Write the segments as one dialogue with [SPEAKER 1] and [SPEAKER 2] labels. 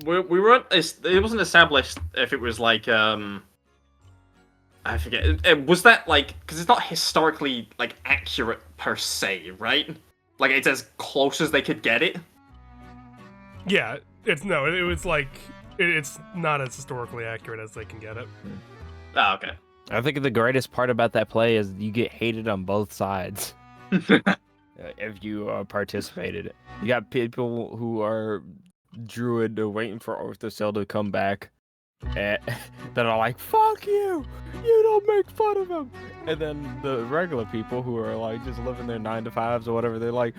[SPEAKER 1] we weren't. It wasn't established if it was like I forget. Was that like because it's not historically like accurate per se, right? Like it's as close as they could get it.
[SPEAKER 2] Yeah, it was like it's not as historically accurate as they can get it.
[SPEAKER 1] Oh, okay.
[SPEAKER 3] I think the greatest part about that play is you get hated on both sides if you participated. You got people who are druid waiting for Orthocell to come back that are like, fuck you, you don't make fun of him. And then the regular people who are like just living their 9-to-5s or whatever, they're like,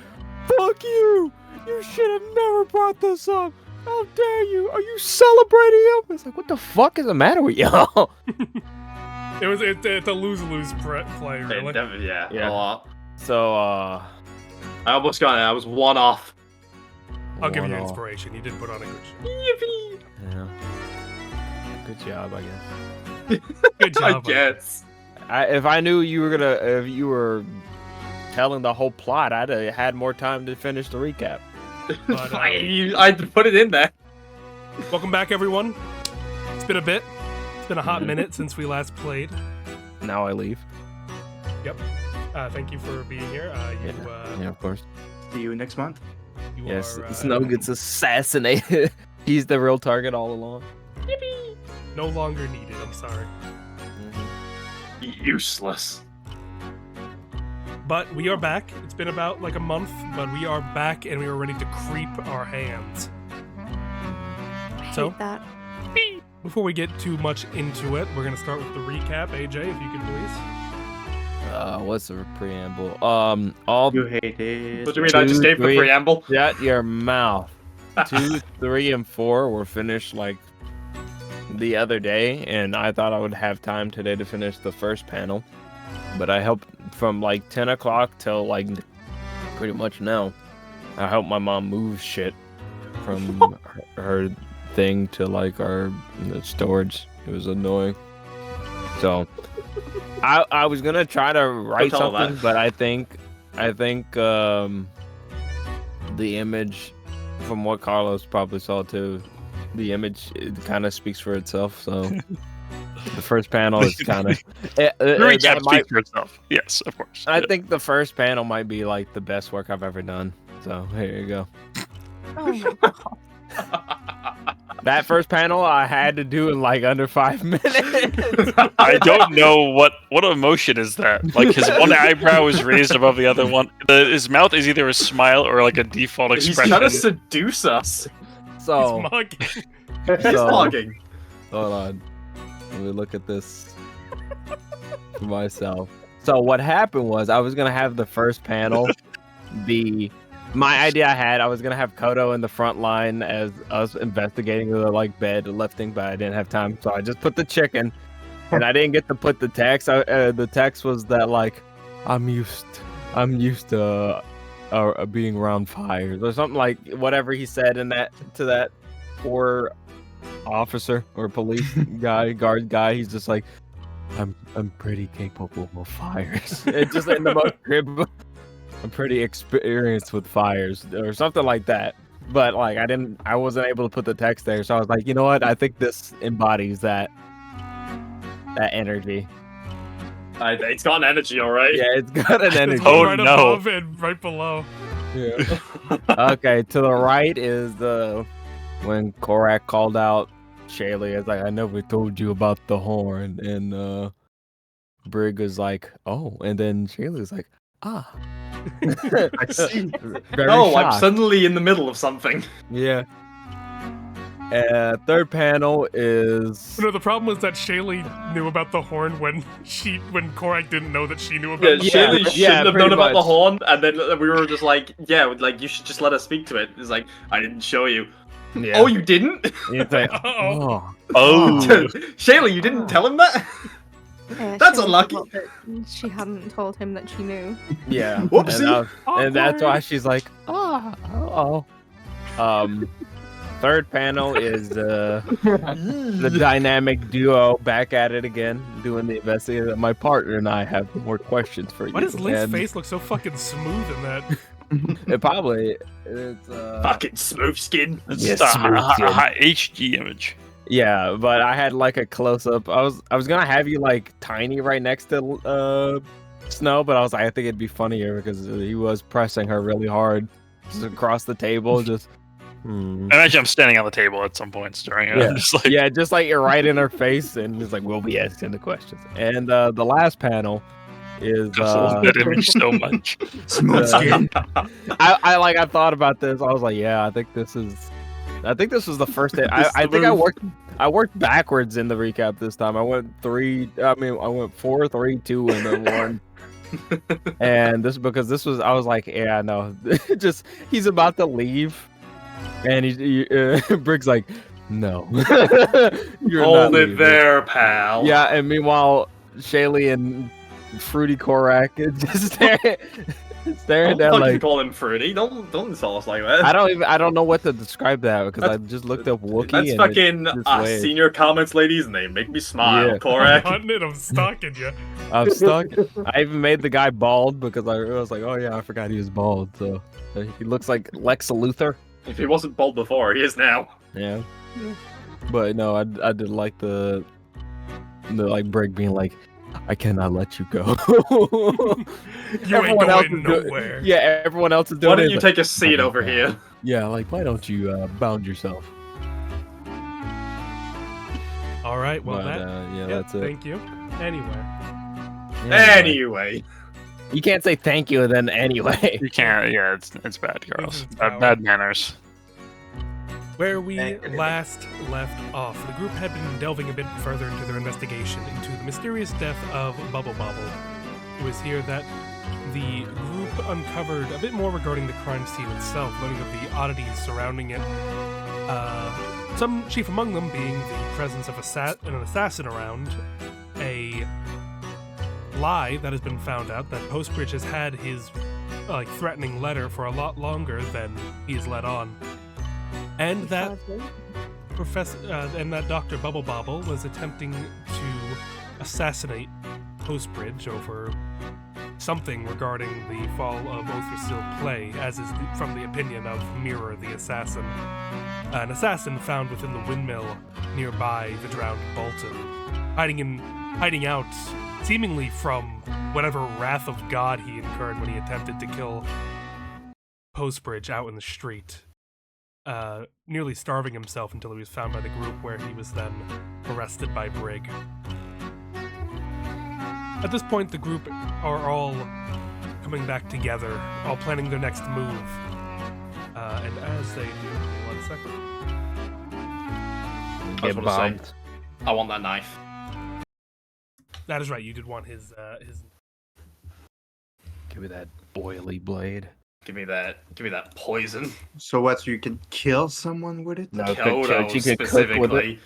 [SPEAKER 3] fuck you, you should have never brought this up. How dare you? Are you celebrating him? It's like, what the fuck is the matter with y'all?
[SPEAKER 2] It's a lose-lose play, really.
[SPEAKER 1] Yeah, a lot.
[SPEAKER 3] So,
[SPEAKER 1] I almost got it. I was one off.
[SPEAKER 2] I'll give you inspiration. You did put on a good show.
[SPEAKER 1] Yippee!
[SPEAKER 3] Yeah. Good job, I guess.
[SPEAKER 2] Good job.
[SPEAKER 1] I guess.
[SPEAKER 3] If I knew you were if you were telling the whole plot, I'd have had more time to finish the recap.
[SPEAKER 2] But,
[SPEAKER 1] I'd put it in there.
[SPEAKER 2] welcome back, everyone. It's been a bit. It's been a hot minute since we last played.
[SPEAKER 3] Now I leave.
[SPEAKER 2] Yep. Thank you for being here.
[SPEAKER 3] Yeah, of course.
[SPEAKER 4] See you next month.
[SPEAKER 3] Yes, Snow gets assassinated. He's the real target all along.
[SPEAKER 2] Yippee! No longer needed. I'm sorry.
[SPEAKER 1] Useless.
[SPEAKER 2] But we are back. It's been about like a month, but we are back and we are ready to creep our hands. So,
[SPEAKER 5] that.
[SPEAKER 2] before we get too much into it, we're going to start with the recap. AJ, if you could please.
[SPEAKER 3] What's the preamble? All
[SPEAKER 4] You hate it.
[SPEAKER 1] What do you mean I just gave the preamble?
[SPEAKER 3] Shut your mouth. 2, 3, and 4 were finished like the other day, and I thought I would have time today to finish the first panel, but I helped from like 10 o'clock till like pretty much now. I helped my mom move shit from her thing to like our storage. It was annoying. So I was gonna try to write something, but I think the image, from what Carlos probably saw too, the image, it kind of speaks for itself. So the first panel is kind of
[SPEAKER 6] the recap speaks for itself. Yes, of course.
[SPEAKER 3] I think the first panel might be like the best work I've ever done. So here you go.
[SPEAKER 5] Oh my god.
[SPEAKER 3] That first panel I had to do in like under 5 minutes.
[SPEAKER 6] I don't know what emotion is that. Like his one eyebrow is raised above the other one. His mouth is either a smile or like a default expression.
[SPEAKER 1] He's trying to seduce us.
[SPEAKER 3] So
[SPEAKER 2] He's mugging.
[SPEAKER 1] He's mugging.
[SPEAKER 3] Hold on. Let me look at this for myself. So what happened was I was gonna have the first panel be my idea. I was gonna have Kodo in the front line as us investigating the like bed lifting, but I didn't have time, so I just put the chicken, and I didn't get to put the text. The text was that like I'm used to being around fires or something, like whatever he said in that to that poor officer or police guard guy. He's just like, I'm pretty capable of fires. It's just in the most crib. I'm pretty experienced with fires or something like that. But like I wasn't able to put the text there, so I was like, you know what? I think this embodies that energy.
[SPEAKER 1] It's got an energy, all right.
[SPEAKER 3] Yeah, it's got an energy.
[SPEAKER 6] Oh,
[SPEAKER 2] right
[SPEAKER 6] no.
[SPEAKER 2] above and right below.
[SPEAKER 3] Yeah. Okay, to the right is when Korak called out Shaylee. It's like, I never told you about the horn, and Brig was like, oh, and then Shaylee was like, ah.
[SPEAKER 1] I see.
[SPEAKER 3] Very
[SPEAKER 1] I'm
[SPEAKER 3] shocked.
[SPEAKER 1] suddenly in the middle of something.
[SPEAKER 3] Yeah. Third panel is
[SPEAKER 2] No, the problem was that Shaylee knew about the horn when Korak didn't know that she knew about the
[SPEAKER 1] Shaylee
[SPEAKER 2] horn.
[SPEAKER 1] shouldn't have
[SPEAKER 3] pretty
[SPEAKER 1] known about the
[SPEAKER 3] much.
[SPEAKER 1] horn, and then we were just like, yeah, like you should just let us speak to it. It's like, I didn't show you.
[SPEAKER 3] Yeah.
[SPEAKER 1] Oh, you didn't?
[SPEAKER 3] It's like,
[SPEAKER 2] Uh-oh.
[SPEAKER 3] oh.
[SPEAKER 1] Shaylee, you didn't tell him that? That's
[SPEAKER 5] She
[SPEAKER 1] unlucky.
[SPEAKER 5] thought that she hadn't told him that she knew.
[SPEAKER 3] Yeah.
[SPEAKER 1] Whoopsie.
[SPEAKER 3] And that's why she's like, oh. Third panel is the dynamic duo back at it again, doing the investigation. My partner and I have more questions for you.
[SPEAKER 2] Why does Link's
[SPEAKER 3] And
[SPEAKER 2] face look so fucking smooth in that?
[SPEAKER 3] It probably it's
[SPEAKER 1] Fucking smooth skin.
[SPEAKER 6] It's
[SPEAKER 3] Yes,
[SPEAKER 6] a
[SPEAKER 3] smooth skin.
[SPEAKER 6] high HD image.
[SPEAKER 3] yeah, but I had like a close up. I was gonna have you like tiny right next to Snow, but I was like, I think it'd be funnier because he was pressing her really hard just across the table. Just
[SPEAKER 6] Imagine I'm standing on the table at some points during it.
[SPEAKER 3] Yeah.
[SPEAKER 6] I'm just like,
[SPEAKER 3] yeah, just like you're right in her face, and it's like we'll be asking the questions. And the last panel is
[SPEAKER 6] I love that image so much.
[SPEAKER 4] Smooth skin.
[SPEAKER 3] I thought about this. I was like, yeah, I think this was the first day. I think I worked backwards in the recap this time. I went 4, 3, 2, and then 1. And this because this was I was like, yeah, no, just he's about to leave, and Briggs like, no, you're
[SPEAKER 1] Hold
[SPEAKER 3] not
[SPEAKER 1] it
[SPEAKER 3] leaving.
[SPEAKER 1] there, pal.
[SPEAKER 3] Yeah, and meanwhile, Shaylee and Fruity Korak just staring
[SPEAKER 1] Don't
[SPEAKER 3] at
[SPEAKER 1] fucking
[SPEAKER 3] like.
[SPEAKER 1] call him fruity. Don't insult us like that.
[SPEAKER 3] I don't know what to describe that because I just looked up Wookiee.
[SPEAKER 1] That's
[SPEAKER 3] and
[SPEAKER 1] fucking
[SPEAKER 3] it just waved.
[SPEAKER 1] senior comments, ladies, and they make me smile.
[SPEAKER 3] Yeah.
[SPEAKER 2] I'm
[SPEAKER 1] Correct.
[SPEAKER 2] hunting it. I'm stalking you.
[SPEAKER 3] I'm stuck. I even made the guy bald because I was like, oh yeah, I forgot he was bald. So he looks like Lex Luthor.
[SPEAKER 1] If he wasn't bald before, he is now.
[SPEAKER 3] Yeah. But no, I did like the like Brig being like, I cannot let you go.
[SPEAKER 2] You ain't going nowhere.
[SPEAKER 3] Yeah, everyone else is doing
[SPEAKER 1] Why
[SPEAKER 3] it.
[SPEAKER 1] don't you
[SPEAKER 3] It's
[SPEAKER 1] take a seat
[SPEAKER 3] "Oh,
[SPEAKER 1] over
[SPEAKER 3] God."
[SPEAKER 1] here?
[SPEAKER 3] Yeah, like why don't you bound yourself?
[SPEAKER 2] All right. Well,
[SPEAKER 3] But,
[SPEAKER 2] yeah,
[SPEAKER 3] that's it.
[SPEAKER 2] thank you. Anyway.
[SPEAKER 3] Yeah,
[SPEAKER 1] Anyway.
[SPEAKER 3] you can't say thank you then anyway.
[SPEAKER 6] You can't. Yeah, it's bad, girls.
[SPEAKER 2] It's power.
[SPEAKER 6] Bad manners.
[SPEAKER 2] Where we last left off, the group had been delving a bit further into their investigation into the mysterious death of Bubble Bobble. It was here that the group uncovered a bit more regarding the crime scene itself, learning of the oddities surrounding it. Some chief among them being the presence of an assassin around, a lie that has been found out that Postbridge has had his threatening letter for a lot longer than he has let on. And that Dr. Bubble Bobble was attempting to assassinate Postbridge over something regarding the fall of Othrasil Clay, as is from the opinion of Mirror the assassin. An assassin found within the windmill nearby the drowned Bolton, hiding out seemingly from whatever wrath of God he incurred when he attempted to kill Postbridge out in the street. Nearly starving himself until he was found by the group, where he was then arrested by Brig. At this point, the group are all coming back together, all planning their next move. And as they do, 1 second.
[SPEAKER 1] I
[SPEAKER 3] Get
[SPEAKER 1] just want
[SPEAKER 3] bombed.
[SPEAKER 1] to say, I want that knife.
[SPEAKER 2] That is right, you did want his
[SPEAKER 3] Give me that boily blade.
[SPEAKER 1] Give me that poison.
[SPEAKER 4] So what? You can kill someone with it?
[SPEAKER 3] No,
[SPEAKER 1] Kodo
[SPEAKER 3] she could cook with it.
[SPEAKER 1] specifically.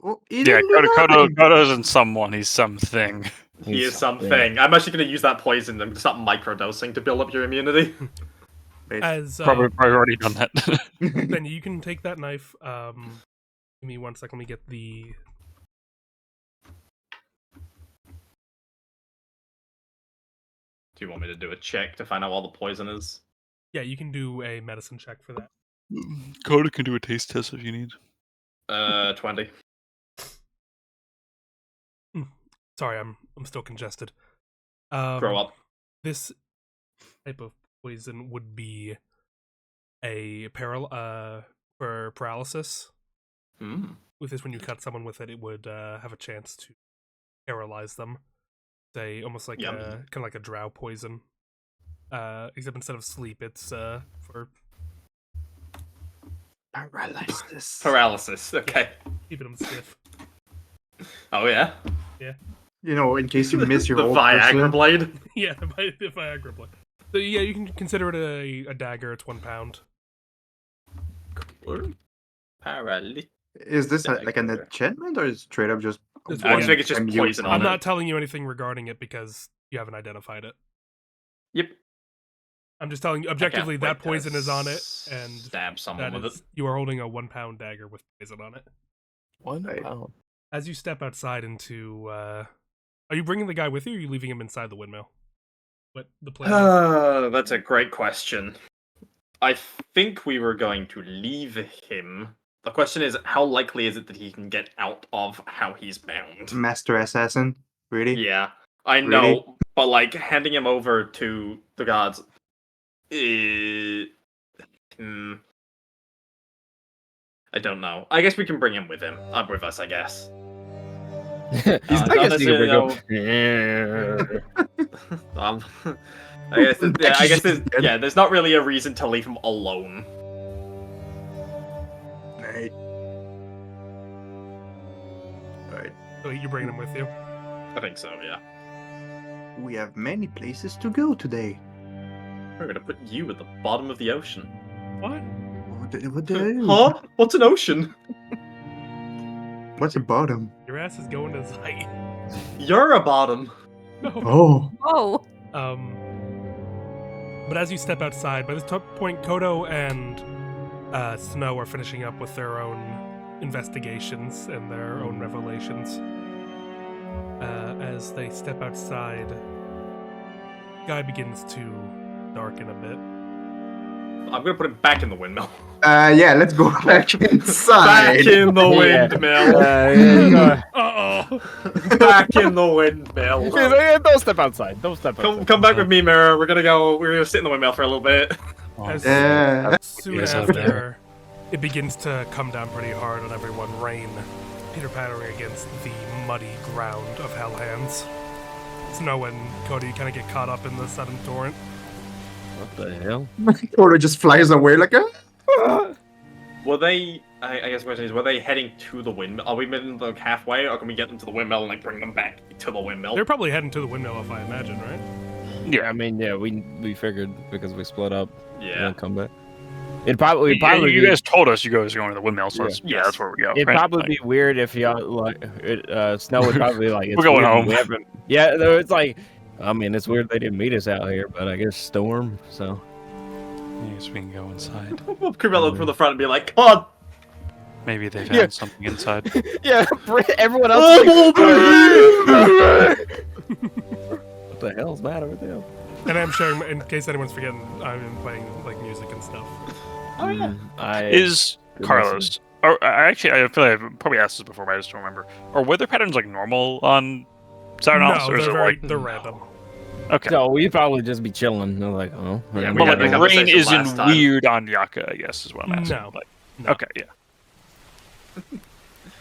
[SPEAKER 4] Oh,
[SPEAKER 6] Yeah, Kodo's in someone. He's something.
[SPEAKER 1] He is something. I'm actually going to use that poison and start microdosing to build up your immunity.
[SPEAKER 2] as
[SPEAKER 6] Probably already done that.
[SPEAKER 2] Ben, you can take that knife. Give me 1 second. Let me get the.
[SPEAKER 1] Do you want me to do a check to find out what the poison is?
[SPEAKER 2] Yeah, you can do a medicine check for that.
[SPEAKER 6] Kodo can do a taste test if you need.
[SPEAKER 1] 20.
[SPEAKER 2] Sorry, I'm still congested.
[SPEAKER 1] Grow up.
[SPEAKER 2] This type of poison would be a for paralysis.
[SPEAKER 1] Mm.
[SPEAKER 2] With this, when you cut someone with it, it would have a chance to paralyze them. Say almost like
[SPEAKER 1] Yum.
[SPEAKER 2] kind of like a drow poison. Except instead of sleep, it's for
[SPEAKER 4] Paralysis.
[SPEAKER 1] Paralysis. Okay.
[SPEAKER 2] keeping them stiff.
[SPEAKER 1] Oh yeah.
[SPEAKER 4] You know, in case you miss your
[SPEAKER 1] The
[SPEAKER 4] old
[SPEAKER 1] Viagra
[SPEAKER 4] person.
[SPEAKER 1] blade.
[SPEAKER 2] Yeah, the Viagra blood. So yeah, you can consider it a dagger. It's 1 pound.
[SPEAKER 1] Paralysis.
[SPEAKER 4] Is this like an enchantment or is it straight up just?
[SPEAKER 2] It's
[SPEAKER 1] I
[SPEAKER 2] one-
[SPEAKER 1] just think it's just
[SPEAKER 4] and
[SPEAKER 1] poison
[SPEAKER 4] you-
[SPEAKER 1] on
[SPEAKER 2] I'm
[SPEAKER 1] it.
[SPEAKER 2] not telling you anything regarding it because you haven't identified it.
[SPEAKER 1] Yep.
[SPEAKER 2] I'm just telling you objectively
[SPEAKER 1] I can't
[SPEAKER 2] that
[SPEAKER 1] wait to
[SPEAKER 2] poison is on it, and
[SPEAKER 1] stab someone
[SPEAKER 2] that
[SPEAKER 1] with
[SPEAKER 2] is,
[SPEAKER 1] it.
[SPEAKER 2] you are holding a 1 pound dagger with poison on it.
[SPEAKER 3] 1
[SPEAKER 4] Right.
[SPEAKER 3] pound.
[SPEAKER 2] As you step outside into, are you bringing the guy with you, or are you leaving him inside the windmill? what the plan is?
[SPEAKER 1] That's a great question. I think we were going to leave him. The question is, how likely is it that he can get out of how he's bound?
[SPEAKER 4] Master assassin, really?
[SPEAKER 1] Yeah, I know,
[SPEAKER 4] Really?
[SPEAKER 1] but like handing him over to the gods. I don't know. I guess we can bring him with with us. I guess.
[SPEAKER 3] I
[SPEAKER 1] not
[SPEAKER 3] guess you
[SPEAKER 1] necessarily,
[SPEAKER 3] can
[SPEAKER 1] I guess. Yeah, I guess.
[SPEAKER 4] He's dead.
[SPEAKER 1] There's not really a reason to leave him alone.
[SPEAKER 4] Right. Right.
[SPEAKER 2] So you're bringing him with you?
[SPEAKER 1] I think so. Yeah.
[SPEAKER 4] We have many places to go today.
[SPEAKER 1] We're gonna put you at the bottom of the ocean.
[SPEAKER 2] What?
[SPEAKER 4] What the
[SPEAKER 1] Huh? What's an ocean?
[SPEAKER 4] What's a bottom?
[SPEAKER 2] Your ass is going to Zeit.
[SPEAKER 1] You're a bottom.
[SPEAKER 2] No.
[SPEAKER 4] Oh.
[SPEAKER 5] Oh,
[SPEAKER 2] But as you step outside, by this point, Kodo and Snow are finishing up with their own investigations and their own revelations. As they step outside, sky begins to darken a bit.
[SPEAKER 1] I'm gonna put him back in the windmill.
[SPEAKER 4] Yeah, let's go back inside.
[SPEAKER 1] Back in the
[SPEAKER 3] Yeah.
[SPEAKER 1] windmill.
[SPEAKER 2] Uh-oh!
[SPEAKER 1] Back in the windmill.
[SPEAKER 3] Don't step outside. Don't step outside.
[SPEAKER 1] Come back with me, Mirror. We're gonna sit in the windmill for a little bit.
[SPEAKER 2] As soon
[SPEAKER 6] Yes,
[SPEAKER 2] after, it begins to come down pretty hard on everyone. Rain pitter-pattering against the muddy ground of Hellhands. Snow and Kodo, you kind of get caught up in the sudden torrent.
[SPEAKER 3] What the hell?
[SPEAKER 4] Kodo just flies away like a.
[SPEAKER 1] Were they? I guess the question is, were they heading to the windmill? Are we meeting them halfway, or can we get them to the windmill and like bring them back to the windmill?
[SPEAKER 2] They're probably heading to the windmill, if I imagine, right?
[SPEAKER 3] Yeah, I mean, yeah, we figured because we split up.
[SPEAKER 1] Yeah.
[SPEAKER 3] And come back. It'd probably
[SPEAKER 6] You guys told us you guys were going to the windmill, so that's where we go.
[SPEAKER 3] It'd
[SPEAKER 6] right?
[SPEAKER 3] probably
[SPEAKER 6] Like,
[SPEAKER 3] be weird if y'all like Snow would probably be like, it's
[SPEAKER 6] We're going
[SPEAKER 3] weird
[SPEAKER 6] home.
[SPEAKER 3] we haven't- Yeah, though it's like, I mean, it's weird they didn't meet us out here, but I guess storm. So
[SPEAKER 6] I guess we can go inside.
[SPEAKER 1] We'll come out from the front and be like, "Come on,
[SPEAKER 6] Maybe they
[SPEAKER 3] Yeah.
[SPEAKER 6] found something inside.
[SPEAKER 3] yeah, everyone else.
[SPEAKER 1] I'm over
[SPEAKER 3] What the hell's the matter with them?
[SPEAKER 2] And I'm sharing, in case anyone's forgetting, I'm playing like music and stuff.
[SPEAKER 1] Oh yeah.
[SPEAKER 6] Is
[SPEAKER 3] Good
[SPEAKER 6] Carlos? Or I feel like I've probably asked this before, but I just don't remember. Are weather patterns like normal on Saturnalis,
[SPEAKER 2] No,
[SPEAKER 6] or is
[SPEAKER 2] they're
[SPEAKER 6] it
[SPEAKER 2] very,
[SPEAKER 6] like
[SPEAKER 2] they're random.
[SPEAKER 6] okay?
[SPEAKER 3] So we'd probably just be chilling. They're like, oh,
[SPEAKER 1] Yeah,
[SPEAKER 6] But
[SPEAKER 1] we had
[SPEAKER 6] like
[SPEAKER 1] the
[SPEAKER 6] rain
[SPEAKER 1] conversation
[SPEAKER 6] isn't
[SPEAKER 1] last time.
[SPEAKER 6] weird on Yaka, I guess is what I'm asking.
[SPEAKER 2] No.
[SPEAKER 6] Like,
[SPEAKER 2] No.
[SPEAKER 6] okay, yeah.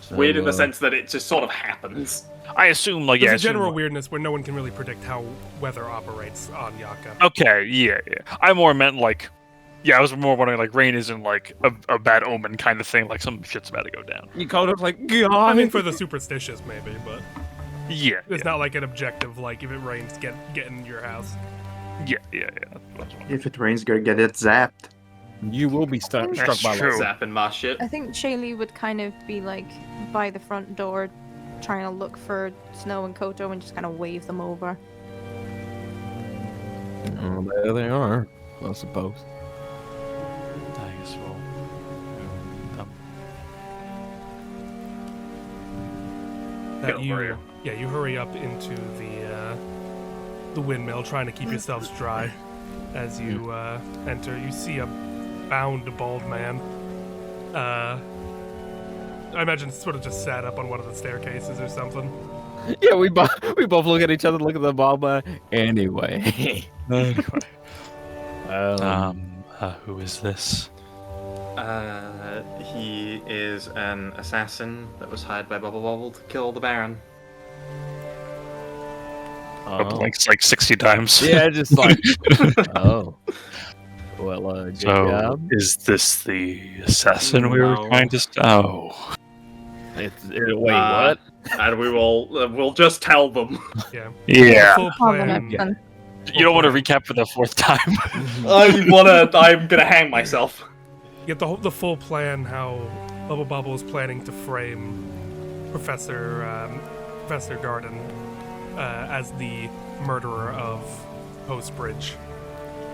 [SPEAKER 1] Weird in the sense that it just sort of happens.
[SPEAKER 6] I assume like
[SPEAKER 2] There's
[SPEAKER 6] yeah.
[SPEAKER 2] a general
[SPEAKER 6] assume-
[SPEAKER 2] weirdness where no one can really predict how weather operates on Yaka.
[SPEAKER 6] Okay, yeah. I more meant like, yeah. I was more wondering like rain isn't like a bad omen kind of thing. Like some shit's about to go down.
[SPEAKER 3] You called up like, God.
[SPEAKER 2] I mean, for the superstitious, maybe, but
[SPEAKER 6] Yeah,
[SPEAKER 2] it's not like an objective, like if it rains, get in your house.
[SPEAKER 6] yeah. That's what I was wondering.
[SPEAKER 4] If it rains, gonna get it zapped.
[SPEAKER 3] You will be struck
[SPEAKER 6] That's
[SPEAKER 3] by
[SPEAKER 6] true.
[SPEAKER 3] lightning.
[SPEAKER 1] Zapping my shit.
[SPEAKER 5] I think Shaylee would kind of be like by the front door, trying to look for Snow and Koto and just kind of wave them over.
[SPEAKER 3] Oh, there they are, I suppose.
[SPEAKER 6] I guess we'll.
[SPEAKER 2] That
[SPEAKER 1] Don't
[SPEAKER 2] you,
[SPEAKER 1] worry.
[SPEAKER 2] you hurry up into the windmill, trying to keep yourselves dry. As you enter, you see a bound bald man. I imagine sort of just sat up on one of the staircases or something.
[SPEAKER 3] Yeah, we both look at each other, look at the ball man. Anyway.
[SPEAKER 6] Who is this?
[SPEAKER 1] He is an assassin that was hired by Bubble Bobble to kill the Baron.
[SPEAKER 6] Like 60 times.
[SPEAKER 3] Yeah, just like, oh. Well, good
[SPEAKER 6] So
[SPEAKER 3] job.
[SPEAKER 6] is this the assassin we were
[SPEAKER 1] No.
[SPEAKER 6] trying to? Oh,
[SPEAKER 3] Wait, what?
[SPEAKER 1] And we'll just tell them.
[SPEAKER 2] Yeah.
[SPEAKER 6] yeah.
[SPEAKER 2] Full plan.
[SPEAKER 3] Yeah.
[SPEAKER 6] You don't want to recap for the fourth time.
[SPEAKER 1] I'm gonna hang myself.
[SPEAKER 2] Get the full plan how Bubble Bobble is planning to frame Professor Garden as the murderer of Postbridge,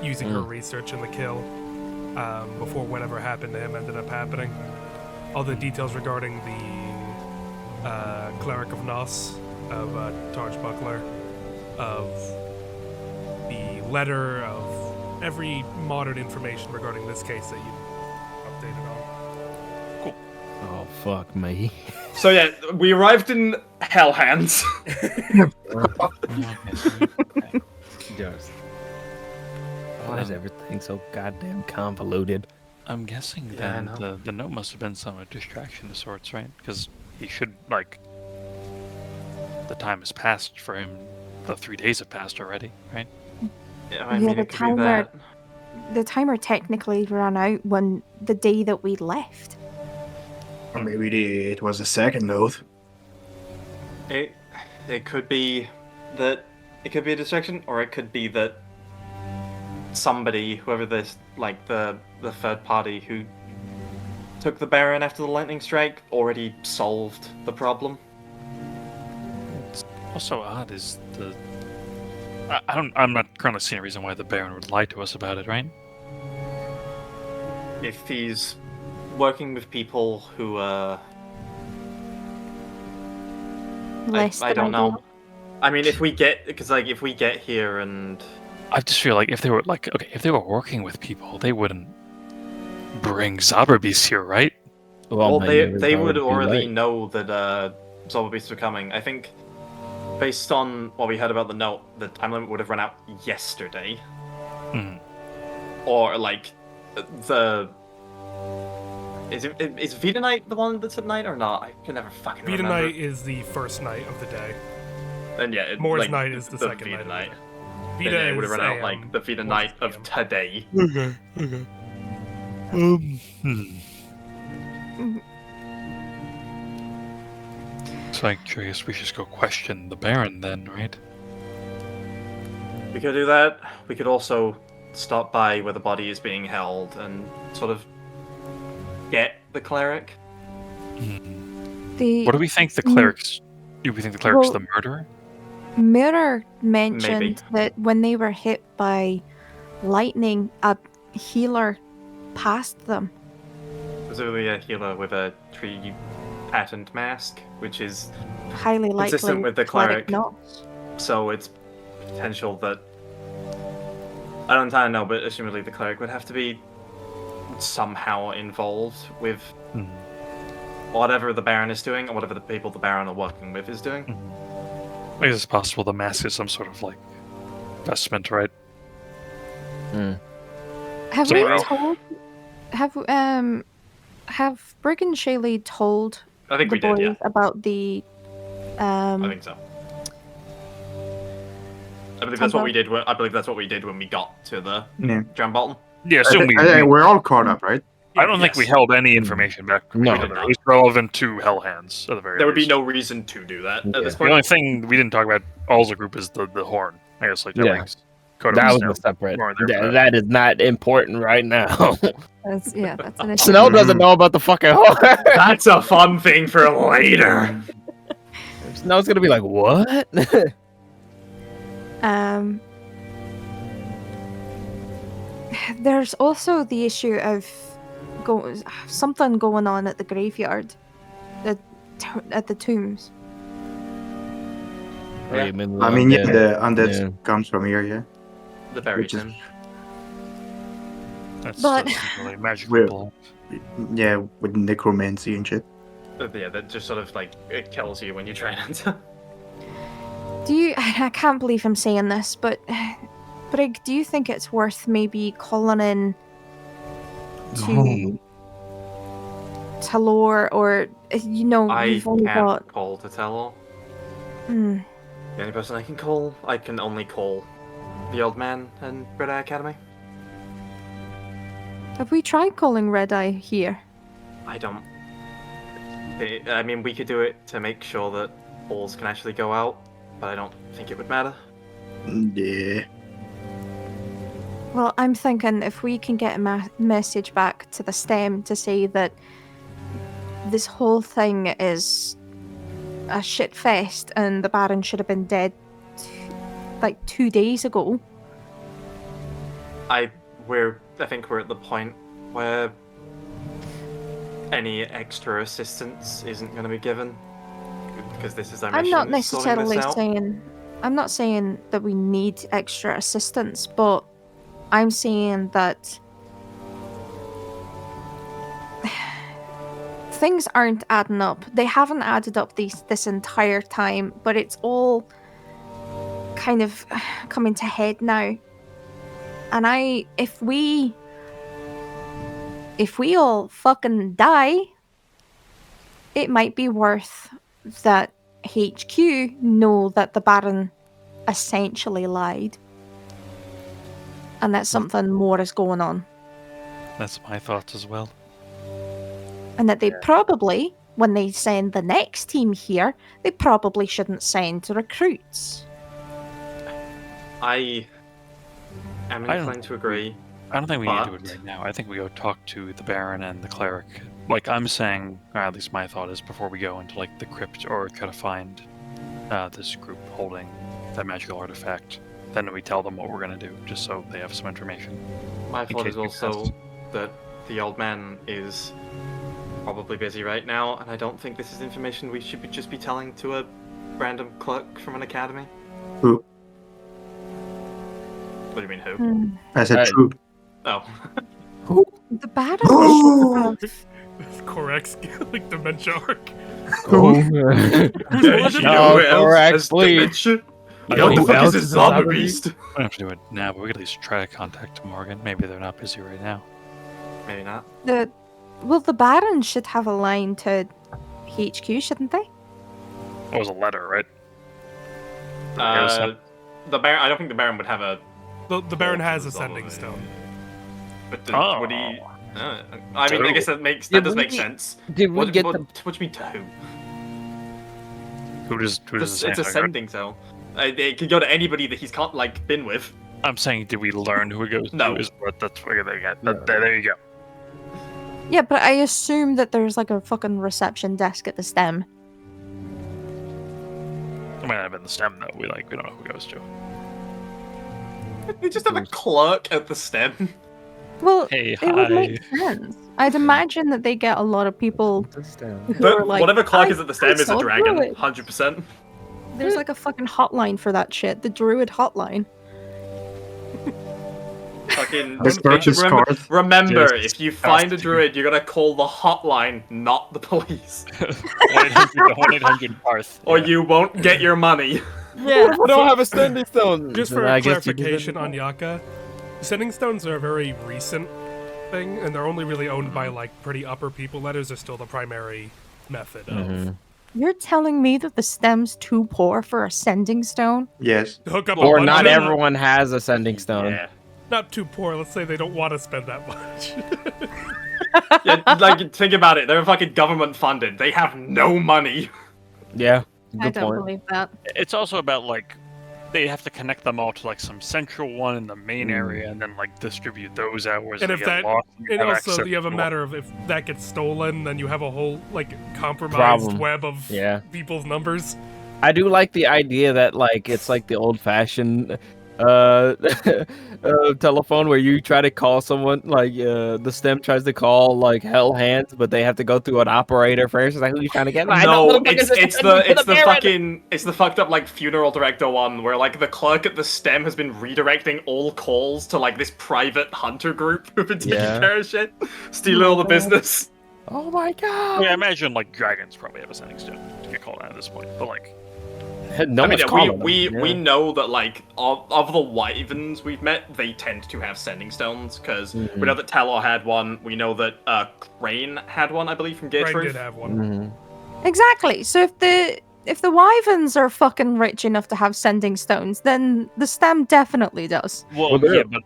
[SPEAKER 2] using her research in the kill before whatever happened to him ended up happening. All the details regarding the Cleric of Nos, of Targe Buckler, of the letter of every modern information regarding this case that you updated on.
[SPEAKER 3] Oh fuck me.
[SPEAKER 1] So yeah, we arrived in Hellhands.
[SPEAKER 3] Just why is everything so goddamn convoluted?
[SPEAKER 6] I'm guessing
[SPEAKER 1] Yeah, I
[SPEAKER 6] then
[SPEAKER 1] know.
[SPEAKER 6] the note must have been some distraction of sorts, right? Because he should, like, the time has passed for him. The 3 days have passed already, right?
[SPEAKER 1] Yeah, I
[SPEAKER 5] Yeah,
[SPEAKER 1] mean,
[SPEAKER 5] the
[SPEAKER 1] it could be
[SPEAKER 5] timer-
[SPEAKER 1] that.
[SPEAKER 5] The timer technically ran out when the day that we left.
[SPEAKER 4] Or maybe it was a second note.
[SPEAKER 1] It could be that it could be a distraction, or it could be that somebody, whoever this, like the third party who took the Baron after the lightning strike, already solved the problem.
[SPEAKER 6] What's also odd is I'm not currently seeing a reason why the Baron would lie to us about it, right?
[SPEAKER 1] If he's working with people who
[SPEAKER 5] Less
[SPEAKER 1] I
[SPEAKER 5] than
[SPEAKER 1] don't
[SPEAKER 5] ideal.
[SPEAKER 1] know. I mean, if we get here and
[SPEAKER 6] I just feel like if they were working with people, they wouldn't bring Zaberbeast here, right?
[SPEAKER 1] well,
[SPEAKER 3] my
[SPEAKER 1] they
[SPEAKER 3] neighbors
[SPEAKER 1] would
[SPEAKER 3] already too
[SPEAKER 1] already
[SPEAKER 3] late.
[SPEAKER 1] know that Zombies were coming. I think, based on what we heard about the note, the time limit would have run out yesterday,
[SPEAKER 6] Mhm.
[SPEAKER 1] or like the. Is Vita Night the one that's at night or not? I can never fucking
[SPEAKER 2] Vita
[SPEAKER 1] remember.
[SPEAKER 2] night is the first night of the day.
[SPEAKER 1] And yeah,
[SPEAKER 2] Moore's
[SPEAKER 1] like,
[SPEAKER 2] night is the second
[SPEAKER 1] Vita
[SPEAKER 2] night.
[SPEAKER 1] night.
[SPEAKER 2] Of the day.
[SPEAKER 1] Then,
[SPEAKER 2] Vita
[SPEAKER 1] yeah, it would have
[SPEAKER 2] is
[SPEAKER 1] run out
[SPEAKER 2] AM,
[SPEAKER 1] like the Vita
[SPEAKER 2] Moore's
[SPEAKER 1] Night
[SPEAKER 2] is
[SPEAKER 1] of
[SPEAKER 2] PM.
[SPEAKER 1] today.
[SPEAKER 6] Okay. So I'm curious, we should just go question the Baron then, right?
[SPEAKER 1] We could do that. We could also stop by where the body is being held and sort of get the cleric.
[SPEAKER 5] The
[SPEAKER 6] What do we think the cleric's? Do we think the cleric's
[SPEAKER 5] Well-
[SPEAKER 6] the murderer?
[SPEAKER 5] mirror mentioned
[SPEAKER 1] Maybe.
[SPEAKER 5] that when they were hit by lightning, a healer passed them.
[SPEAKER 1] Presumably a healer with a tree patterned mask, which is
[SPEAKER 5] Highly likely.
[SPEAKER 1] Consistent with the cleric.
[SPEAKER 5] Not.
[SPEAKER 1] so it's potential that I don't entirely know, but assumedly the cleric would have to be somehow involved with
[SPEAKER 6] Mhm.
[SPEAKER 1] whatever the Baron is doing, or whatever the people the Baron are working with is doing.
[SPEAKER 6] I guess it's possible the mask is some sort of like vestment, right?
[SPEAKER 5] Have
[SPEAKER 6] So
[SPEAKER 5] we
[SPEAKER 6] well-
[SPEAKER 5] told? Have Brig and Shaylee told
[SPEAKER 1] I think
[SPEAKER 5] the
[SPEAKER 1] we did,
[SPEAKER 5] boys
[SPEAKER 1] yeah.
[SPEAKER 5] about the
[SPEAKER 1] I think so. I believe that's what we did. I believe that's what we did when we got to the
[SPEAKER 4] Yeah.
[SPEAKER 1] Drambolton.
[SPEAKER 6] Yeah,
[SPEAKER 4] I
[SPEAKER 6] assume
[SPEAKER 4] think we're all caught up, right?
[SPEAKER 6] I don't think we
[SPEAKER 1] Yes.
[SPEAKER 6] held any information back from
[SPEAKER 3] No.
[SPEAKER 6] each other. It was relevant to Hellhands at the very
[SPEAKER 1] There would be
[SPEAKER 6] least.
[SPEAKER 1] no reason to do that at this
[SPEAKER 3] Yeah.
[SPEAKER 6] The only
[SPEAKER 1] point.
[SPEAKER 6] thing we didn't talk about all the group is the horn. I guess like that
[SPEAKER 3] Yeah.
[SPEAKER 6] makes Kodo
[SPEAKER 3] That was
[SPEAKER 6] now
[SPEAKER 3] a separate.
[SPEAKER 6] more there for that.
[SPEAKER 3] That is not important right now.
[SPEAKER 5] That's an issue.
[SPEAKER 3] Snow doesn't know about the fucking horn.
[SPEAKER 1] That's a fun thing for later.
[SPEAKER 3] Snow's gonna be like, what?
[SPEAKER 5] There's also the issue of something going on at the graveyard, at the tombs.
[SPEAKER 1] Yeah.
[SPEAKER 4] I mean, yeah, the undead
[SPEAKER 3] Yeah.
[SPEAKER 4] comes from here, yeah.
[SPEAKER 1] The berry
[SPEAKER 4] Which is-
[SPEAKER 1] tin.
[SPEAKER 6] That's
[SPEAKER 5] But-
[SPEAKER 6] really magical.
[SPEAKER 4] We're-
[SPEAKER 6] blow.
[SPEAKER 4] Yeah, with necromancy and shit.
[SPEAKER 1] Yeah, that just sort of like it kills you when you try and enter.
[SPEAKER 5] Do you? I can't believe I'm saying this, but Brig, do you think it's worth maybe calling in to Talor, or
[SPEAKER 1] I
[SPEAKER 5] you've only
[SPEAKER 1] can't
[SPEAKER 5] got?
[SPEAKER 1] call to tell.
[SPEAKER 5] Hmm.
[SPEAKER 1] The only person I can only call the old man in Red Eye Academy.
[SPEAKER 5] Have we tried calling Red Eye here?
[SPEAKER 1] I don't. I mean, we could do it to make sure that balls can actually go out, but I don't think it would matter.
[SPEAKER 4] Yeah.
[SPEAKER 5] Well, I'm thinking if we can get a message back to the STEM to say that this whole thing is a shit fest and the Baron should have been dead like 2 days ago.
[SPEAKER 1] I think we're at the point where any extra assistance isn't going to be given because this is our
[SPEAKER 5] I'm
[SPEAKER 1] mission.
[SPEAKER 5] not
[SPEAKER 1] is sorting this
[SPEAKER 5] necessarily
[SPEAKER 1] out.
[SPEAKER 5] saying I'm not saying that we need extra assistance, but I'm saying that things aren't adding up. They haven't added up this entire time, but it's all kind of coming to head now. And if we all fucking die, it might be worth that HQ know that the Baron essentially lied. And that something more is going on.
[SPEAKER 6] That's my thoughts as well.
[SPEAKER 5] And that they probably, when they send the next team here, they probably shouldn't send recruits.
[SPEAKER 1] I am
[SPEAKER 6] I don't
[SPEAKER 1] inclined to agree.
[SPEAKER 6] I don't think we need to do it
[SPEAKER 1] But-
[SPEAKER 6] right now. I think we go talk to the Baron and the Cleric. Like I'm saying, or at least my thought is before we go into like the crypt or try to find this group holding that magical artifact, then we tell them what we're gonna do, just so they have some information.
[SPEAKER 1] My thought
[SPEAKER 6] case
[SPEAKER 1] is
[SPEAKER 6] we
[SPEAKER 1] also
[SPEAKER 6] pass.
[SPEAKER 1] that the old man is probably busy right now, and I don't think this is information we should just be telling to a random clerk from an academy.
[SPEAKER 4] Who?
[SPEAKER 1] What do you mean, who?
[SPEAKER 4] I said
[SPEAKER 3] Uh,
[SPEAKER 4] true.
[SPEAKER 1] Oh.
[SPEAKER 5] The Baron
[SPEAKER 4] Oh!
[SPEAKER 5] should have...
[SPEAKER 2] Correct, like dementia arc.
[SPEAKER 3] Oh.
[SPEAKER 1] You
[SPEAKER 3] No,
[SPEAKER 1] know who else
[SPEAKER 3] correct,
[SPEAKER 1] has
[SPEAKER 3] please.
[SPEAKER 1] dementia?
[SPEAKER 3] You know
[SPEAKER 1] What the
[SPEAKER 3] who
[SPEAKER 1] fuck
[SPEAKER 3] else
[SPEAKER 1] is
[SPEAKER 3] is
[SPEAKER 1] this
[SPEAKER 3] a
[SPEAKER 1] zombie
[SPEAKER 3] zombie?
[SPEAKER 1] beast?
[SPEAKER 6] We don't have to do it now, but we could at least try to contact Morgan. Maybe they're not busy right now.
[SPEAKER 1] Maybe not.
[SPEAKER 5] The Baron should have a line to HQ, shouldn't they?
[SPEAKER 6] It was a letter, right?
[SPEAKER 1] The Baron. I don't think the Baron would have a.
[SPEAKER 2] The Baron
[SPEAKER 1] Oh,
[SPEAKER 2] has a
[SPEAKER 1] it's
[SPEAKER 2] sending
[SPEAKER 1] all
[SPEAKER 2] stone.
[SPEAKER 1] But
[SPEAKER 6] Oh.
[SPEAKER 1] would he? I mean, I guess that
[SPEAKER 3] Yeah,
[SPEAKER 1] does
[SPEAKER 3] but
[SPEAKER 1] make
[SPEAKER 3] we-
[SPEAKER 1] sense.
[SPEAKER 3] Did we
[SPEAKER 1] What,
[SPEAKER 3] get
[SPEAKER 1] what,
[SPEAKER 3] the?
[SPEAKER 1] what do you mean to who?
[SPEAKER 6] Who does
[SPEAKER 1] It's a
[SPEAKER 6] the
[SPEAKER 1] sending cell. It can go to anybody that he's been with.
[SPEAKER 6] I'm saying, did we learn who it goes
[SPEAKER 1] No.
[SPEAKER 6] to? Is what that's where they got. There you go.
[SPEAKER 5] Yeah, but I assume that there's like a fucking reception desk at the stem.
[SPEAKER 6] It might have been the stem though. We don't know who it goes to.
[SPEAKER 1] They just have a clerk at the stem.
[SPEAKER 5] Well,
[SPEAKER 6] Hey,
[SPEAKER 5] it would
[SPEAKER 6] hi.
[SPEAKER 5] make sense. I'd imagine that they get a lot of people who
[SPEAKER 1] But
[SPEAKER 5] are like,
[SPEAKER 1] whatever clerk
[SPEAKER 5] "I-
[SPEAKER 1] is at the stem
[SPEAKER 5] I
[SPEAKER 1] is a
[SPEAKER 5] saw
[SPEAKER 1] dragon,
[SPEAKER 5] Druid."
[SPEAKER 1] 100%.
[SPEAKER 5] There's like a fucking hotline for that shit. The Druid hotline.
[SPEAKER 1] Fucking
[SPEAKER 4] This purchase card.
[SPEAKER 1] remember,
[SPEAKER 6] Just
[SPEAKER 1] if you find a
[SPEAKER 6] disgusting.
[SPEAKER 1] druid, you gotta call the hotline, not the police,
[SPEAKER 6] 1-800-Parth.
[SPEAKER 1] or
[SPEAKER 6] Yeah.
[SPEAKER 1] you won't get your money.
[SPEAKER 5] Yeah.
[SPEAKER 3] We don't have a standing stone.
[SPEAKER 2] Just
[SPEAKER 3] Then
[SPEAKER 2] for
[SPEAKER 3] I guess you did
[SPEAKER 2] clarification
[SPEAKER 3] it.
[SPEAKER 2] on Yaka, sending stones are a very recent thing, and they're only really owned by like pretty upper people. Letters are still the primary method of
[SPEAKER 3] Mhm.
[SPEAKER 5] You're telling me that the stem's too poor for a sending stone?
[SPEAKER 4] Yes.
[SPEAKER 2] hook up.
[SPEAKER 3] Or
[SPEAKER 2] a bunch
[SPEAKER 3] not
[SPEAKER 2] of them.
[SPEAKER 3] everyone has a sending stone.
[SPEAKER 1] Yeah.
[SPEAKER 2] Not too poor. Let's say they don't want to spend that much.
[SPEAKER 1] Yeah, like, think about it. They're fucking government funded. They have no money.
[SPEAKER 3] Yeah,
[SPEAKER 5] I
[SPEAKER 3] good
[SPEAKER 5] don't
[SPEAKER 3] point.
[SPEAKER 5] believe that.
[SPEAKER 6] It's also about like they have to connect them all to like some central one in the main area, and then like distribute those hours.
[SPEAKER 2] And if
[SPEAKER 6] get
[SPEAKER 2] that-
[SPEAKER 6] lost,
[SPEAKER 2] and
[SPEAKER 6] have
[SPEAKER 2] also,
[SPEAKER 6] access
[SPEAKER 2] you have a
[SPEAKER 6] to
[SPEAKER 2] matter of if that gets stolen, then you have a whole like compromised
[SPEAKER 3] Problem.
[SPEAKER 2] web of
[SPEAKER 3] Yeah.
[SPEAKER 2] people's numbers.
[SPEAKER 3] I do like the idea that like it's like the old fashioned telephone where you try to call someone like the stem tries to call like hell hands, but they have to go through an operator first. It's like, who you trying to get?
[SPEAKER 1] No, it's the fucked up like funeral director one where like the clerk at the stem has been redirecting all calls to like this private hunter group who've been taking
[SPEAKER 3] Yeah.
[SPEAKER 1] care of shit, stealing all the business.
[SPEAKER 3] Oh my god!
[SPEAKER 6] Yeah, I imagine like dragons probably have a sending stone to get called out at this point, but like
[SPEAKER 3] No
[SPEAKER 1] I mean,
[SPEAKER 3] one's
[SPEAKER 1] we
[SPEAKER 3] calling
[SPEAKER 1] we,
[SPEAKER 3] them.
[SPEAKER 1] we
[SPEAKER 3] Yeah.
[SPEAKER 1] know that like of the wyverns we've met, they tend to have sending stones because we know that Talor had one. We know that Crane had one, I believe, from
[SPEAKER 2] Brain
[SPEAKER 1] Gatefruit.
[SPEAKER 2] did have one.
[SPEAKER 3] Mhm.
[SPEAKER 5] Exactly. So if the wyverns are fucking rich enough to have sending stones, then the stem definitely does.
[SPEAKER 6] well,
[SPEAKER 3] they're-
[SPEAKER 6] yeah, but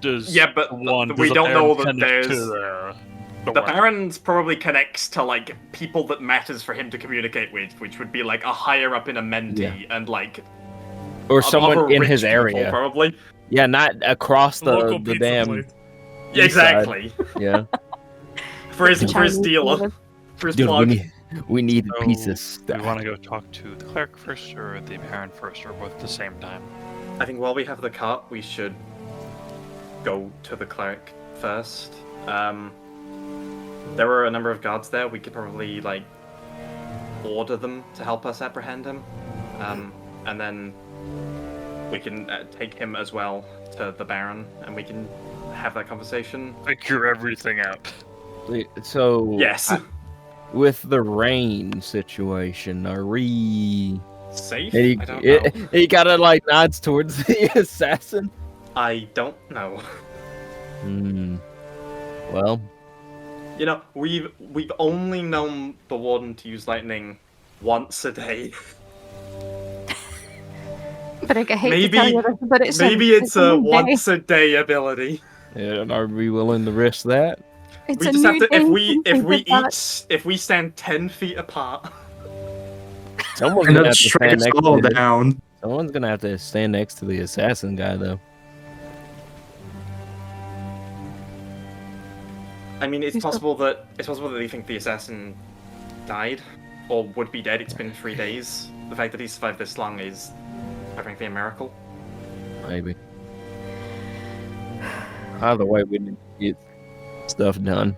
[SPEAKER 6] does
[SPEAKER 1] Yeah, but
[SPEAKER 6] one
[SPEAKER 1] we
[SPEAKER 6] does
[SPEAKER 1] don't
[SPEAKER 6] the
[SPEAKER 1] know
[SPEAKER 6] Baron
[SPEAKER 1] that
[SPEAKER 6] send it to
[SPEAKER 1] there's-
[SPEAKER 6] the
[SPEAKER 1] The
[SPEAKER 6] one?
[SPEAKER 1] Baron's probably connects to like people that matters for him to communicate with, which would be like a higher up in a Menti and like
[SPEAKER 3] Or
[SPEAKER 1] other
[SPEAKER 3] someone in
[SPEAKER 1] rich
[SPEAKER 3] his
[SPEAKER 1] people,
[SPEAKER 3] area.
[SPEAKER 1] probably.
[SPEAKER 3] Yeah, not across
[SPEAKER 2] Local
[SPEAKER 3] the
[SPEAKER 2] pizza
[SPEAKER 3] damn.
[SPEAKER 2] place.
[SPEAKER 1] Yeah,
[SPEAKER 3] East side.
[SPEAKER 1] exactly.
[SPEAKER 3] Yeah.
[SPEAKER 1] For his
[SPEAKER 5] Chinese
[SPEAKER 1] dealer,
[SPEAKER 5] people.
[SPEAKER 1] for his
[SPEAKER 3] Dude,
[SPEAKER 1] plug.
[SPEAKER 3] we need
[SPEAKER 6] So,
[SPEAKER 3] pieces.
[SPEAKER 6] Do we want to go talk to the cleric first or the Baron first, or both at the same time?
[SPEAKER 1] I think while we have the cart, we should go to the cleric first. There were a number of guards there. We could probably like order them to help us apprehend him. and then we can take him as well to the Baron, and we can have that conversation.
[SPEAKER 6] Figure everything out.
[SPEAKER 3] So
[SPEAKER 1] Yes.
[SPEAKER 3] with the rain situation, are we?
[SPEAKER 1] Safe?
[SPEAKER 3] He,
[SPEAKER 1] I don't know.
[SPEAKER 3] he kind of like nods towards the assassin.
[SPEAKER 1] I don't know.
[SPEAKER 3] Hmm. Well,
[SPEAKER 1] You know, we've only known the Warden to use lightning once a day.
[SPEAKER 5] But I hate
[SPEAKER 1] Maybe-
[SPEAKER 5] to tell you this, but it's
[SPEAKER 1] Maybe it's a
[SPEAKER 5] new day.
[SPEAKER 1] once a day ability.
[SPEAKER 3] and are we willing to risk that?
[SPEAKER 5] It's
[SPEAKER 1] We
[SPEAKER 5] a
[SPEAKER 1] just
[SPEAKER 5] new
[SPEAKER 1] have to
[SPEAKER 5] day
[SPEAKER 1] if we stand 10 feet apart.
[SPEAKER 3] Someone's
[SPEAKER 4] And
[SPEAKER 3] gonna
[SPEAKER 4] that
[SPEAKER 3] have to stand
[SPEAKER 4] strikes
[SPEAKER 3] next
[SPEAKER 4] all
[SPEAKER 3] to
[SPEAKER 4] down.
[SPEAKER 3] Someone's gonna have to stand next to the assassin guy, though.
[SPEAKER 1] I mean, it's
[SPEAKER 5] Who's the-
[SPEAKER 1] possible that they think the assassin died or would be dead. It's been 3 days. The fact that he survived this long is, I think, a miracle.
[SPEAKER 3] Maybe. Either way, we need to get stuff done.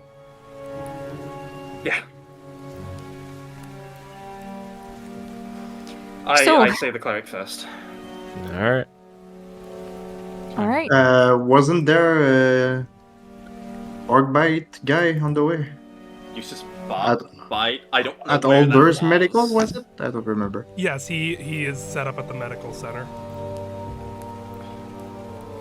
[SPEAKER 1] Yeah.
[SPEAKER 5] So-
[SPEAKER 1] I say the cleric first.
[SPEAKER 3] All right.
[SPEAKER 5] All right.
[SPEAKER 4] Wasn't there a Orgbite guy on the way?
[SPEAKER 1] You suspect
[SPEAKER 4] At-
[SPEAKER 1] bite. I don't know
[SPEAKER 4] At
[SPEAKER 1] where
[SPEAKER 4] Old
[SPEAKER 1] that
[SPEAKER 4] Burst Medical, was it? I don't remember.
[SPEAKER 2] Yes, he is set up at the medical center.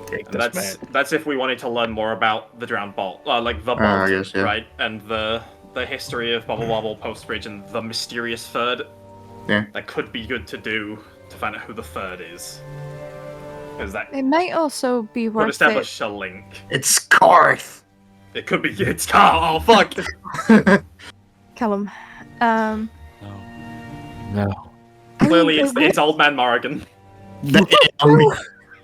[SPEAKER 3] Take
[SPEAKER 1] And that's if we wanted to learn more about the drowned bolt, like the bolt,
[SPEAKER 4] I guess, yeah.
[SPEAKER 1] right? And the history of Bubble Wobble Post Bridge and the mysterious third.
[SPEAKER 4] Yeah.
[SPEAKER 1] That could be good to do to find out who the third is. Because that
[SPEAKER 5] It might also be
[SPEAKER 1] would
[SPEAKER 5] worth it.
[SPEAKER 1] establish a link.
[SPEAKER 4] It's Karth!
[SPEAKER 1] It could be it's Carl. Oh fuck!
[SPEAKER 5] Callum.
[SPEAKER 6] No.
[SPEAKER 3] No.
[SPEAKER 5] I mean,
[SPEAKER 1] Clearly,
[SPEAKER 5] it
[SPEAKER 1] it's Old Man Morrigan.
[SPEAKER 4] Damn.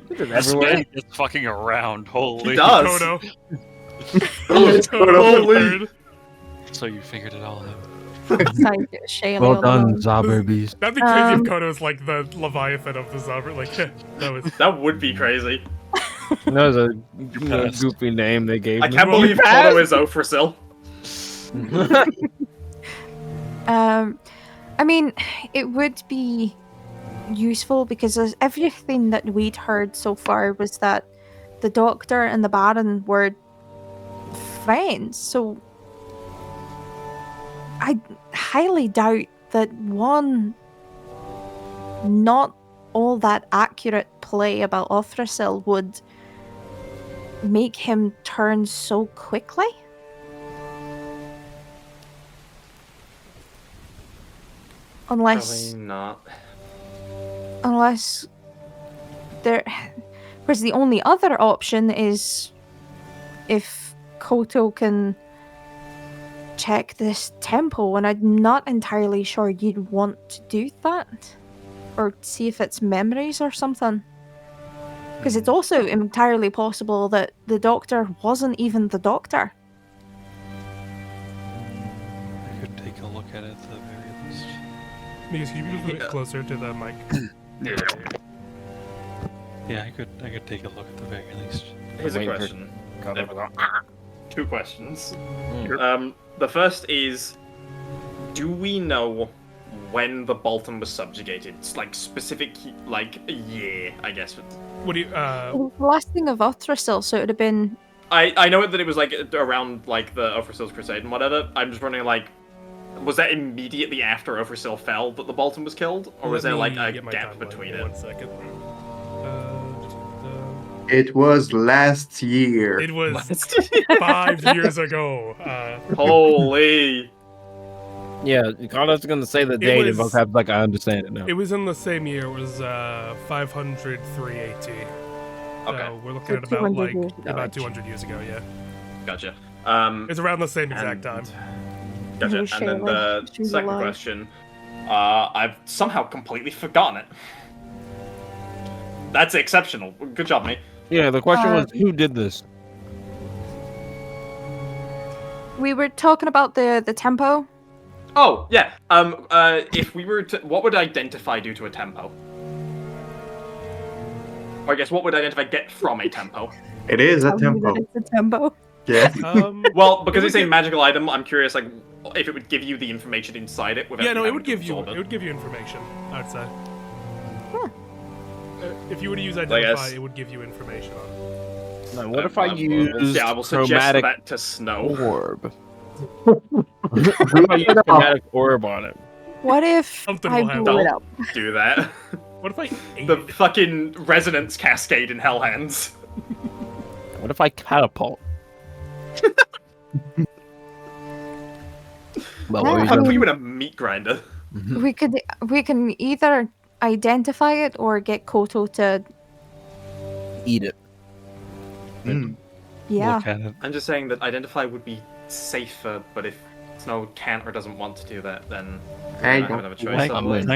[SPEAKER 6] This
[SPEAKER 3] Everywhere.
[SPEAKER 6] man is fucking around. Holy.
[SPEAKER 1] He does.
[SPEAKER 2] Kodo.
[SPEAKER 4] It's
[SPEAKER 2] Kodo
[SPEAKER 1] Holy.
[SPEAKER 2] third.
[SPEAKER 6] So you figured it all out.
[SPEAKER 5] Like Shayla
[SPEAKER 3] Well
[SPEAKER 5] all
[SPEAKER 3] done,
[SPEAKER 5] along.
[SPEAKER 3] Zaberbies.
[SPEAKER 2] That'd be crazy
[SPEAKER 5] Um,
[SPEAKER 2] if Kodo's like the Leviathan of the Zabra. Like, that was.
[SPEAKER 1] That would be crazy.
[SPEAKER 3] That was a
[SPEAKER 6] passed.
[SPEAKER 3] goofy name they gave
[SPEAKER 1] I
[SPEAKER 3] me.
[SPEAKER 1] can't
[SPEAKER 2] Well,
[SPEAKER 1] believe
[SPEAKER 3] you passed.
[SPEAKER 1] Kodo is Ophrasil.
[SPEAKER 5] I mean, it would be useful because everything that we'd heard so far was that the Doctor and the Baron were friends. So I highly doubt that one not all that accurate play about Othrasil would make him turn so quickly. Unless
[SPEAKER 1] Probably not.
[SPEAKER 5] unless there whereas the only other option is if Koto can check this tempo, and I'm not entirely sure you'd want to do that or see if it's memories or something, because it's also entirely possible that the Doctor wasn't even the Doctor.
[SPEAKER 6] I could take a look at it at the very least.
[SPEAKER 2] Because you move a bit closer to the mic.
[SPEAKER 6] Yeah, I could take a look at the very least.
[SPEAKER 1] Here's a
[SPEAKER 3] Waiting for
[SPEAKER 1] question.
[SPEAKER 3] Kodo.
[SPEAKER 1] Two questions.
[SPEAKER 3] Mm.
[SPEAKER 1] The first is, do we know when the Bolton was subjugated? It's like specific, like a year, I guess.
[SPEAKER 2] What do you?
[SPEAKER 5] It was the last thing of Othrasil, so it would have been
[SPEAKER 1] I know that it was like around like the Ophrasil's Crusade and whatever. I'm just wondering, like, was that immediately after Ophrasil fell that the Bolton was killed, or was
[SPEAKER 2] Let
[SPEAKER 1] there like
[SPEAKER 2] me
[SPEAKER 1] a
[SPEAKER 2] get my
[SPEAKER 1] gap
[SPEAKER 2] timeline.
[SPEAKER 1] between
[SPEAKER 2] Give me
[SPEAKER 1] it?
[SPEAKER 2] 1 second.
[SPEAKER 4] It was last year.
[SPEAKER 2] It was 5 years ago.
[SPEAKER 1] Holy!
[SPEAKER 3] Yeah, Carlos gonna say the date, and
[SPEAKER 2] was-
[SPEAKER 3] vocab's like, I understand it now.
[SPEAKER 2] It was in the same year. It was 500 380.
[SPEAKER 1] Okay,
[SPEAKER 2] So we're looking
[SPEAKER 5] So
[SPEAKER 2] at about
[SPEAKER 5] 200
[SPEAKER 2] like
[SPEAKER 5] years ago,
[SPEAKER 2] about
[SPEAKER 5] actually.
[SPEAKER 2] 200 years ago. Yeah,
[SPEAKER 1] gotcha.
[SPEAKER 2] it's around the same exact
[SPEAKER 1] And-
[SPEAKER 2] time.
[SPEAKER 1] Gotcha.
[SPEAKER 5] Who's
[SPEAKER 1] And then
[SPEAKER 5] Shayla?
[SPEAKER 1] the
[SPEAKER 5] She's
[SPEAKER 1] second
[SPEAKER 5] alive.
[SPEAKER 1] question, I've somehow completely forgotten it. That's exceptional. Good job, mate.
[SPEAKER 3] Yeah, the question was, who did this?
[SPEAKER 5] we were talking about the tempo.
[SPEAKER 1] Oh yeah. If we were to, what would identify due to a tempo? Or I guess what would identify get from a tempo?
[SPEAKER 4] It is a
[SPEAKER 5] Tell me that
[SPEAKER 4] tempo.
[SPEAKER 5] it's a tempo.
[SPEAKER 4] Yeah.
[SPEAKER 1] Well, because
[SPEAKER 2] It
[SPEAKER 1] it's
[SPEAKER 2] would
[SPEAKER 1] a
[SPEAKER 2] give-
[SPEAKER 1] magical item, I'm curious, like, if it would give you the information inside it. Without
[SPEAKER 2] Yeah, no,
[SPEAKER 1] you
[SPEAKER 2] it would
[SPEAKER 1] having to
[SPEAKER 2] give you
[SPEAKER 1] absorb
[SPEAKER 2] it would give you information. I'd say. If you were to use
[SPEAKER 1] I
[SPEAKER 2] identify,
[SPEAKER 1] guess.
[SPEAKER 2] it would give you information on it.
[SPEAKER 3] Now, what if I use
[SPEAKER 1] Yeah, I will suggest
[SPEAKER 3] chromatic
[SPEAKER 1] that to Snow.
[SPEAKER 3] orb? What if I use chromatic orb on it?
[SPEAKER 5] What if
[SPEAKER 2] Something
[SPEAKER 5] I
[SPEAKER 2] will happen.
[SPEAKER 5] blew it up?
[SPEAKER 1] Do that.
[SPEAKER 2] What if I ate
[SPEAKER 1] The
[SPEAKER 2] it?
[SPEAKER 1] fucking resonance cascade in Hell Hands.
[SPEAKER 3] What if I catapult? Well,
[SPEAKER 5] Yeah,
[SPEAKER 3] what were you
[SPEAKER 5] I
[SPEAKER 1] I'll
[SPEAKER 3] doing?
[SPEAKER 1] put you in a meat grinder.
[SPEAKER 5] We can either identify it or get Koto to
[SPEAKER 3] Eat it.
[SPEAKER 5] yeah.
[SPEAKER 6] Look at it.
[SPEAKER 1] I'm just saying that identify would be safer, but if Snow can't or doesn't want to do that, then
[SPEAKER 4] I
[SPEAKER 1] I don't
[SPEAKER 4] don't
[SPEAKER 1] have a choice.
[SPEAKER 6] I,
[SPEAKER 1] otherwise.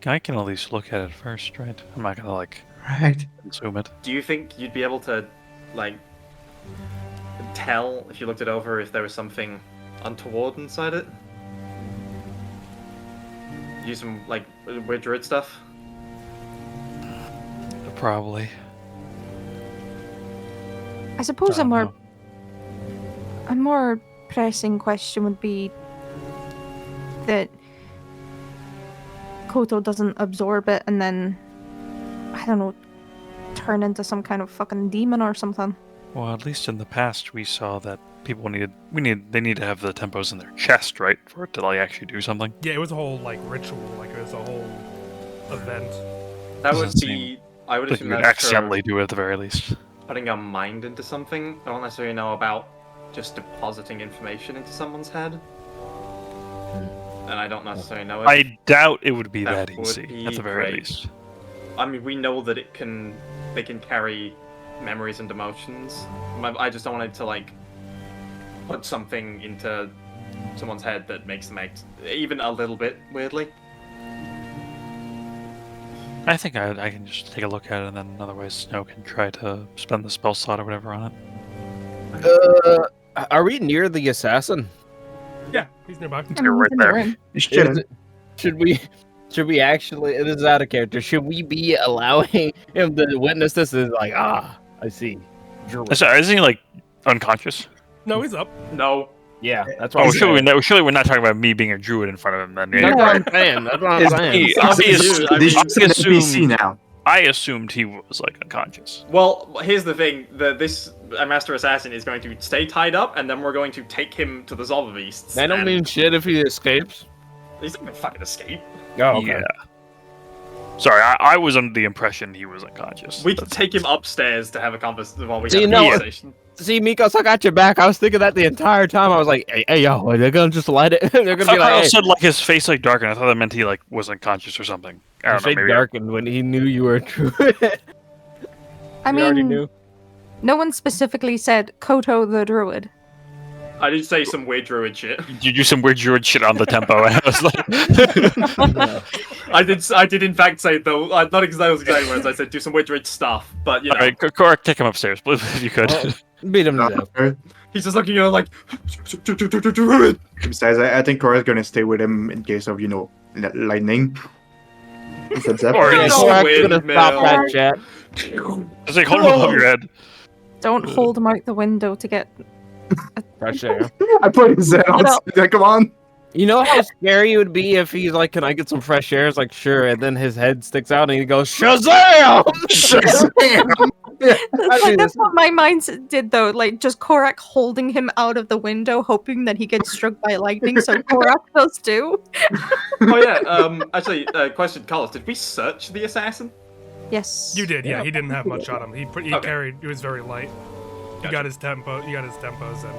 [SPEAKER 6] I can at least look at it first, right? I'm not gonna like
[SPEAKER 4] Right.
[SPEAKER 6] consume it.
[SPEAKER 1] Do you think you'd be able to, like, tell if you looked it over if there was something untoward inside it? Use some, like, weird druid stuff?
[SPEAKER 6] Probably.
[SPEAKER 5] I suppose
[SPEAKER 6] Don't
[SPEAKER 5] a
[SPEAKER 6] know.
[SPEAKER 5] more pressing question would be that Koto doesn't absorb it and then I don't know, turn into some kind of fucking demon or something.
[SPEAKER 6] Well, at least in the past, we saw that people they need to have the tempos in their chest, right, for it to like actually do something.
[SPEAKER 2] Yeah, it was a whole like ritual, like it was a whole event.
[SPEAKER 1] That would
[SPEAKER 6] Doesn't
[SPEAKER 1] be... I would
[SPEAKER 6] Like
[SPEAKER 1] assume
[SPEAKER 6] you would
[SPEAKER 1] that's for
[SPEAKER 6] accidentally do it at the very least.
[SPEAKER 1] putting your mind into something. I don't necessarily know about just depositing information into someone's head. And I don't necessarily know if...
[SPEAKER 6] I doubt it would be
[SPEAKER 1] That
[SPEAKER 6] that
[SPEAKER 1] would
[SPEAKER 6] easy
[SPEAKER 1] be
[SPEAKER 6] at the very
[SPEAKER 1] great.
[SPEAKER 6] least.
[SPEAKER 1] I mean, we know that they can carry memories and emotions. I just don't want it to, like, put something into someone's head that makes them act even a little bit weirdly.
[SPEAKER 6] I think I can just take a look at it, and then otherwise Snow can try to spend the spell slot or whatever on it.
[SPEAKER 3] Are we near the assassin?
[SPEAKER 2] Yeah, he's nearby.
[SPEAKER 6] You're right
[SPEAKER 5] in the
[SPEAKER 6] there.
[SPEAKER 5] room.
[SPEAKER 4] He's chilling.
[SPEAKER 3] Should we actually? This is out of character. Should we be allowing him to witness this? Is like, I see.
[SPEAKER 6] Sorry, isn't he like unconscious?
[SPEAKER 2] No, he's up.
[SPEAKER 1] No.
[SPEAKER 3] Yeah, that's what
[SPEAKER 6] Oh,
[SPEAKER 3] I'm
[SPEAKER 6] surely,
[SPEAKER 3] saying.
[SPEAKER 6] surely we're not talking about me being a druid in front of him. Then
[SPEAKER 3] That's what I'm saying. That's what I'm
[SPEAKER 4] It's-
[SPEAKER 3] saying.
[SPEAKER 4] This is an NPC now.
[SPEAKER 6] I assumed he was like unconscious.
[SPEAKER 1] Well, here's the thing: this Master Assassin is going to stay tied up, and then we're going to take him to the Zolva Beasts.
[SPEAKER 3] That don't
[SPEAKER 1] and
[SPEAKER 3] mean shit if he escapes.
[SPEAKER 1] he's not gonna fucking escape.
[SPEAKER 3] Oh, okay.
[SPEAKER 6] Yeah. Sorry, I was under the impression he was unconscious.
[SPEAKER 1] We can take him upstairs to have a conversation while we
[SPEAKER 3] So
[SPEAKER 1] have
[SPEAKER 3] you
[SPEAKER 1] a
[SPEAKER 3] know-
[SPEAKER 1] conversation.
[SPEAKER 3] See, Mikos, I got your back. I was thinking that the entire time. I was like, hey yo, are they gonna just let it? They're
[SPEAKER 6] I
[SPEAKER 3] gonna
[SPEAKER 6] thought
[SPEAKER 3] be
[SPEAKER 6] Carl
[SPEAKER 3] like, hey.
[SPEAKER 6] said like his face like darkened. I thought that meant he like was unconscious or something. I
[SPEAKER 3] His
[SPEAKER 6] don't know.
[SPEAKER 3] face
[SPEAKER 6] Maybe
[SPEAKER 3] darkened when he knew you were a druid.
[SPEAKER 5] I
[SPEAKER 3] He already
[SPEAKER 5] mean,
[SPEAKER 3] knew.
[SPEAKER 5] no one specifically said Koto the druid.
[SPEAKER 1] I did say some weird druid shit.
[SPEAKER 6] you do some weird druid shit on the tempo, and I was like,
[SPEAKER 1] I did in fact say though, not exactly those exact words. I said do some weird druid stuff, but you know,
[SPEAKER 6] "All right, Korak, take him upstairs, please, if you could."
[SPEAKER 3] Beat him to death.
[SPEAKER 1] he's just looking at her like druid.
[SPEAKER 4] Besides, I think Cora's gonna stay with him in case of, lightning. That's that.
[SPEAKER 6] Or
[SPEAKER 3] Yeah,
[SPEAKER 6] he's
[SPEAKER 1] no
[SPEAKER 3] Korak's gonna
[SPEAKER 1] windmill.
[SPEAKER 3] stop that chat.
[SPEAKER 6] It's like hold him above your head.
[SPEAKER 5] Don't hold him out the window to get.
[SPEAKER 3] Fresh air.
[SPEAKER 4] I put his head on. Come on.
[SPEAKER 3] You know how scary it would be if he's like, "Can I get some fresh air?" It's like, "Sure," and then his head sticks out and he goes, "Shazam!"
[SPEAKER 5] That's what my mind did though. Like just Korak holding him out of the window, hoping that he gets struck by lightning. So Korak does too.
[SPEAKER 1] Oh yeah. Actually, question, Carlos, did we search the assassin?
[SPEAKER 5] Yes.
[SPEAKER 2] You did, yeah. He didn't have much on him. He
[SPEAKER 1] Okay.
[SPEAKER 2] carried. He was very light. He
[SPEAKER 1] Gotcha.
[SPEAKER 2] got his tempo. He got his tempos and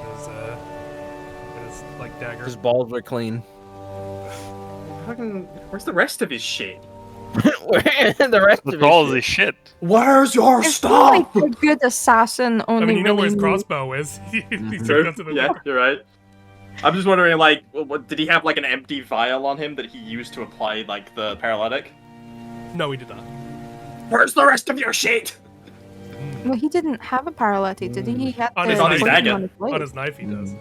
[SPEAKER 2] his like dagger.
[SPEAKER 3] His balls were clean.
[SPEAKER 1] Fucking, where's the rest of his shit?
[SPEAKER 3] The rest of
[SPEAKER 6] With all of
[SPEAKER 3] his
[SPEAKER 6] this shit.
[SPEAKER 1] Where's your
[SPEAKER 5] I feel like a good assassin
[SPEAKER 2] I
[SPEAKER 5] only
[SPEAKER 2] mean, you know where his
[SPEAKER 5] really
[SPEAKER 2] crossbow is. He's
[SPEAKER 1] True.
[SPEAKER 2] got to the
[SPEAKER 1] Yeah,
[SPEAKER 2] door.
[SPEAKER 1] you're right. I'm just wondering, like, did he have like an empty vial on him that he used to apply like the paralytic?
[SPEAKER 2] No, he did not.
[SPEAKER 1] Where's the rest of your shit?
[SPEAKER 5] Well, he didn't have a paralytic, did he? He had
[SPEAKER 2] On
[SPEAKER 5] the
[SPEAKER 2] his
[SPEAKER 5] poison
[SPEAKER 1] dagger.
[SPEAKER 5] on his blade.
[SPEAKER 2] On his knife, he does.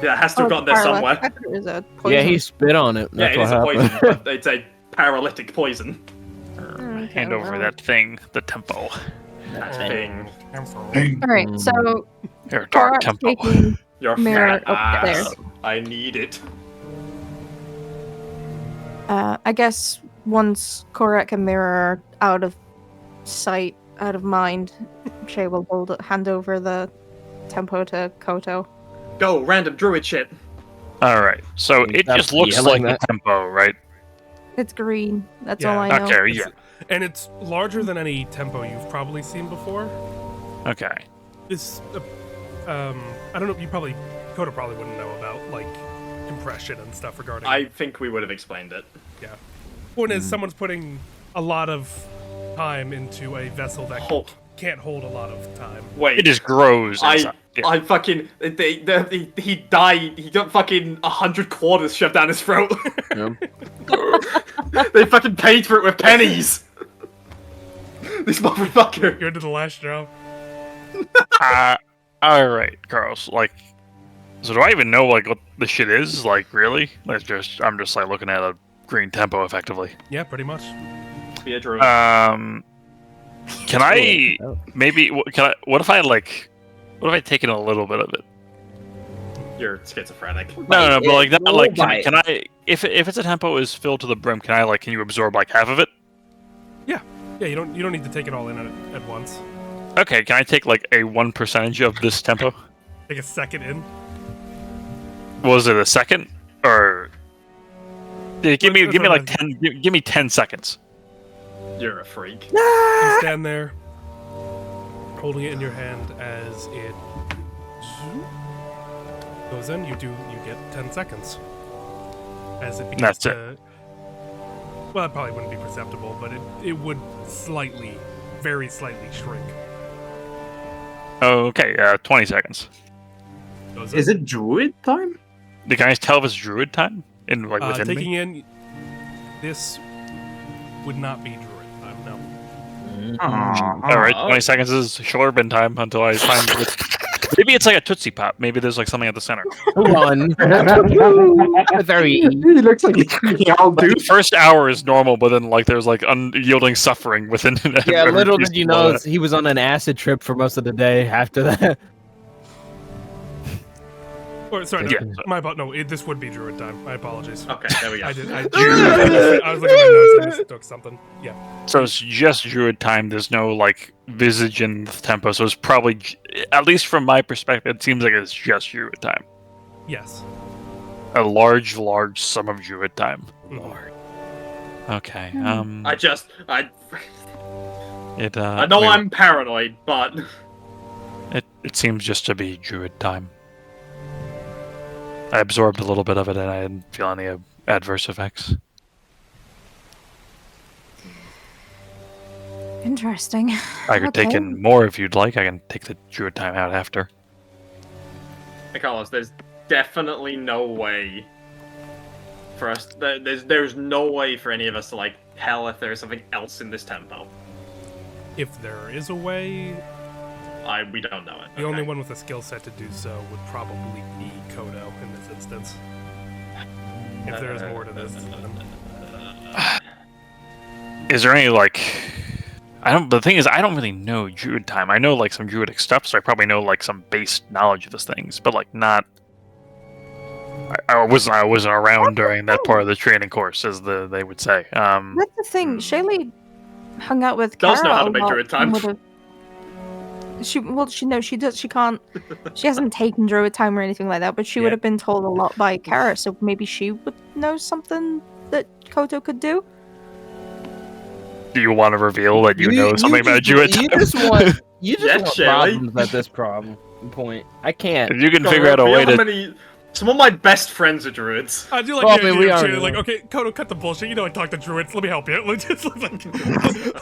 [SPEAKER 1] Yeah, it has to have
[SPEAKER 5] Oh,
[SPEAKER 1] gotten there
[SPEAKER 5] paralytic.
[SPEAKER 1] somewhere.
[SPEAKER 5] I thought it was a
[SPEAKER 3] Yeah,
[SPEAKER 5] poison.
[SPEAKER 3] he spit on it.
[SPEAKER 1] Yeah,
[SPEAKER 3] That's
[SPEAKER 1] it
[SPEAKER 3] what
[SPEAKER 1] is a poison,
[SPEAKER 3] happened.
[SPEAKER 1] but it's a paralytic poison.
[SPEAKER 6] Hand over that thing, the tempo.
[SPEAKER 1] That thing.
[SPEAKER 5] Alright, so
[SPEAKER 6] Your dark
[SPEAKER 5] Korak's
[SPEAKER 6] tempo.
[SPEAKER 5] taking
[SPEAKER 1] Your
[SPEAKER 5] Mirror
[SPEAKER 1] fat
[SPEAKER 5] up
[SPEAKER 1] ass. I need it.
[SPEAKER 5] I guess once Korak and Mira are out of sight, out of mind, Shay will hand over the tempo to Koto.
[SPEAKER 1] Go, random druid shit.
[SPEAKER 6] All right. So
[SPEAKER 3] You
[SPEAKER 6] it
[SPEAKER 3] stop
[SPEAKER 6] just looks like
[SPEAKER 3] yelling
[SPEAKER 6] the
[SPEAKER 3] that.
[SPEAKER 6] tempo, right?
[SPEAKER 5] It's green. That's
[SPEAKER 2] Yeah.
[SPEAKER 5] all I know.
[SPEAKER 6] Okay. Yeah.
[SPEAKER 2] And it's larger than any tempo you've probably seen before.
[SPEAKER 6] Okay.
[SPEAKER 2] This, I don't know. Koto probably wouldn't know about like compression and stuff regarding.
[SPEAKER 1] I think we would have explained it.
[SPEAKER 2] Yeah. Point is, someone's putting a lot of time into a vessel that
[SPEAKER 1] Oh,
[SPEAKER 2] can't hold a lot of time.
[SPEAKER 1] wait.
[SPEAKER 6] It just grows. inside. Yeah.
[SPEAKER 1] I fucking he died. He got fucking 100 quarters shoved down his throat.
[SPEAKER 3] Yeah.
[SPEAKER 1] They fucking paid for it with pennies. This motherfucker.
[SPEAKER 2] You're into the last job.
[SPEAKER 6] All right, Carlos. Like, so do I even know like what the shit is? Like, really? I'm just like looking at a green tempo, effectively.
[SPEAKER 2] Yeah, pretty much.
[SPEAKER 1] Be a druid.
[SPEAKER 6] Can I
[SPEAKER 3] Oh.
[SPEAKER 6] maybe? What if I like? What if I taken a little bit of it?
[SPEAKER 1] You're schizophrenic.
[SPEAKER 6] No, but like that.
[SPEAKER 3] Roll
[SPEAKER 6] Like,
[SPEAKER 3] bite.
[SPEAKER 6] can I? If it's a tempo is filled to the brim, can you absorb like half of it?
[SPEAKER 2] Yeah, you don't need to take it all in at once.
[SPEAKER 6] Okay, can I take like a 1% of this tempo?
[SPEAKER 2] Take a second in.
[SPEAKER 6] Was it a second or? Yeah, give me
[SPEAKER 2] That's
[SPEAKER 6] like
[SPEAKER 2] what
[SPEAKER 6] 10. Give me 10 seconds.
[SPEAKER 1] You're a freak.
[SPEAKER 2] You stand there, holding it in your hand as it goes in. You get 10 seconds. As it begins
[SPEAKER 6] That's it.
[SPEAKER 2] to. Well, it probably wouldn't be perceptible, but it would very slightly shrink.
[SPEAKER 6] Okay, 20 seconds.
[SPEAKER 2] Goes
[SPEAKER 4] Is
[SPEAKER 2] in.
[SPEAKER 4] it druid time?
[SPEAKER 6] Can I tell if it's druid time? In like within
[SPEAKER 2] Taking
[SPEAKER 6] me?
[SPEAKER 2] in this would not be druid time, no.
[SPEAKER 6] All right, 20 seconds is Shorbin time until I find it. Maybe it's like a Tootsie Pop. Maybe there's like something at the center.
[SPEAKER 3] Run. Very.
[SPEAKER 4] He looks like y'all do.
[SPEAKER 6] The first hour is normal, but then like there's like unyielding suffering within.
[SPEAKER 3] Yeah,
[SPEAKER 6] every
[SPEAKER 3] little
[SPEAKER 6] piece
[SPEAKER 3] did you
[SPEAKER 6] of
[SPEAKER 3] know
[SPEAKER 6] that.
[SPEAKER 3] he was on an acid trip for most of the day after that.
[SPEAKER 2] Or, sorry, no,
[SPEAKER 6] Yeah.
[SPEAKER 2] my fault. No, this would be druid time. I apologize.
[SPEAKER 1] Okay, there we go.
[SPEAKER 2] I did. I was looking at my notes. I just took something. Yeah.
[SPEAKER 6] So it's just druid time. There's no like visage in the tempo. So it's probably, at least from my perspective, it seems like it's just druid time.
[SPEAKER 2] Yes.
[SPEAKER 6] A large sum of druid time.
[SPEAKER 2] Lord.
[SPEAKER 6] Okay.
[SPEAKER 1] I
[SPEAKER 6] It.
[SPEAKER 1] I know
[SPEAKER 6] wait,
[SPEAKER 1] I'm paranoid, but
[SPEAKER 6] It seems just to be druid time. I absorbed a little bit of it, and I didn't feel any adverse effects.
[SPEAKER 5] Interesting.
[SPEAKER 6] I could take
[SPEAKER 5] Okay.
[SPEAKER 6] in more if you'd like. I can take the druid time out after.
[SPEAKER 1] hey, Carlos, there's definitely no way for us. There's no way for any of us to like tell if there's something else in this tempo.
[SPEAKER 2] If there is a way,
[SPEAKER 1] We don't know it.
[SPEAKER 2] the only one with a skill set to do so would probably be Kodo in this instance. If there is more to this.
[SPEAKER 6] Is there any like? The thing is, I don't really know druid time. I know like some druidic stuff, so I probably know like some base knowledge of those things, but like not. I wasn't around during that part of the training course, as they would say.
[SPEAKER 5] That's the thing. Shaylee hung out with
[SPEAKER 1] Does
[SPEAKER 5] Kara
[SPEAKER 1] know how to
[SPEAKER 5] a
[SPEAKER 1] make
[SPEAKER 5] lot
[SPEAKER 1] druid time.
[SPEAKER 5] and would've- she does. She can't. She hasn't taken druid time or anything like that, but she would
[SPEAKER 2] Yeah.
[SPEAKER 5] have been told a lot by Kara, so maybe she would know something that Koto could do.
[SPEAKER 6] Do you want to reveal that you know something about druid time?
[SPEAKER 3] You just want
[SPEAKER 1] Yes,
[SPEAKER 3] want
[SPEAKER 1] Shelley.
[SPEAKER 3] problems at this problem point. I can't.
[SPEAKER 6] If you can
[SPEAKER 1] Go
[SPEAKER 6] figure out a way
[SPEAKER 1] reveal how
[SPEAKER 6] to.
[SPEAKER 1] many. Some of my best friends are druids.
[SPEAKER 2] I do like
[SPEAKER 3] Well,
[SPEAKER 2] the
[SPEAKER 3] I mean,
[SPEAKER 2] idea
[SPEAKER 3] we
[SPEAKER 2] of
[SPEAKER 3] already
[SPEAKER 2] Shaylee, like,
[SPEAKER 3] know.
[SPEAKER 2] okay, Kodo, cut the bullshit. You know I talk to druids. Let me help you. Like, just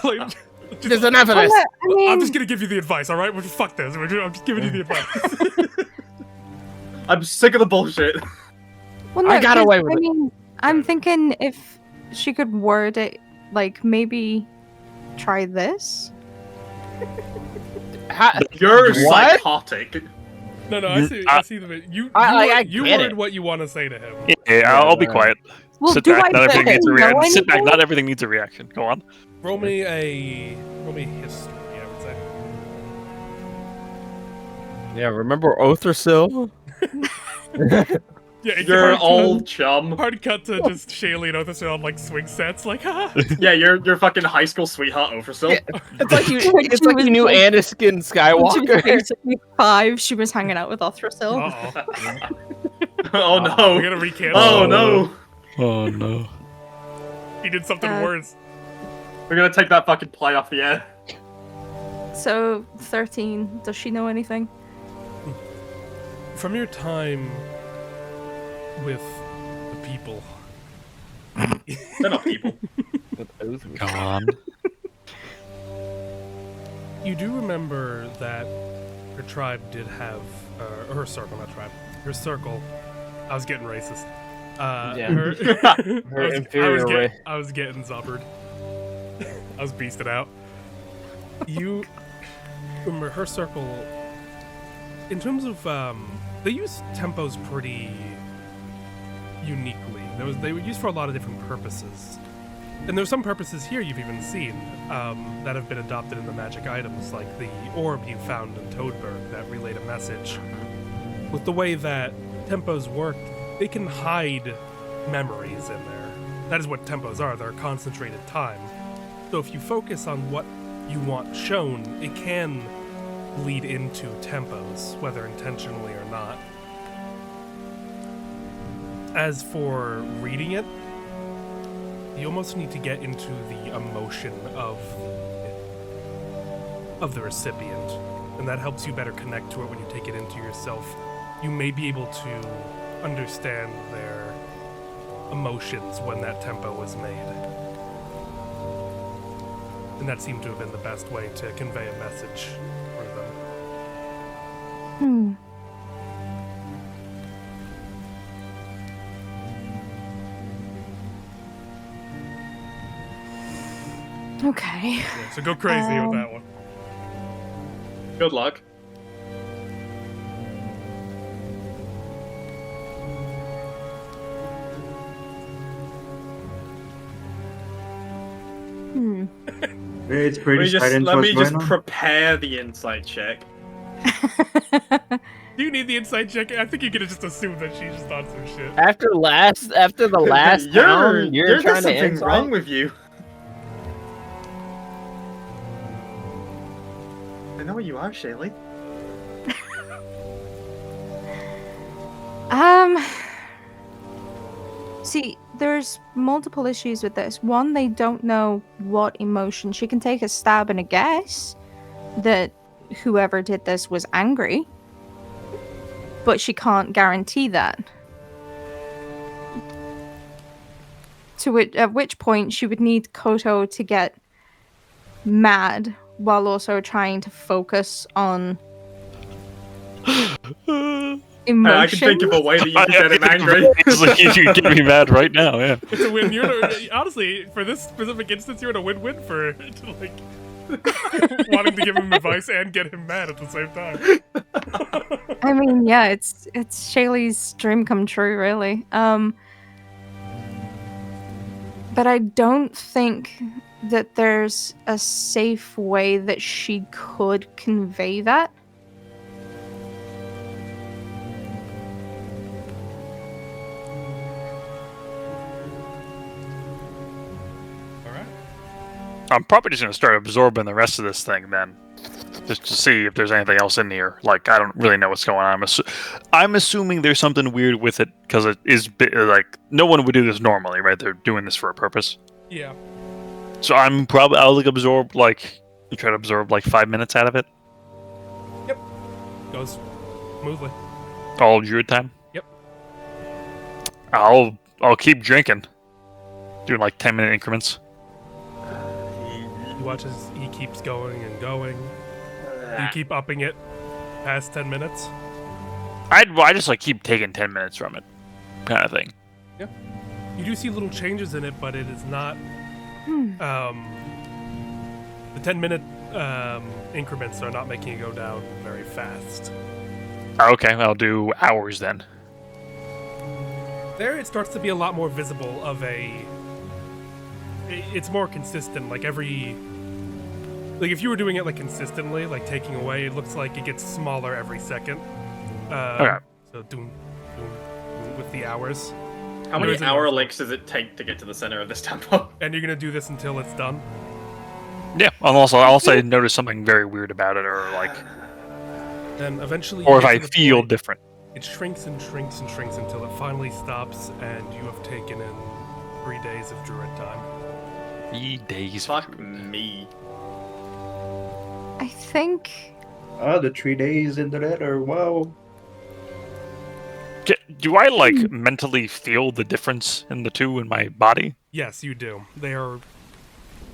[SPEAKER 2] like
[SPEAKER 3] There's enough of
[SPEAKER 5] Well,
[SPEAKER 3] this.
[SPEAKER 5] I mean,
[SPEAKER 2] I'm just gonna give you the advice, all right? Well, fuck this. I'm just giving you the advice.
[SPEAKER 1] I'm sick of the bullshit.
[SPEAKER 5] well,
[SPEAKER 3] I got
[SPEAKER 5] 'cause,
[SPEAKER 3] away with
[SPEAKER 5] I
[SPEAKER 3] it.
[SPEAKER 5] mean, I'm thinking if she could word it, like maybe try this.
[SPEAKER 1] You're
[SPEAKER 3] What?
[SPEAKER 1] psychotic.
[SPEAKER 2] No, I see the you.
[SPEAKER 3] I
[SPEAKER 2] You
[SPEAKER 3] get
[SPEAKER 2] word
[SPEAKER 3] it.
[SPEAKER 2] what you want to say to him.
[SPEAKER 6] Yeah, I'll be quiet.
[SPEAKER 5] Well,
[SPEAKER 6] Sit
[SPEAKER 5] do
[SPEAKER 6] back.
[SPEAKER 5] I
[SPEAKER 6] Not everything needs a
[SPEAKER 5] know
[SPEAKER 6] reaction. Sit back.
[SPEAKER 5] anything?
[SPEAKER 6] Not everything needs a reaction. Go on.
[SPEAKER 2] Roll me history. I would say.
[SPEAKER 3] Yeah, remember Othersil?
[SPEAKER 2] Yeah, Yeah, it's
[SPEAKER 1] Your
[SPEAKER 2] hard
[SPEAKER 1] old chum.
[SPEAKER 2] Hard cut to just Shaylee and Othersil on like swing sets, like haha.
[SPEAKER 1] Yeah, your fucking high school sweetheart Overstill.
[SPEAKER 3] Yeah. It's like you.
[SPEAKER 5] When
[SPEAKER 3] It's
[SPEAKER 5] she
[SPEAKER 3] like you
[SPEAKER 5] was,
[SPEAKER 3] knew
[SPEAKER 5] like-
[SPEAKER 3] Anakin
[SPEAKER 5] When she was
[SPEAKER 3] Skywalker.
[SPEAKER 5] basically 5, she was hanging out with Othrasil.
[SPEAKER 2] Uh-oh.
[SPEAKER 1] Oh no.
[SPEAKER 2] We're gonna recap.
[SPEAKER 1] Oh no.
[SPEAKER 6] Oh no.
[SPEAKER 2] He did something
[SPEAKER 5] Uh,
[SPEAKER 2] worse.
[SPEAKER 1] We're gonna take that fucking play off the air.
[SPEAKER 5] So 13. Does she know anything?
[SPEAKER 2] From your time with the people,
[SPEAKER 1] They're not people.
[SPEAKER 6] Go on.
[SPEAKER 2] you do remember that her tribe did have, or her circle, not tribe, her circle. I was getting racist.
[SPEAKER 3] Yeah.
[SPEAKER 2] Her
[SPEAKER 3] inferior race.
[SPEAKER 2] I was getting zubbered. I was beasted out. You remember her circle, in terms of, they use tempos pretty uniquely. They were used for a lot of different purposes. And there's some purposes here you've even seen that have been adopted in the magic items, like the orb you found in Toadberg that relayed a message. With the way that tempos work, they can hide memories in there. That is what tempos are, they're concentrated time. So if you focus on what you want shown, it can lead into tempos, whether intentionally or not. As for reading it, you almost need to get into the emotion of the recipient, and that helps you better connect to it when you take it into yourself. You may be able to understand their emotions when that tempo was made. And that seemed to have been the best way to convey a message through them.
[SPEAKER 5] Hmm. Okay.
[SPEAKER 2] Yeah, so go crazy with that one.
[SPEAKER 1] Good luck.
[SPEAKER 5] Hmm.
[SPEAKER 4] It's pretty silent.
[SPEAKER 1] Let
[SPEAKER 4] what's
[SPEAKER 1] me just
[SPEAKER 4] going on.
[SPEAKER 1] prepare the insight check.
[SPEAKER 2] Do you need the inside check? I think you could have just assumed that she just thought some shit.
[SPEAKER 3] After the last round, you're trying
[SPEAKER 1] there's
[SPEAKER 3] to
[SPEAKER 1] something
[SPEAKER 3] end
[SPEAKER 1] wrong with you. I know what you are, Shaylee.
[SPEAKER 5] See, there's multiple issues with this. One, they don't know what emotion. She can take a stab and a guess that whoever did this was angry, but she can't guarantee that. At which point she would need Koto to get mad while also trying to focus on emotion.
[SPEAKER 1] I can think of a way that you can get him angry.
[SPEAKER 6] You can get me mad right now, yeah.
[SPEAKER 2] It's a win. Honestly, for this specific instance, you're in a win-win for like wanting to give him advice and get him mad at the same time.
[SPEAKER 5] I mean, yeah, it's Shaylee's dream come true, really. But I don't think that there's a safe way that she could convey that.
[SPEAKER 2] Alright.
[SPEAKER 6] I'm probably just gonna start absorbing the rest of this thing then, just to see if there's anything else in here. Like I don't really know what's going on. I'm assuming there's something weird with it because it is like no one would do this normally, right? They're doing this for a purpose.
[SPEAKER 2] Yeah.
[SPEAKER 6] So I'll absorb try to absorb like 5 minutes out of it.
[SPEAKER 2] Goes smoothly.
[SPEAKER 6] All druid time.
[SPEAKER 2] Yep.
[SPEAKER 6] I'll keep drinking, doing like 10-minute increments.
[SPEAKER 2] You watch as he keeps going and going. You keep upping it past 10 minutes.
[SPEAKER 6] I just like keep taking 10 minutes from it, kind of thing.
[SPEAKER 2] You do see little changes in it, but it is not. The 10-minute increments are not making it go down very fast.
[SPEAKER 6] Okay, I'll do hours then.
[SPEAKER 2] There, it starts to be a lot more visible of it's more consistent. Like if you were doing it like consistently, like taking away, it looks like it gets smaller every second.
[SPEAKER 6] Okay.
[SPEAKER 2] So doom, doom, doom. with the hours.
[SPEAKER 1] How
[SPEAKER 2] There
[SPEAKER 1] many
[SPEAKER 2] is an
[SPEAKER 1] hour
[SPEAKER 2] overflow.
[SPEAKER 1] links does it take to get to the center of this temple?
[SPEAKER 2] And you're gonna do this until it's done?
[SPEAKER 6] Yeah, and also I notice something very weird about it, or like,
[SPEAKER 2] Then eventually you
[SPEAKER 6] or if
[SPEAKER 2] get
[SPEAKER 6] I
[SPEAKER 2] to the
[SPEAKER 6] feel
[SPEAKER 2] point,
[SPEAKER 6] different.
[SPEAKER 2] it shrinks and shrinks and shrinks until it finally stops, and you have taken in 3 days of druid time.
[SPEAKER 6] 3 days.
[SPEAKER 1] Fuck me.
[SPEAKER 5] I think
[SPEAKER 4] The 3 days into that, or wow.
[SPEAKER 6] Do I like mentally feel the difference in the two in my body?
[SPEAKER 2] Yes, you do. They are.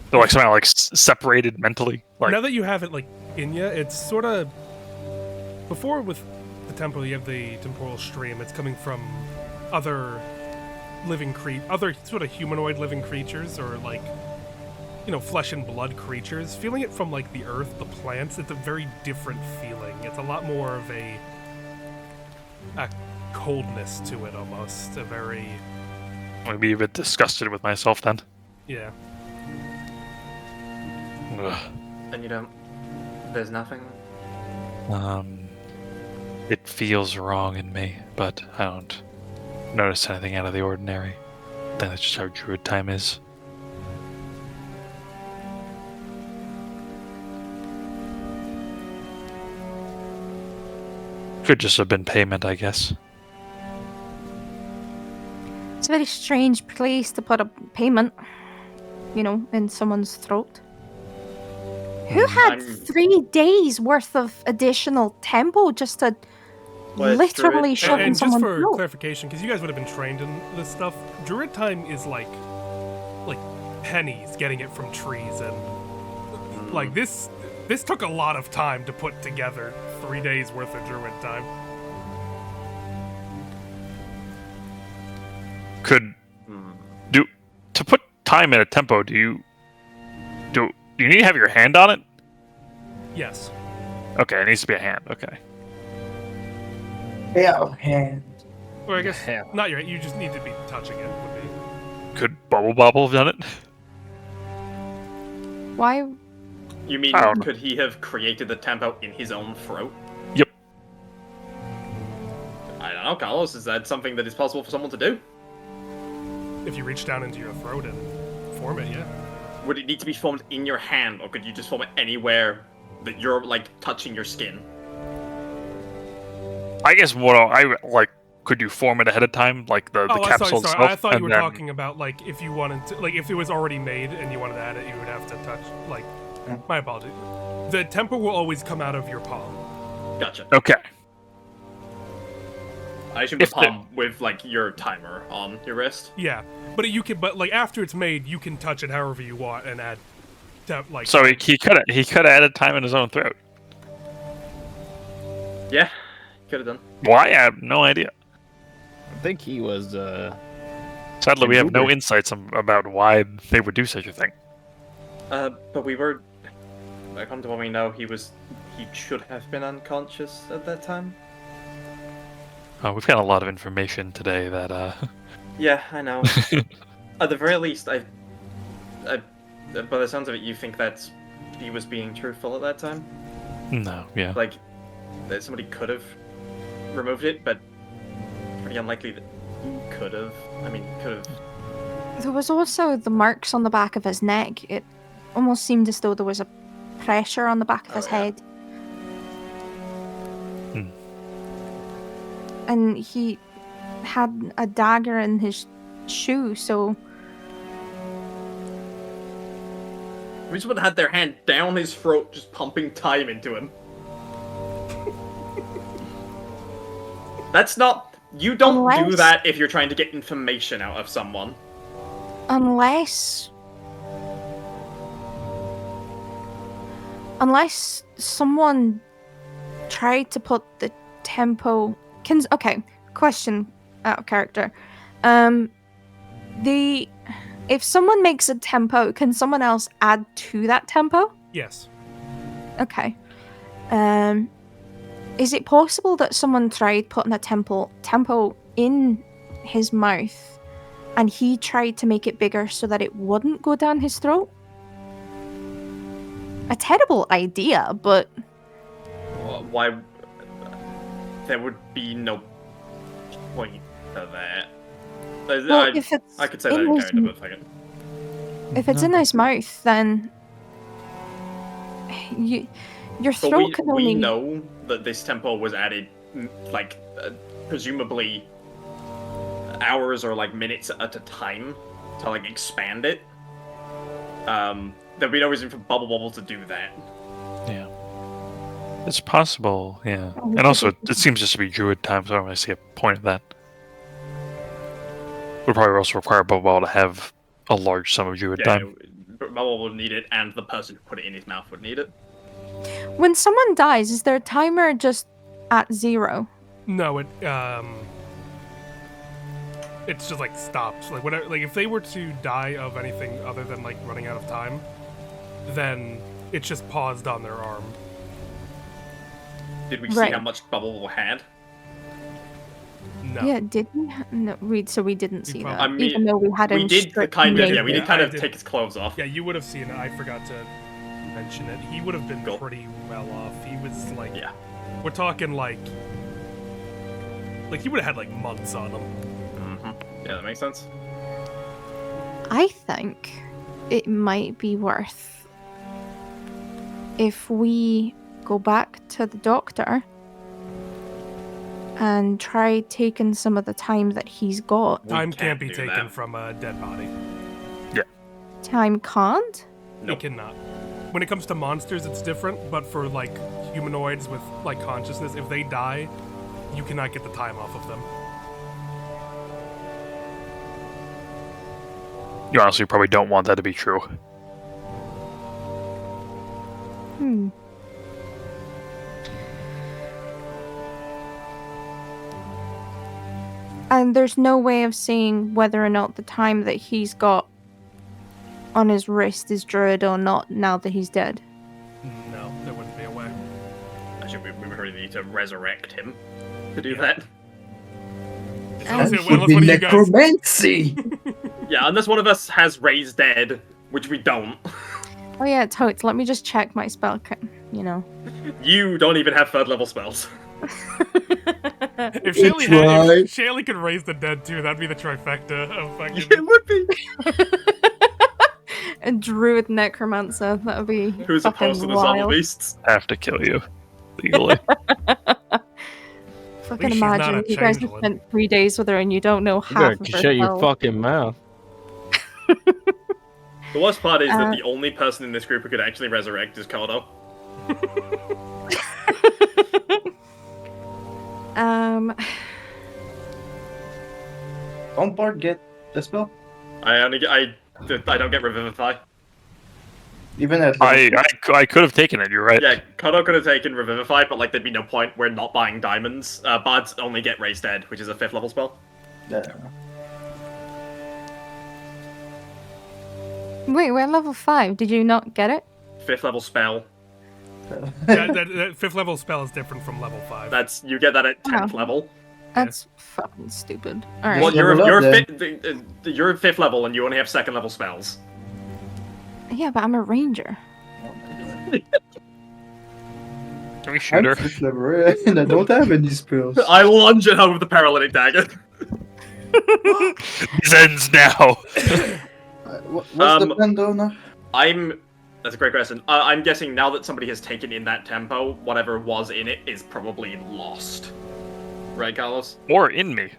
[SPEAKER 6] They're like somehow like separated mentally. Like
[SPEAKER 2] Now that you have it like in you, it's sort of. Before with the temple, you have the temporal stream. It's coming from other other sort of humanoid living creatures, or like, flesh and blood creatures. Feeling it from like the earth, the plants, it's a very different feeling. It's a lot more of a coldness to it, almost. A very
[SPEAKER 6] I'm gonna be a bit disgusted with myself then.
[SPEAKER 2] yeah.
[SPEAKER 6] Ugh.
[SPEAKER 1] And you don't. There's nothing.
[SPEAKER 6] It feels wrong in me, but I don't notice anything out of the ordinary. I think that's just how druid time is. Could just have been payment, I guess.
[SPEAKER 5] it's a very strange place to put a payment, in someone's throat. Who had
[SPEAKER 1] I'm-
[SPEAKER 5] 3 days worth of additional tempo just to
[SPEAKER 1] Well, it's
[SPEAKER 5] literally
[SPEAKER 1] druid-
[SPEAKER 5] shove in
[SPEAKER 2] And just
[SPEAKER 5] someone's
[SPEAKER 2] for
[SPEAKER 5] throat?
[SPEAKER 2] clarification, because you guys would have been trained in this stuff, druid time is like pennies getting it from trees, and like this took a lot of time to put together 3 days worth of druid time.
[SPEAKER 6] Could
[SPEAKER 1] Hmm.
[SPEAKER 6] to put time in a tempo, do you need to have your hand on it?
[SPEAKER 2] Yes.
[SPEAKER 6] Okay, it needs to be a hand. Okay.
[SPEAKER 4] Yeah, hand.
[SPEAKER 2] Or I guess
[SPEAKER 3] Yeah.
[SPEAKER 2] not your. You just need to be touching it. Would be.
[SPEAKER 6] Could Bubble Bobble have done it?
[SPEAKER 5] Why?
[SPEAKER 1] You mean,
[SPEAKER 6] I don't know.
[SPEAKER 1] could he have created the tempo in his own throat?
[SPEAKER 6] Yep.
[SPEAKER 1] I don't know, Carlos. Is that something that is possible for someone to do?
[SPEAKER 2] If you reach down into your throat and form it, yeah.
[SPEAKER 1] Would it need to be formed in your hand, or could you just form it anywhere that you're, like, touching your skin?
[SPEAKER 6] I guess what I like. Could you form it ahead of time, like the
[SPEAKER 2] Oh,
[SPEAKER 6] capsule
[SPEAKER 2] sorry.
[SPEAKER 6] itself?
[SPEAKER 2] I thought you
[SPEAKER 6] and
[SPEAKER 2] were
[SPEAKER 6] then-
[SPEAKER 2] talking about like if you wanted to, like if it was already made and you wanted to add it, you would have to touch. Like, my apologies. The tempo will always come out of your palm.
[SPEAKER 1] Gotcha.
[SPEAKER 6] Okay.
[SPEAKER 1] I assume the
[SPEAKER 6] If the-
[SPEAKER 1] palm with, like, your timer on your wrist.
[SPEAKER 2] Yeah, but but like after it's made, you can touch it however you want and add, like.
[SPEAKER 6] So he could have added time in his own throat.
[SPEAKER 1] Yeah, could have done.
[SPEAKER 6] Why? I have no idea.
[SPEAKER 3] I think he was.
[SPEAKER 6] Sadly, we have no
[SPEAKER 3] Uber.
[SPEAKER 6] insights about why they would do such a thing.
[SPEAKER 1] But we were... According to what we know, he should have been unconscious at that time.
[SPEAKER 6] We've got a lot of information today that.
[SPEAKER 1] Yeah, I know. At the very least, by the sounds of it, you think that he was being truthful at that time?
[SPEAKER 6] No. Yeah.
[SPEAKER 1] Like, that somebody could have removed it, but pretty unlikely that he could have. I mean, could have.
[SPEAKER 5] There was also the marks on the back of his neck. It almost seemed as though there was a pressure on the back of his
[SPEAKER 1] yeah.
[SPEAKER 5] head.
[SPEAKER 6] Hmm.
[SPEAKER 5] And he had a dagger in his shoe, so
[SPEAKER 1] We just would have had their hand down his throat, just pumping time into him. That's not. You don't do
[SPEAKER 5] Unless-
[SPEAKER 1] that if you're trying to get information out of someone.
[SPEAKER 5] unless someone tried to put the tempo question out of character. If someone makes a tempo, can someone else add to that tempo?
[SPEAKER 2] Yes.
[SPEAKER 5] Okay. Is it possible that someone tried putting a tempo in his mouth and he tried to make it bigger so that it wouldn't go down his throat? A terrible idea, but
[SPEAKER 1] Why? There would be no point for that.
[SPEAKER 5] Well, if it's
[SPEAKER 1] I could say that
[SPEAKER 5] in
[SPEAKER 1] in
[SPEAKER 5] his
[SPEAKER 1] character, but fuck it.
[SPEAKER 5] If it's in his mouth, then your
[SPEAKER 1] But
[SPEAKER 5] throat can
[SPEAKER 1] we
[SPEAKER 5] only.
[SPEAKER 1] know that this tempo was added, like, presumably hours or like minutes at a time to like expand it. There'd be no reason for Bubble Bobble to do that.
[SPEAKER 6] Yeah. It's possible, yeah.
[SPEAKER 5] Oh,
[SPEAKER 6] And also, it seems just to be druid time, so I don't really see a point of that. Would probably also require Bubble Ball to have a large sum of druid time.
[SPEAKER 1] Bubble would need it, and the person who put it in his mouth would need it.
[SPEAKER 5] When someone dies, is their timer just at 0?
[SPEAKER 2] No, it's just like stopped. Like whatever. Like if they were to die of anything other than like running out of time, then it's just paused on their arm.
[SPEAKER 1] Did we see
[SPEAKER 5] Right.
[SPEAKER 1] how much Bubble Bobble had?
[SPEAKER 2] No.
[SPEAKER 5] Yeah, did we? No, we didn't see that.
[SPEAKER 1] I mean,
[SPEAKER 5] even though we had
[SPEAKER 1] we
[SPEAKER 5] him
[SPEAKER 1] did
[SPEAKER 5] stripped
[SPEAKER 1] kind of,
[SPEAKER 5] naked.
[SPEAKER 1] yeah, we did
[SPEAKER 2] Yeah,
[SPEAKER 1] kind
[SPEAKER 2] I
[SPEAKER 1] of
[SPEAKER 2] did.
[SPEAKER 1] take his clothes off.
[SPEAKER 2] Yeah, you would have seen it. I forgot to mention it. He would have been
[SPEAKER 1] Cool.
[SPEAKER 2] pretty well off. He was like,
[SPEAKER 1] Yeah.
[SPEAKER 2] we're talking like he would have had like months on him.
[SPEAKER 1] Mm-hmm. Yeah, that makes sense.
[SPEAKER 5] I think it might be worth if we go back to the doctor and try taking some of the time that he's got.
[SPEAKER 1] We
[SPEAKER 2] Time
[SPEAKER 1] can't
[SPEAKER 2] can't be
[SPEAKER 1] do
[SPEAKER 2] taken
[SPEAKER 1] that.
[SPEAKER 2] from a dead body.
[SPEAKER 5] Time can't?
[SPEAKER 1] Nope.
[SPEAKER 2] It cannot. When it comes to monsters, it's different, but for like humanoids with like consciousness, if they die, you cannot get the time off of them.
[SPEAKER 6] You honestly probably don't want that to be true.
[SPEAKER 5] Hmm. And there's no way of seeing whether or not the time that he's got on his wrist is druid or not now that he's dead.
[SPEAKER 2] No, there wouldn't be a way.
[SPEAKER 1] Actually, we would really need to resurrect him to do that.
[SPEAKER 2] Unless
[SPEAKER 5] That
[SPEAKER 2] it-
[SPEAKER 4] would
[SPEAKER 2] unless
[SPEAKER 4] be
[SPEAKER 2] one of you guys-
[SPEAKER 4] necromancy.
[SPEAKER 1] Yeah, unless one of us has raised dead, which we don't.
[SPEAKER 5] Oh yeah, totes. Let me just check my spell.
[SPEAKER 1] You don't even have third level spells.
[SPEAKER 2] If
[SPEAKER 4] It's
[SPEAKER 2] Shaylee could raise the dead too, that'd be the trifecta of fucking.
[SPEAKER 1] It would be.
[SPEAKER 5] A druid necromancer. That would be
[SPEAKER 1] Who's
[SPEAKER 5] fucking
[SPEAKER 1] opposed to the Zomba
[SPEAKER 5] wild.
[SPEAKER 1] beasts?
[SPEAKER 6] Have to kill you. Legally.
[SPEAKER 5] Fucking
[SPEAKER 2] she's not
[SPEAKER 5] imagine
[SPEAKER 2] a
[SPEAKER 5] you guys have
[SPEAKER 2] changeling.
[SPEAKER 5] spent 3 days with her and you don't know
[SPEAKER 3] You
[SPEAKER 5] half of
[SPEAKER 3] gotta
[SPEAKER 5] her
[SPEAKER 3] shut your
[SPEAKER 5] spells.
[SPEAKER 3] fucking mouth.
[SPEAKER 1] The worst part is that
[SPEAKER 5] Uh,
[SPEAKER 1] the only person in this group who could actually resurrect is Kodo.
[SPEAKER 4] Don't Bard get the spell?
[SPEAKER 1] I don't get Revivify.
[SPEAKER 4] Even at level
[SPEAKER 6] I could have taken it, you're right.
[SPEAKER 1] Yeah, Kodo could have taken Revivify, but like there'd be no point. We're not buying diamonds. Bards only get Raise Dead, which is a 5th level spell.
[SPEAKER 4] Yeah.
[SPEAKER 5] Wait, we're level 5. Did you not get it?
[SPEAKER 1] 5th level spell.
[SPEAKER 2] that 5th level spell is different from level 5.
[SPEAKER 1] That's you get that at 10th
[SPEAKER 5] Oh.
[SPEAKER 1] level.
[SPEAKER 5] That's fucking stupid. Alright.
[SPEAKER 1] Well, you're
[SPEAKER 4] level up,
[SPEAKER 1] you're 5th level and you only have 2nd level spells.
[SPEAKER 5] Yeah, but I'm a ranger.
[SPEAKER 6] Can we
[SPEAKER 4] I'm
[SPEAKER 6] shoot her?
[SPEAKER 4] 5th level and I don't have any spells.
[SPEAKER 1] I lunge at her with the paralytic dagger.
[SPEAKER 6] This ends now.
[SPEAKER 4] What's the
[SPEAKER 1] Um,
[SPEAKER 4] plan though now?
[SPEAKER 1] That's a great question. I'm guessing now that somebody has taken in that tempo, whatever was in it is probably lost. Right, Carlos?
[SPEAKER 6] Or in me.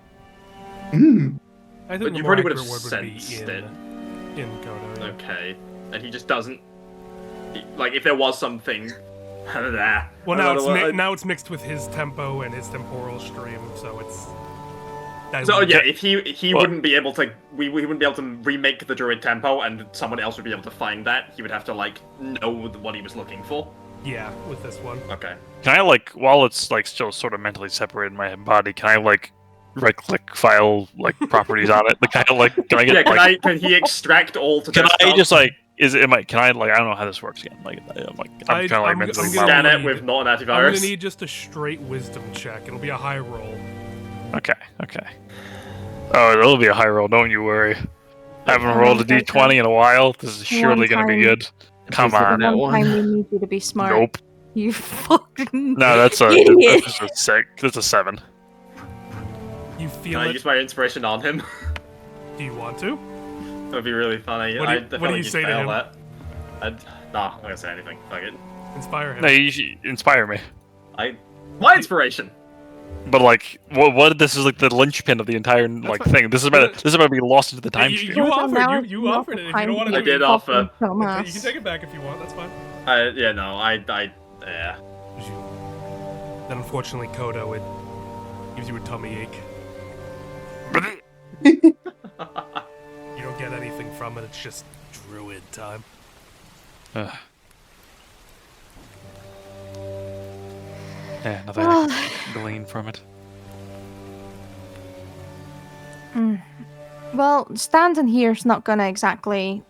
[SPEAKER 4] Hmm.
[SPEAKER 2] I think
[SPEAKER 1] but
[SPEAKER 2] the
[SPEAKER 1] you
[SPEAKER 2] more
[SPEAKER 1] probably would
[SPEAKER 2] accurate
[SPEAKER 1] have
[SPEAKER 2] word would be
[SPEAKER 1] sensed it.
[SPEAKER 2] in Kodo. Yeah.
[SPEAKER 1] Okay. And he just doesn't. Like, if there was something. Nah.
[SPEAKER 2] Well,
[SPEAKER 1] I
[SPEAKER 2] now
[SPEAKER 1] don't
[SPEAKER 2] it's
[SPEAKER 1] know what-
[SPEAKER 2] now it's mixed with his tempo and his temporal stream, so it's.
[SPEAKER 1] So yeah, if he
[SPEAKER 6] What?
[SPEAKER 1] wouldn't be able to, we wouldn't be able to remake the druid tempo, and someone else would be able to find that. He would have to like know what he was looking for.
[SPEAKER 2] Yeah, with this one.
[SPEAKER 1] Okay.
[SPEAKER 6] Can I, like, while it's, like, still sort of mentally separated in my body, can I, like, right-click file, like, properties on it? Like, kind of, like, can I get,
[SPEAKER 1] Yeah. Can he extract all to
[SPEAKER 6] Can I
[SPEAKER 1] desktop?
[SPEAKER 6] just, like, can I, like, I don't know how this works again. Like, I'm kind of, like,
[SPEAKER 2] I'm
[SPEAKER 6] mentally
[SPEAKER 2] gonna
[SPEAKER 1] scan it
[SPEAKER 2] need-
[SPEAKER 1] with not an
[SPEAKER 2] I'm gonna
[SPEAKER 1] antivirus?
[SPEAKER 2] need just a straight wisdom check. It'll be a high roll.
[SPEAKER 6] Okay. Oh, it'll be a high roll, don't you worry. I haven't rolled a d20 in a while. This is surely gonna be
[SPEAKER 5] time.
[SPEAKER 6] good. Come
[SPEAKER 3] Just looking
[SPEAKER 6] on.
[SPEAKER 3] at
[SPEAKER 5] One
[SPEAKER 3] one.
[SPEAKER 5] time we need you to be smart.
[SPEAKER 6] Nope.
[SPEAKER 5] You fucking
[SPEAKER 6] No, that's
[SPEAKER 5] idiot.
[SPEAKER 6] a 6. That's a 7.
[SPEAKER 2] You
[SPEAKER 1] Can
[SPEAKER 2] feel
[SPEAKER 1] I
[SPEAKER 2] it.
[SPEAKER 1] use my inspiration on him?
[SPEAKER 2] Do you want to?
[SPEAKER 1] That would be really funny.
[SPEAKER 2] What do you
[SPEAKER 1] you'd
[SPEAKER 2] say to
[SPEAKER 1] fail
[SPEAKER 2] him?
[SPEAKER 1] That. Nah, I'm not gonna say anything. Fuck it.
[SPEAKER 2] Inspire him.
[SPEAKER 6] No, you should inspire me.
[SPEAKER 1] My inspiration.
[SPEAKER 6] But like, what? This is like the linchpin of the entire like
[SPEAKER 2] fine.
[SPEAKER 6] thing. This is about to be lost into the time
[SPEAKER 2] You
[SPEAKER 6] stream.
[SPEAKER 5] Well,
[SPEAKER 2] offered.
[SPEAKER 5] now
[SPEAKER 2] You
[SPEAKER 5] it's
[SPEAKER 2] offered it. If you
[SPEAKER 5] time
[SPEAKER 2] don't want
[SPEAKER 5] to
[SPEAKER 2] to
[SPEAKER 1] I
[SPEAKER 2] do
[SPEAKER 1] did
[SPEAKER 2] it,
[SPEAKER 1] offer.
[SPEAKER 2] you can take it back if you want. That's fine.
[SPEAKER 1] Yeah, no, yeah.
[SPEAKER 2] Then unfortunately, Kodo, it gives you a tummy ache. You don't get anything from it. It's just druid time.
[SPEAKER 6] Yeah, nothing I can glean from it.
[SPEAKER 5] Well, standing here's not gonna exactly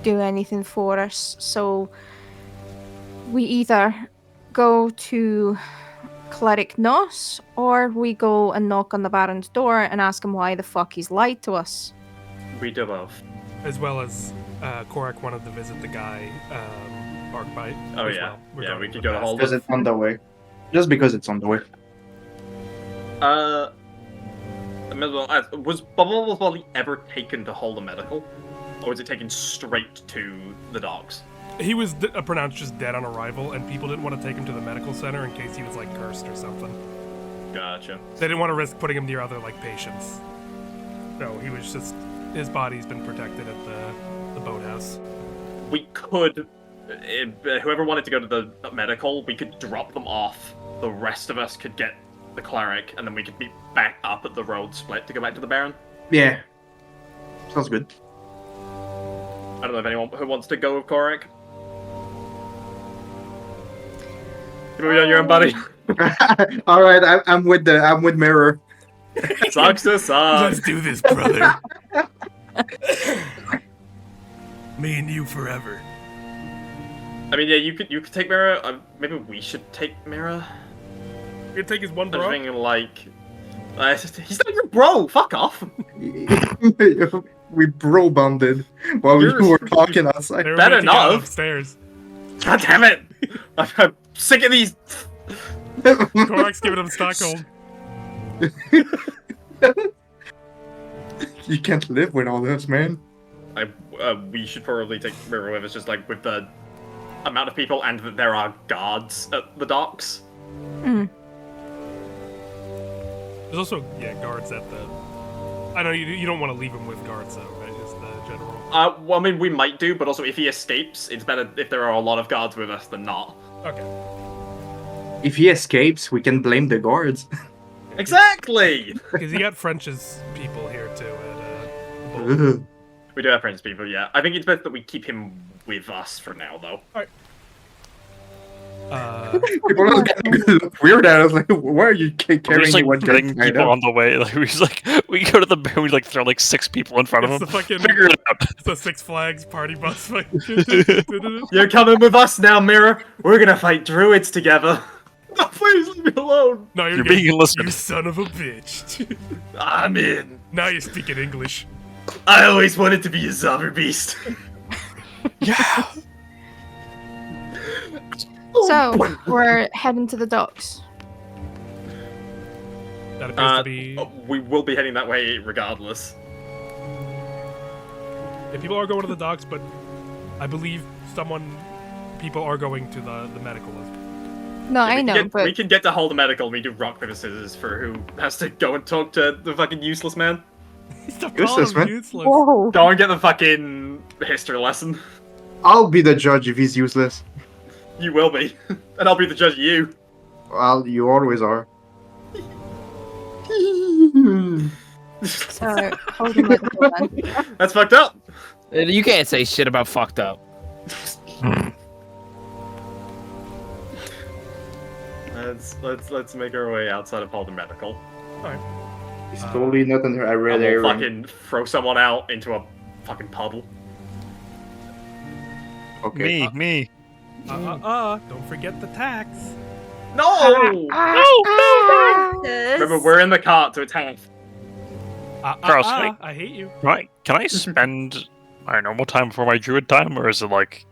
[SPEAKER 5] do anything for us, so we either go to Cleric Nos, or we go and knock on the Baron's door and ask him why the fuck he's lied to us.
[SPEAKER 1] We do both.
[SPEAKER 2] As well as Korak wanted to visit the guy, Arcbite.
[SPEAKER 1] Oh
[SPEAKER 2] as
[SPEAKER 1] yeah,
[SPEAKER 2] well,
[SPEAKER 1] yeah.
[SPEAKER 2] regarding
[SPEAKER 1] We
[SPEAKER 2] the
[SPEAKER 1] could go to
[SPEAKER 2] past.
[SPEAKER 1] hold
[SPEAKER 4] Because
[SPEAKER 1] it.
[SPEAKER 4] it's on the way. Just because it's on the way.
[SPEAKER 1] I might as well ask, was Bubble Body ever taken to hold a medical, or was it taken straight to the docks?
[SPEAKER 2] He was pronounced just dead on arrival, and people didn't want to take him to the medical center in case he was like cursed or something.
[SPEAKER 1] Gotcha.
[SPEAKER 2] They didn't want to risk putting him near other like patients. So he was just his body's been protected at the boathouse.
[SPEAKER 1] We could, whoever wanted to go to the medical, we could drop them off. The rest of us could get the cleric, and then we could meet back up at the road split to go back to the Baron.
[SPEAKER 4] Yeah. Sounds good.
[SPEAKER 1] I don't know if anyone who wants to go with Korak. You moving on your own, buddy?
[SPEAKER 4] All right, I'm with Mirror.
[SPEAKER 1] Sucks to suck.
[SPEAKER 2] Let's do this, brother. Me and you forever.
[SPEAKER 1] I mean, yeah, you could take Mira. Maybe we should take Mira.
[SPEAKER 2] You can take his one
[SPEAKER 1] I'm just
[SPEAKER 2] bro.
[SPEAKER 1] thinking like, he's not your bro. Fuck off.
[SPEAKER 4] We bro bonded while
[SPEAKER 1] You're-
[SPEAKER 4] we were talking outside.
[SPEAKER 2] They were
[SPEAKER 1] better
[SPEAKER 2] making out
[SPEAKER 1] enough.
[SPEAKER 2] upstairs.
[SPEAKER 1] God damn it! I'm sick of these.
[SPEAKER 2] Korak's giving him Stockholm.
[SPEAKER 4] You can't live with all this, man.
[SPEAKER 1] We should probably take Mira with us, just like with the amount of people and that there are guards at the docks.
[SPEAKER 5] Mm.
[SPEAKER 2] There's also guards at the. I know you don't want to leave him with guards though, right? Is the general.
[SPEAKER 1] Well, I mean, we might do, but also if he escapes, it's better if there are a lot of guards with us than not.
[SPEAKER 2] Okay.
[SPEAKER 4] If he escapes, we can blame the guards.
[SPEAKER 1] Exactly!
[SPEAKER 2] Because you got French's people here too at the boat.
[SPEAKER 4] Ugh.
[SPEAKER 1] We do have Prince people, yeah. I think it's best that we keep him with us for now, though.
[SPEAKER 4] People are getting look weird at us. Like, why are you
[SPEAKER 6] We're
[SPEAKER 4] carrying
[SPEAKER 6] just like
[SPEAKER 4] one
[SPEAKER 6] getting
[SPEAKER 4] guy
[SPEAKER 6] people
[SPEAKER 4] up?
[SPEAKER 6] on the way. Like we go to the bar, we like throw like 6 people in front of
[SPEAKER 2] It's
[SPEAKER 6] them.
[SPEAKER 2] the fucking.
[SPEAKER 6] Figure it out.
[SPEAKER 2] It's the Six Flags party bus. Fucking
[SPEAKER 1] You're coming with us now, Mirror. We're gonna fight druids together. No, please leave me alone.
[SPEAKER 2] No,
[SPEAKER 6] You're being enlisted.
[SPEAKER 2] You son of a bitch.
[SPEAKER 1] I'm in.
[SPEAKER 2] Now you're speaking English.
[SPEAKER 1] I always wanted to be a zombie beast.
[SPEAKER 6] Yeah.
[SPEAKER 5] So, we're heading to the docks.
[SPEAKER 2] That appears to be.
[SPEAKER 1] We will be heading that way regardless.
[SPEAKER 2] Yeah, people are going to the docks, but I believe people are going to the medical.
[SPEAKER 5] No, I know,
[SPEAKER 1] We
[SPEAKER 5] but
[SPEAKER 1] can get to hold the medical. We do rock paper scissors for who has to go and talk to the fucking useless man.
[SPEAKER 2] Stop
[SPEAKER 4] Useless,
[SPEAKER 2] calling him
[SPEAKER 4] man.
[SPEAKER 2] useless.
[SPEAKER 5] whoa.
[SPEAKER 1] Go and get the fucking history lesson.
[SPEAKER 4] I'll be the judge if he's useless.
[SPEAKER 1] You will be, and I'll be the judge of you.
[SPEAKER 4] Well, you always are.
[SPEAKER 5] So, hold the medical then.
[SPEAKER 1] That's fucked up.
[SPEAKER 3] You can't say shit about fucked up.
[SPEAKER 1] Let's make our way outside of Holden Medical.
[SPEAKER 4] He's totally not in a red
[SPEAKER 1] And we'll
[SPEAKER 4] area.
[SPEAKER 1] fucking throw someone out into a fucking puddle.
[SPEAKER 4] Okay.
[SPEAKER 6] Me.
[SPEAKER 2] Don't forget the tax.
[SPEAKER 1] No!
[SPEAKER 5] No!
[SPEAKER 1] Remember, we're in the cart, so it's half.
[SPEAKER 6] Carl, Snake.
[SPEAKER 2] I hate you.
[SPEAKER 6] Right? Can I spend my normal time before my druid time, or is it like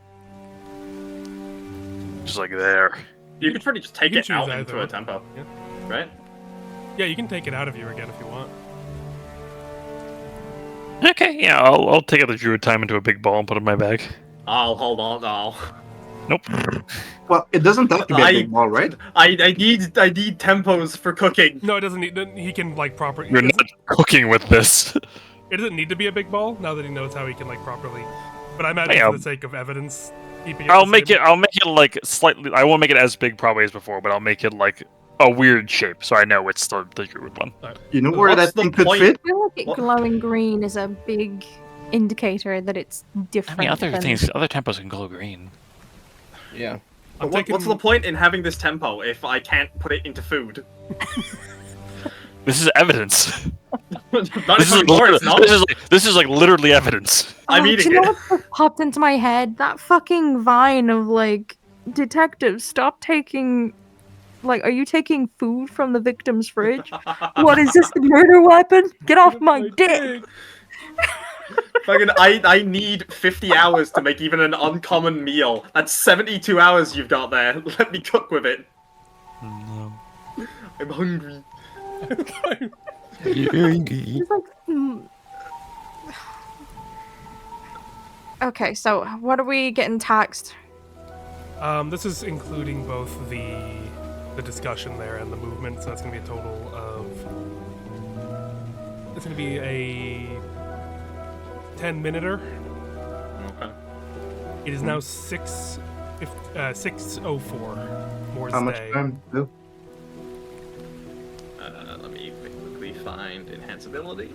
[SPEAKER 6] just like there?
[SPEAKER 1] You could pretty just take
[SPEAKER 2] You
[SPEAKER 1] it
[SPEAKER 2] can
[SPEAKER 1] out
[SPEAKER 2] choose
[SPEAKER 1] into
[SPEAKER 2] either.
[SPEAKER 1] a tempo,
[SPEAKER 2] Yeah.
[SPEAKER 1] right?
[SPEAKER 2] Yeah, you can take it out of you again if you want.
[SPEAKER 6] Okay, yeah, I'll take out the druid time into a big ball and put it in my bag.
[SPEAKER 1] I'll hold on.
[SPEAKER 6] Nope.
[SPEAKER 4] Well, it doesn't have to be a big ball, right?
[SPEAKER 1] I need tempos for cooking.
[SPEAKER 2] No, it doesn't need. He can like properly.
[SPEAKER 6] You're not cooking with this.
[SPEAKER 2] It doesn't need to be a big ball now that he knows how he can like properly. But I imagine
[SPEAKER 6] Yeah.
[SPEAKER 2] for the sake of evidence, keeping it.
[SPEAKER 6] I'll
[SPEAKER 2] the
[SPEAKER 6] make
[SPEAKER 2] same-
[SPEAKER 6] it. I'll make it like slightly. I won't make it as big probably as before, but I'll make it like a weird shape, so I know it's the druid one.
[SPEAKER 4] You know where
[SPEAKER 1] What's
[SPEAKER 4] that
[SPEAKER 1] the
[SPEAKER 4] thing could
[SPEAKER 1] point?
[SPEAKER 4] fit?
[SPEAKER 5] I feel like it
[SPEAKER 1] What?
[SPEAKER 5] glowing green is a big indicator that it's
[SPEAKER 6] I
[SPEAKER 5] different.
[SPEAKER 6] mean, other
[SPEAKER 5] than...
[SPEAKER 6] things, other tempos can glow green.
[SPEAKER 3] Yeah.
[SPEAKER 2] I'm
[SPEAKER 1] What's
[SPEAKER 2] taking-
[SPEAKER 1] the point in having this tempo if I can't put it into food?
[SPEAKER 6] This is evidence.
[SPEAKER 1] Not
[SPEAKER 6] This is,
[SPEAKER 1] anymore, it's not.
[SPEAKER 6] this is like literally evidence.
[SPEAKER 1] I'm
[SPEAKER 5] do
[SPEAKER 1] eating
[SPEAKER 5] you know
[SPEAKER 1] it.
[SPEAKER 5] what just popped into my head? That fucking vine of like, detectives, stop taking. Like, are you taking food from the victim's fridge? What is this, the murder weapon? Get off my dick!
[SPEAKER 1] Fucking, I need 50 hours to make even an uncommon meal. That's 72 hours you've got there. Let me cook with it.
[SPEAKER 6] No.
[SPEAKER 1] I'm hungry.
[SPEAKER 5] It's like, Okay, so what are we getting taxed?
[SPEAKER 2] This is including both the discussion there and the movement, so that's gonna be a total of. It's gonna be a 10-minuter.
[SPEAKER 1] Okay.
[SPEAKER 2] It is now 6:04. Moore's
[SPEAKER 4] How much
[SPEAKER 2] Day.
[SPEAKER 4] time? No.
[SPEAKER 1] Let me quickly find enhanceability.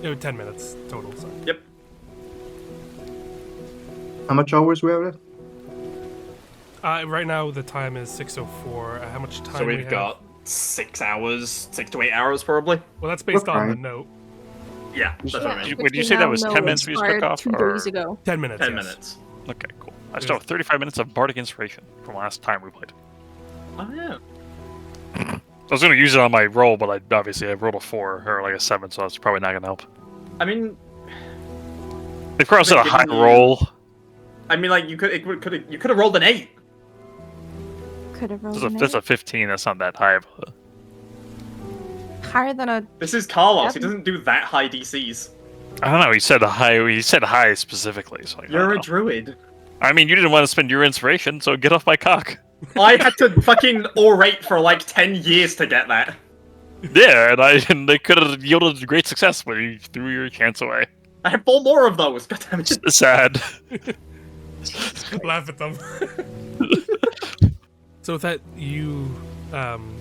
[SPEAKER 2] No, 10 minutes total. Sorry.
[SPEAKER 1] Yep.
[SPEAKER 4] How much hours we have left?
[SPEAKER 2] Right now the time is 6:04. How much time?
[SPEAKER 1] So
[SPEAKER 2] we
[SPEAKER 1] we've
[SPEAKER 2] have?
[SPEAKER 1] got 6 hours, 6 to 8 hours probably.
[SPEAKER 2] Well, that's based on the
[SPEAKER 4] Okay.
[SPEAKER 2] note.
[SPEAKER 1] Yeah, that's what I mean.
[SPEAKER 6] Wait, did you say that was 10 minutes we just took off,
[SPEAKER 5] 2
[SPEAKER 6] or-
[SPEAKER 5] days ago.
[SPEAKER 2] 10 minutes.
[SPEAKER 1] 10
[SPEAKER 2] yes.
[SPEAKER 1] minutes.
[SPEAKER 6] Okay, cool. I still have 35 minutes of bardic inspiration from last time we played.
[SPEAKER 1] Oh yeah.
[SPEAKER 6] I was going to use it on my roll, but I rolled a 4 or like a 7, so that's probably not going to help.
[SPEAKER 1] I mean,
[SPEAKER 6] They probably said a high
[SPEAKER 1] Giving you-
[SPEAKER 6] roll.
[SPEAKER 1] like you could have rolled an 8.
[SPEAKER 5] Could have rolled
[SPEAKER 6] That's a 15. That's not that high of a...
[SPEAKER 5] higher than a.
[SPEAKER 1] This is Carlos. He
[SPEAKER 5] Yep.
[SPEAKER 1] doesn't do that high DCs.
[SPEAKER 6] I don't know. He said high. He said high specifically. So I
[SPEAKER 1] You're
[SPEAKER 6] don't
[SPEAKER 1] a
[SPEAKER 6] know.
[SPEAKER 1] druid.
[SPEAKER 6] I mean, you didn't want to spend your inspiration, so get off my cock.
[SPEAKER 1] I had to fucking orate for like 10 years to get that.
[SPEAKER 6] Yeah, and they could have yielded great success, but you threw your chance away.
[SPEAKER 1] I have 4 more of those. God damn it.
[SPEAKER 6] It's sad.
[SPEAKER 2] Laugh at them. So with that, you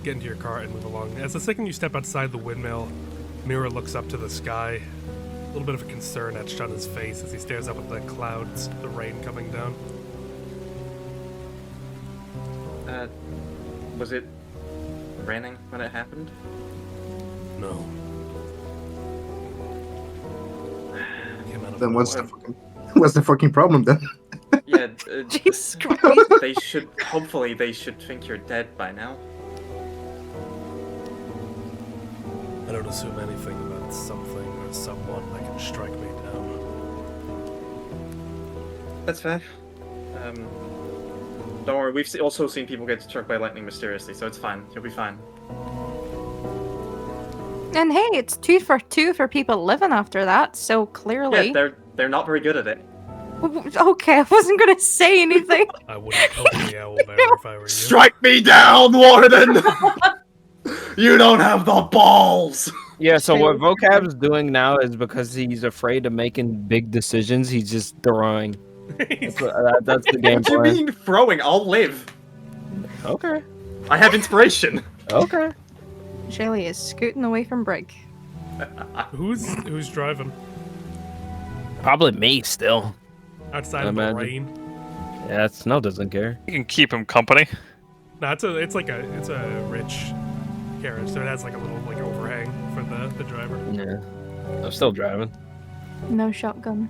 [SPEAKER 2] get into your car and move along. As the second you step outside the windmill, Mira looks up to the sky. A little bit of a concern etched on his face as he stares up at the clouds, the rain coming down.
[SPEAKER 1] Was it raining when it happened?
[SPEAKER 2] No. Came out of
[SPEAKER 4] Then what's
[SPEAKER 2] nowhere.
[SPEAKER 4] what's the fucking problem then?
[SPEAKER 1] Yeah,
[SPEAKER 5] Jesus Christ.
[SPEAKER 1] hopefully they should think you're dead by now.
[SPEAKER 2] I don't assume anything about something or someone that can strike me down.
[SPEAKER 1] That's fair. Don't worry, we've also seen people get struck by lightning mysteriously, so it's fine. You'll be fine.
[SPEAKER 5] And hey, it's 2 for 2 for people living after that, so clearly.
[SPEAKER 1] Yeah, they're not very good at it.
[SPEAKER 5] Okay, I wasn't gonna say anything.
[SPEAKER 2] I wouldn't open the owl bear if I were you.
[SPEAKER 1] Strike me down, Warden! You don't have the balls!
[SPEAKER 3] Yeah, so what Vocab's doing now is because he's afraid of making big decisions, he's just throwing. That's the game
[SPEAKER 1] What do you
[SPEAKER 3] plan.
[SPEAKER 1] mean throwing? I'll live.
[SPEAKER 3] Okay.
[SPEAKER 1] I have inspiration.
[SPEAKER 3] Okay.
[SPEAKER 5] Shelly is scooting away from Brig.
[SPEAKER 2] Who's driving
[SPEAKER 3] Probably me still.
[SPEAKER 2] outside
[SPEAKER 3] I
[SPEAKER 2] of the
[SPEAKER 3] imagine.
[SPEAKER 2] rain?
[SPEAKER 3] Yeah, Snow doesn't care.
[SPEAKER 6] You can keep him company.
[SPEAKER 2] No, it's a rich carriage, so it has like a little like overhang for the driver.
[SPEAKER 3] Yeah. I'm still driving.
[SPEAKER 5] No shotgun.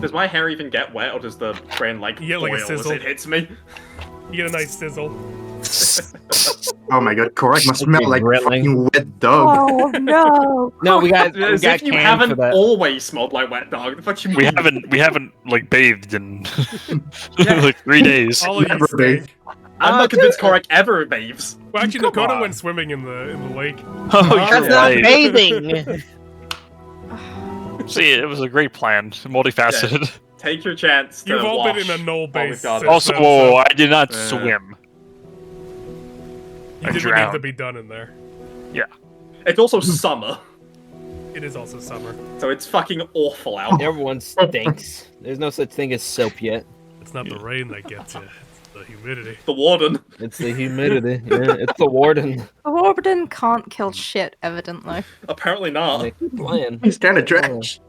[SPEAKER 1] Does my hair even get wet, or does the brain like
[SPEAKER 2] You get, like, a
[SPEAKER 1] boil as
[SPEAKER 2] sizzle.
[SPEAKER 1] it hits me?
[SPEAKER 2] You get a nice sizzle.
[SPEAKER 4] Oh my god, correct. Must
[SPEAKER 3] It'd be
[SPEAKER 4] smell like
[SPEAKER 3] grilling.
[SPEAKER 4] fucking wet dog.
[SPEAKER 5] Oh no!
[SPEAKER 3] No, we got
[SPEAKER 1] As if you
[SPEAKER 3] canned
[SPEAKER 1] haven't
[SPEAKER 3] for that.
[SPEAKER 1] always smelled like wet dog. The fuck you mean?
[SPEAKER 6] We haven't like bathed in
[SPEAKER 1] Yeah.
[SPEAKER 6] like 3 days.
[SPEAKER 2] All of you
[SPEAKER 4] Never
[SPEAKER 2] stink.
[SPEAKER 1] I'm not convinced Korak ever bathes.
[SPEAKER 2] Well, actually, no,
[SPEAKER 4] Come
[SPEAKER 2] Koda
[SPEAKER 4] on.
[SPEAKER 2] went swimming in the lake.
[SPEAKER 6] Oh,
[SPEAKER 3] That's
[SPEAKER 6] you're
[SPEAKER 3] not
[SPEAKER 6] right.
[SPEAKER 3] bathing.
[SPEAKER 6] See, it was a great plan, multifaceted.
[SPEAKER 1] Take your chance to
[SPEAKER 2] You've all
[SPEAKER 1] wash
[SPEAKER 2] been in a null
[SPEAKER 1] while
[SPEAKER 2] base
[SPEAKER 1] we've got it.
[SPEAKER 2] since-
[SPEAKER 6] Also,
[SPEAKER 2] then, so-
[SPEAKER 6] whoa, I did not
[SPEAKER 1] Yeah.
[SPEAKER 6] swim.
[SPEAKER 2] You
[SPEAKER 6] I
[SPEAKER 2] did what needed to
[SPEAKER 6] drowned.
[SPEAKER 2] be done in there.
[SPEAKER 1] It's also summer,
[SPEAKER 2] It is also summer.
[SPEAKER 1] so it's fucking awful out.
[SPEAKER 3] Everyone stinks. There's no such thing as soap yet.
[SPEAKER 2] It's not the rain that gets you, it's the humidity.
[SPEAKER 1] The warden.
[SPEAKER 3] It's the humidity. Yeah, it's the warden.
[SPEAKER 5] The warden can't kill shit, evidently.
[SPEAKER 1] Apparently not.
[SPEAKER 3] They keep playing.
[SPEAKER 4] He's kind of trash.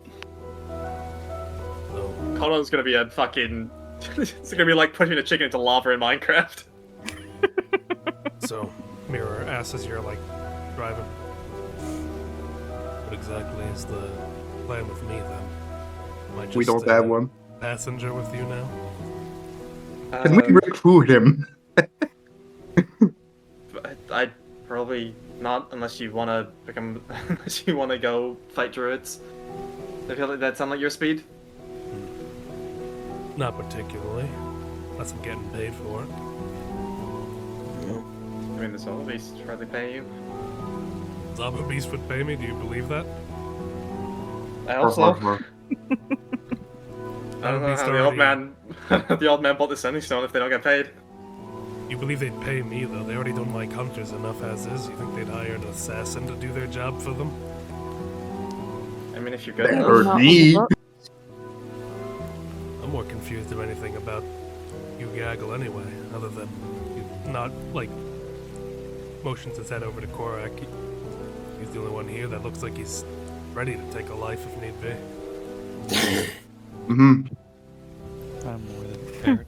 [SPEAKER 2] So,
[SPEAKER 1] Connor's gonna be a fucking. It's gonna be like pushing a chicken into lava in Minecraft.
[SPEAKER 2] so Mirror asks as you're like driving. What exactly is the plan with me then? Am I
[SPEAKER 4] We
[SPEAKER 2] just
[SPEAKER 4] don't have one.
[SPEAKER 2] passenger with you now?
[SPEAKER 4] Can we recruit him?
[SPEAKER 1] I'd probably not unless you want to become. Unless you want to go fight druids. I feel like that sound like your speed.
[SPEAKER 2] Not particularly. Unless I'm getting paid for it.
[SPEAKER 1] I mean, the soul beast should probably pay you.
[SPEAKER 2] Zaba Beast would pay me, do you believe that?
[SPEAKER 1] I hope so. I don't know
[SPEAKER 2] Beast
[SPEAKER 1] how the old
[SPEAKER 2] already-
[SPEAKER 1] man, the old man bought the sending stone if they don't get paid.
[SPEAKER 2] You believe they'd pay me though? They already don't like hunters enough as is. You think they'd hire an assassin to do their job for them?
[SPEAKER 1] I mean, if you're good
[SPEAKER 4] Or
[SPEAKER 1] enough.
[SPEAKER 5] Not
[SPEAKER 4] me.
[SPEAKER 5] on the
[SPEAKER 2] I'm more confused than anything about you Gaggle anyway, other than you not like motions his head over to Korak. He's the only one here that looks like he's ready to take a life if need be.
[SPEAKER 4] Mm-hmm.
[SPEAKER 6] I'm more than prepared.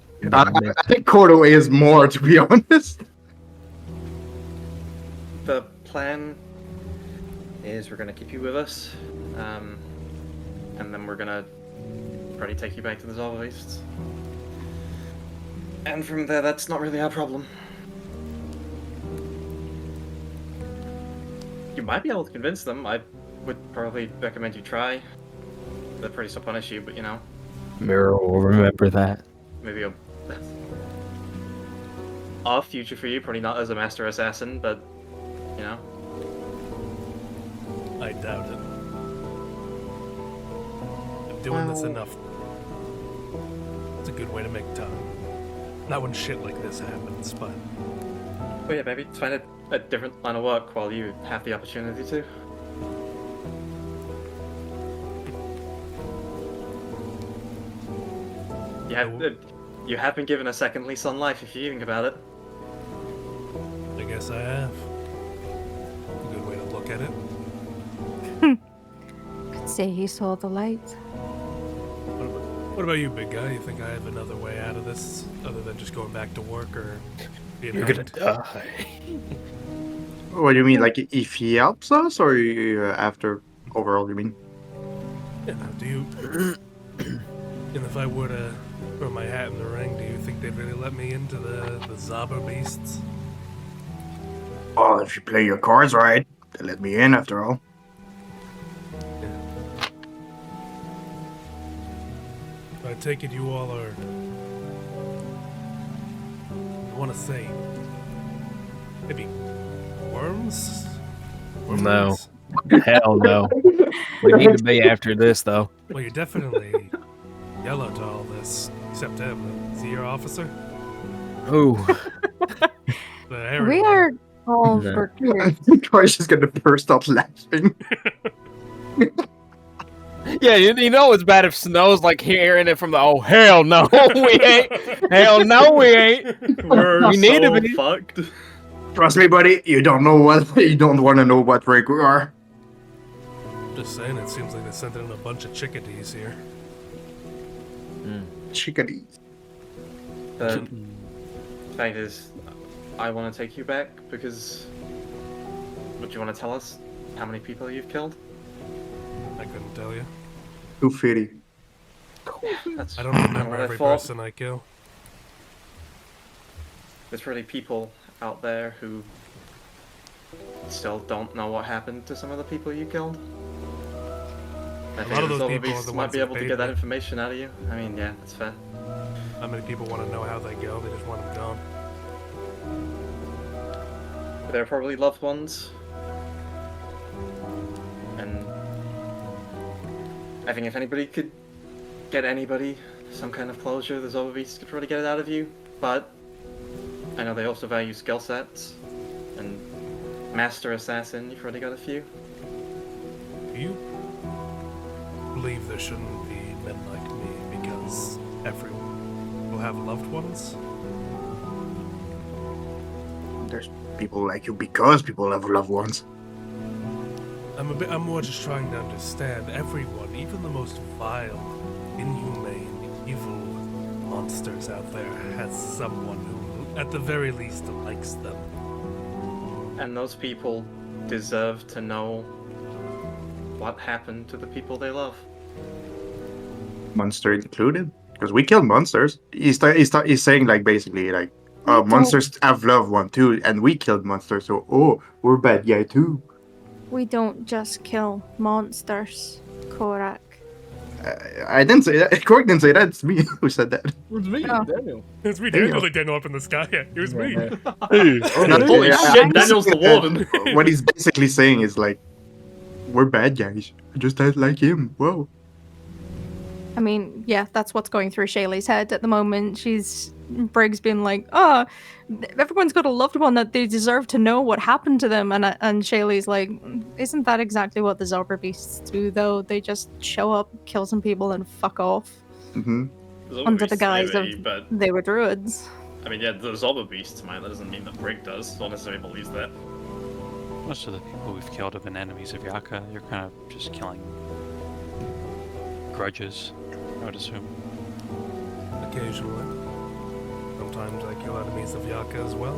[SPEAKER 4] I think Cordo is more, to be honest.
[SPEAKER 1] The plan is we're gonna keep you with us, and then we're gonna probably take you back to the Zava Beasts. And from there, that's not really our problem. You might be able to convince them. I would probably recommend you try. They're pretty so punish you, but you know,
[SPEAKER 3] Mirror will remember that.
[SPEAKER 1] maybe a future for you. Probably not as a master assassin, but you know.
[SPEAKER 2] I doubt it. I'm doing this
[SPEAKER 1] Well-
[SPEAKER 2] enough. It's a good way to make time. Not when shit like this happens, but
[SPEAKER 1] Well, yeah, maybe find a different line of work while you have the opportunity to. You have been given a second lease on life if you think about it.
[SPEAKER 2] I guess I have. A good way to look at it.
[SPEAKER 5] Could say he saw the light.
[SPEAKER 2] What about you, big guy? You think I have another way out of this other than just going back to work or being
[SPEAKER 3] You're gonna
[SPEAKER 2] hunted?
[SPEAKER 3] die.
[SPEAKER 4] What do you mean? Like, if he helps us, or after overall, you mean?
[SPEAKER 2] Yeah, do you... and if I were to throw my hat in the ring, do you think they'd really let me into the Zaba Beasts?
[SPEAKER 4] Well, if you play your cards right, they let me in after all.
[SPEAKER 2] I take it you all are... I want to say... Maybe... worms?
[SPEAKER 3] No. Hell no. We need to be after this, though.
[SPEAKER 2] Well, you're definitely yellow to all this, except him. Is he your officer?
[SPEAKER 3] Ooh.
[SPEAKER 2] The hairy
[SPEAKER 5] We
[SPEAKER 2] one.
[SPEAKER 5] are all
[SPEAKER 3] No.
[SPEAKER 5] recruits.
[SPEAKER 4] Troy's just gonna burst out laughing.
[SPEAKER 3] Yeah, you know it's bad if Snow's like hearing it from the oh hell no we ain't hell no we ain't.
[SPEAKER 1] We're
[SPEAKER 3] We need to
[SPEAKER 1] so
[SPEAKER 3] be.
[SPEAKER 1] fucked.
[SPEAKER 4] Trust me, buddy. You don't know what. You don't want to know what rank we are.
[SPEAKER 2] Just saying, it seems like they sent in a bunch of chickadees here.
[SPEAKER 4] Chickadees.
[SPEAKER 1] The fact is, I want to take you back because. Would you want to tell us how many people you've killed?
[SPEAKER 2] I couldn't tell you.
[SPEAKER 4] 250.
[SPEAKER 1] That's
[SPEAKER 2] I don't
[SPEAKER 1] kinda
[SPEAKER 2] remember
[SPEAKER 1] what I
[SPEAKER 2] every
[SPEAKER 1] thought.
[SPEAKER 2] person I kill.
[SPEAKER 1] There's really people out there who still don't know what happened to some of the people you killed. I think
[SPEAKER 2] lot of
[SPEAKER 1] the
[SPEAKER 2] those
[SPEAKER 1] Silver
[SPEAKER 2] people are
[SPEAKER 1] Beasts
[SPEAKER 2] the
[SPEAKER 1] might
[SPEAKER 2] ones
[SPEAKER 1] be
[SPEAKER 2] who
[SPEAKER 1] able to
[SPEAKER 2] paid
[SPEAKER 1] get that
[SPEAKER 2] me.
[SPEAKER 1] information out of you. I mean, yeah, that's fair.
[SPEAKER 2] How many people want to know how they go? They just want them gone.
[SPEAKER 1] They're probably loved ones. And I think if anybody could get anybody some kind of closure, the Zobabeast could probably get it out of you. But I know they also value skill sets. And Master Assassin, you've already got a few.
[SPEAKER 2] Do you believe there shouldn't be men like me because everyone will have loved ones?
[SPEAKER 4] There's people like you because people have loved ones.
[SPEAKER 2] I'm more just trying to understand. Everyone, even the most vile, inhumane, evil monsters out there, has someone who, at the very least, likes them.
[SPEAKER 1] And those people deserve to know what happened to the people they love.
[SPEAKER 4] Monster included, because we killed monsters. He's saying like basically like
[SPEAKER 5] We
[SPEAKER 4] monsters have loved one too, and we killed monsters, so we're bad guy too.
[SPEAKER 5] We don't just kill monsters, Korak.
[SPEAKER 4] I didn't say that. Cork didn't say that. It's me who said that.
[SPEAKER 3] It was me,
[SPEAKER 5] Oh.
[SPEAKER 3] Daniel.
[SPEAKER 2] It's me,
[SPEAKER 4] Daniel.
[SPEAKER 2] Daniel. Like Daniel up in the sky. Yeah, it was me.
[SPEAKER 4] Not-
[SPEAKER 1] Holy
[SPEAKER 4] yeah,
[SPEAKER 1] shit, Daniel's the warden.
[SPEAKER 4] What he's basically saying is like, we're bad guys, just like him. Whoa.
[SPEAKER 5] I mean, yeah, that's what's going through Shaylee's head at the moment. Briggs being like, oh, everyone's got a loved one that they deserve to know what happened to them. And Shaylee's like, isn't that exactly what the Zobber Beasts do, though? They just show up, kill some people, and fuck off.
[SPEAKER 4] Mm-hmm.
[SPEAKER 5] Under the guise of
[SPEAKER 1] But
[SPEAKER 5] they were druids.
[SPEAKER 1] I mean, yeah, the Zobber Beasts might. That doesn't mean that Brig does. Not necessarily believes that.
[SPEAKER 6] Most of the people we've killed have been enemies of Yaka. You're kind of just killing grudges, I would assume.
[SPEAKER 2] Occasionally. Sometimes I kill enemies of Yaka as well.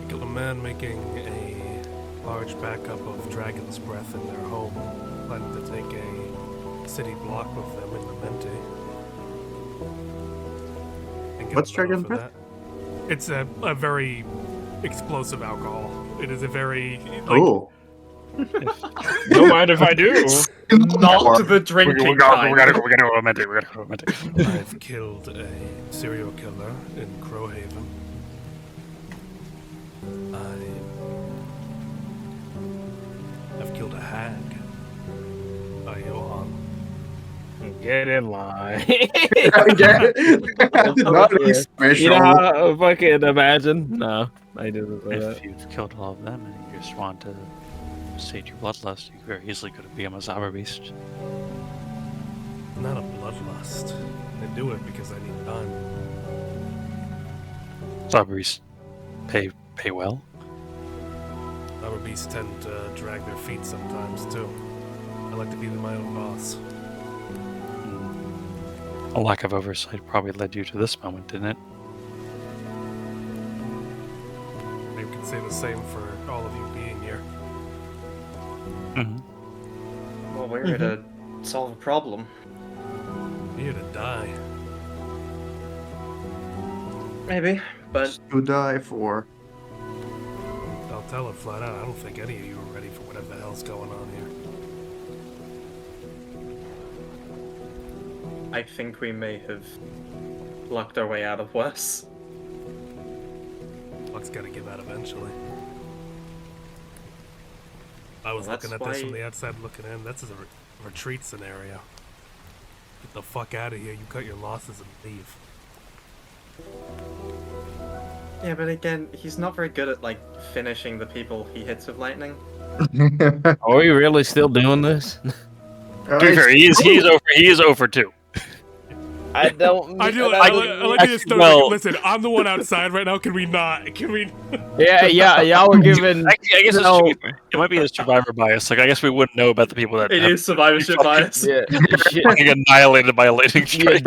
[SPEAKER 2] I killed a man making a large backup of Dragon's Breath in their home, planning to take a city block with them in the Menti. And get
[SPEAKER 4] What's
[SPEAKER 2] a medal
[SPEAKER 4] Dragon's
[SPEAKER 2] for
[SPEAKER 4] Breath?
[SPEAKER 2] that. It's a very explosive alcohol. It is a very
[SPEAKER 4] Oh.
[SPEAKER 3] Don't mind if I do.
[SPEAKER 1] Not the drinking
[SPEAKER 6] We
[SPEAKER 1] kind.
[SPEAKER 6] gotta go Menti, we gotta go Menti.
[SPEAKER 2] I've killed a serial killer in Crowhaven. I've killed a hag. A Johan.
[SPEAKER 3] Get in line.
[SPEAKER 4] Not really special.
[SPEAKER 3] You know how I fucking imagine? No, I didn't say
[SPEAKER 6] If
[SPEAKER 3] that.
[SPEAKER 6] you've killed all of them and you just want to sate your bloodlust, you very easily could have become a Zobber Beast.
[SPEAKER 2] Not a bloodlust. I do it because I need time.
[SPEAKER 6] Zobber Beasts pay well.
[SPEAKER 2] Our beasts tend to drag their feet sometimes too. I like to be my own boss.
[SPEAKER 6] A lack of oversight probably led you to this moment, didn't it?
[SPEAKER 2] Maybe we can say the same for all of you being here.
[SPEAKER 6] Mm-hmm.
[SPEAKER 1] Well, we're here to solve a problem.
[SPEAKER 2] Here to die.
[SPEAKER 1] Maybe, but
[SPEAKER 4] To die for.
[SPEAKER 2] I'll tell it flat out. I don't think any of you are ready for whatever the hell's going on here.
[SPEAKER 1] I think we may have lucked our way out of worse.
[SPEAKER 2] Luck's gotta give out eventually. I was
[SPEAKER 1] Well,
[SPEAKER 2] looking
[SPEAKER 1] that's
[SPEAKER 2] at this
[SPEAKER 1] why-
[SPEAKER 2] from the outside looking in. This is a retreat scenario. Get the fuck out of here. You cut your losses and leave.
[SPEAKER 1] Yeah, but again, he's not very good at, like, finishing the people he hits with lightning.
[SPEAKER 3] Are we really still doing this?
[SPEAKER 6] To be fair, he is over too.
[SPEAKER 3] I don't.
[SPEAKER 2] I do.
[SPEAKER 3] I
[SPEAKER 2] I like to just start
[SPEAKER 6] well-
[SPEAKER 2] listen, I'm the one outside right now. Can we not? Can we?
[SPEAKER 3] Yeah, y'all were giving.
[SPEAKER 6] Actually, I guess
[SPEAKER 3] No.
[SPEAKER 6] it might be a survivor bias. Like, I guess we wouldn't know about the people that
[SPEAKER 1] It
[SPEAKER 6] have
[SPEAKER 1] is survivorship bias.
[SPEAKER 3] Yeah, shit.
[SPEAKER 6] fucking annihilated by a lightning
[SPEAKER 3] Yeah,
[SPEAKER 6] strike.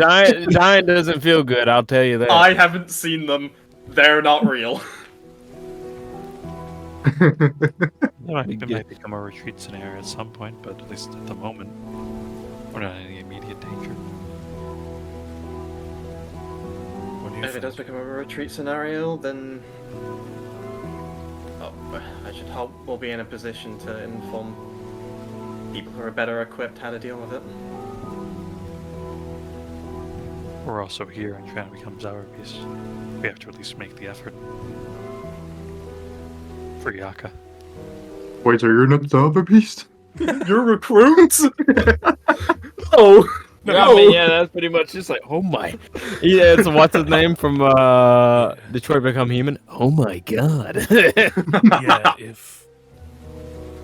[SPEAKER 3] dying doesn't feel good. I'll tell you that.
[SPEAKER 1] I haven't seen them. They're not real.
[SPEAKER 6] It might become a retreat scenario at some point, but at least at the moment, we're not in any immediate danger.
[SPEAKER 2] What do you
[SPEAKER 1] If it
[SPEAKER 2] think?
[SPEAKER 1] does become a retreat scenario, then... Oh, I should hope we'll be in a position to inform people who are better equipped how to deal with it.
[SPEAKER 6] we're also here and trying to become Zauberbeast, we have to at least make the effort. For Yaka.
[SPEAKER 4] Wait, so you're not the other beast?
[SPEAKER 1] You're recruits? Oh.
[SPEAKER 3] Yeah, I mean, yeah, that's pretty much just like, oh my. Yeah, it's what's his name from Detroit Become Human? Oh my god.
[SPEAKER 2] Yeah, if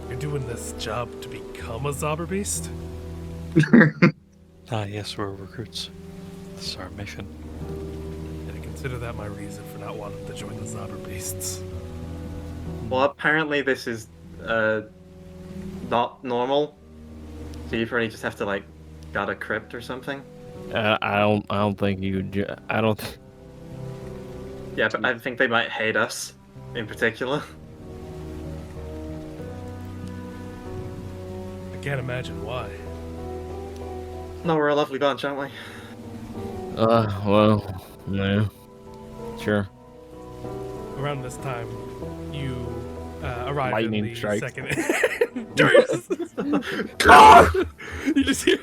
[SPEAKER 2] you're doing this job to become a Zauberbeast,
[SPEAKER 6] Ah, yes, we're recruits. This is our mission.
[SPEAKER 2] I consider that my reason for not wanting to join the Zauberbeasts.
[SPEAKER 1] Well, apparently this is not normal. So you probably just have to like guard a crypt or something.
[SPEAKER 3] I don't think you. I don't.
[SPEAKER 1] Yeah, but I think they might hate us in particular.
[SPEAKER 2] I can't imagine why.
[SPEAKER 1] No, we're a lovely bunch, aren't we?
[SPEAKER 3] Well, no. Sure.
[SPEAKER 2] Around this time, you arrive
[SPEAKER 3] Lightning
[SPEAKER 2] in the
[SPEAKER 3] strikes.
[SPEAKER 2] second. you just hear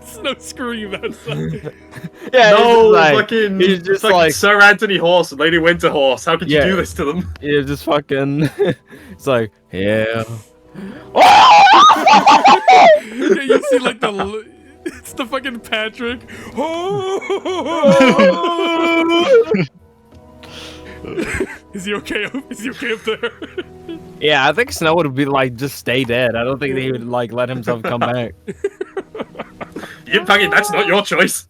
[SPEAKER 2] Snow scream outside.
[SPEAKER 3] Yeah,
[SPEAKER 1] No,
[SPEAKER 3] it's like,
[SPEAKER 1] fucking,
[SPEAKER 3] he's just
[SPEAKER 1] fucking
[SPEAKER 3] like,
[SPEAKER 1] Sir Anthony Horse and Lady Winterhorse. How could you
[SPEAKER 3] Yeah.
[SPEAKER 1] do this to them?
[SPEAKER 3] yeah, just fucking. It's like, yeah.
[SPEAKER 2] Yeah, you see like it's the fucking Patrick. Is he okay? Is he okay up there?
[SPEAKER 3] Yeah, I think Snow would be like, just stay dead. I don't think he would like let himself come back.
[SPEAKER 1] You fucking, that's not your choice.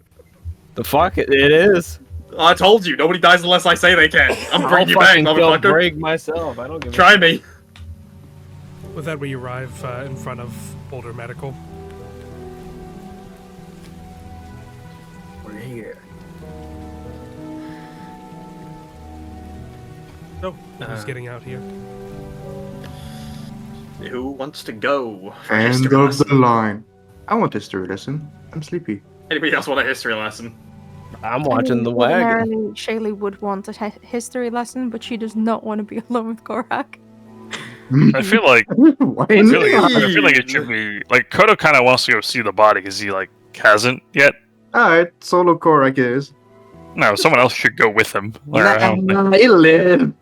[SPEAKER 3] The fuck, it is.
[SPEAKER 1] I told you, nobody dies unless I say they can. I'm
[SPEAKER 3] I'll
[SPEAKER 1] bringing you back,
[SPEAKER 3] fucking kill
[SPEAKER 1] motherfucker.
[SPEAKER 3] Brig myself. I don't give a
[SPEAKER 1] Try me.
[SPEAKER 2] With that, we arrive in front of Boulder Medical.
[SPEAKER 3] We're here.
[SPEAKER 2] So, who's getting out here?
[SPEAKER 1] Who wants to go? For a
[SPEAKER 4] End
[SPEAKER 1] history
[SPEAKER 4] of
[SPEAKER 1] lesson?
[SPEAKER 4] the line. I want history lesson. I'm sleepy.
[SPEAKER 1] Anybody else want a history lesson?
[SPEAKER 3] I'm watching the wagon.
[SPEAKER 5] Ordinarily, Shaylee would want a history lesson, but she does not want to be alone with Korak.
[SPEAKER 6] I feel like
[SPEAKER 4] Why
[SPEAKER 6] I feel like,
[SPEAKER 4] not?
[SPEAKER 6] I feel like it should be like Kodo kind of wants to go see the body because he like hasn't yet.
[SPEAKER 4] Alright, solo Korak is.
[SPEAKER 6] No, someone else should go with him. Or I don't think-
[SPEAKER 4] I live.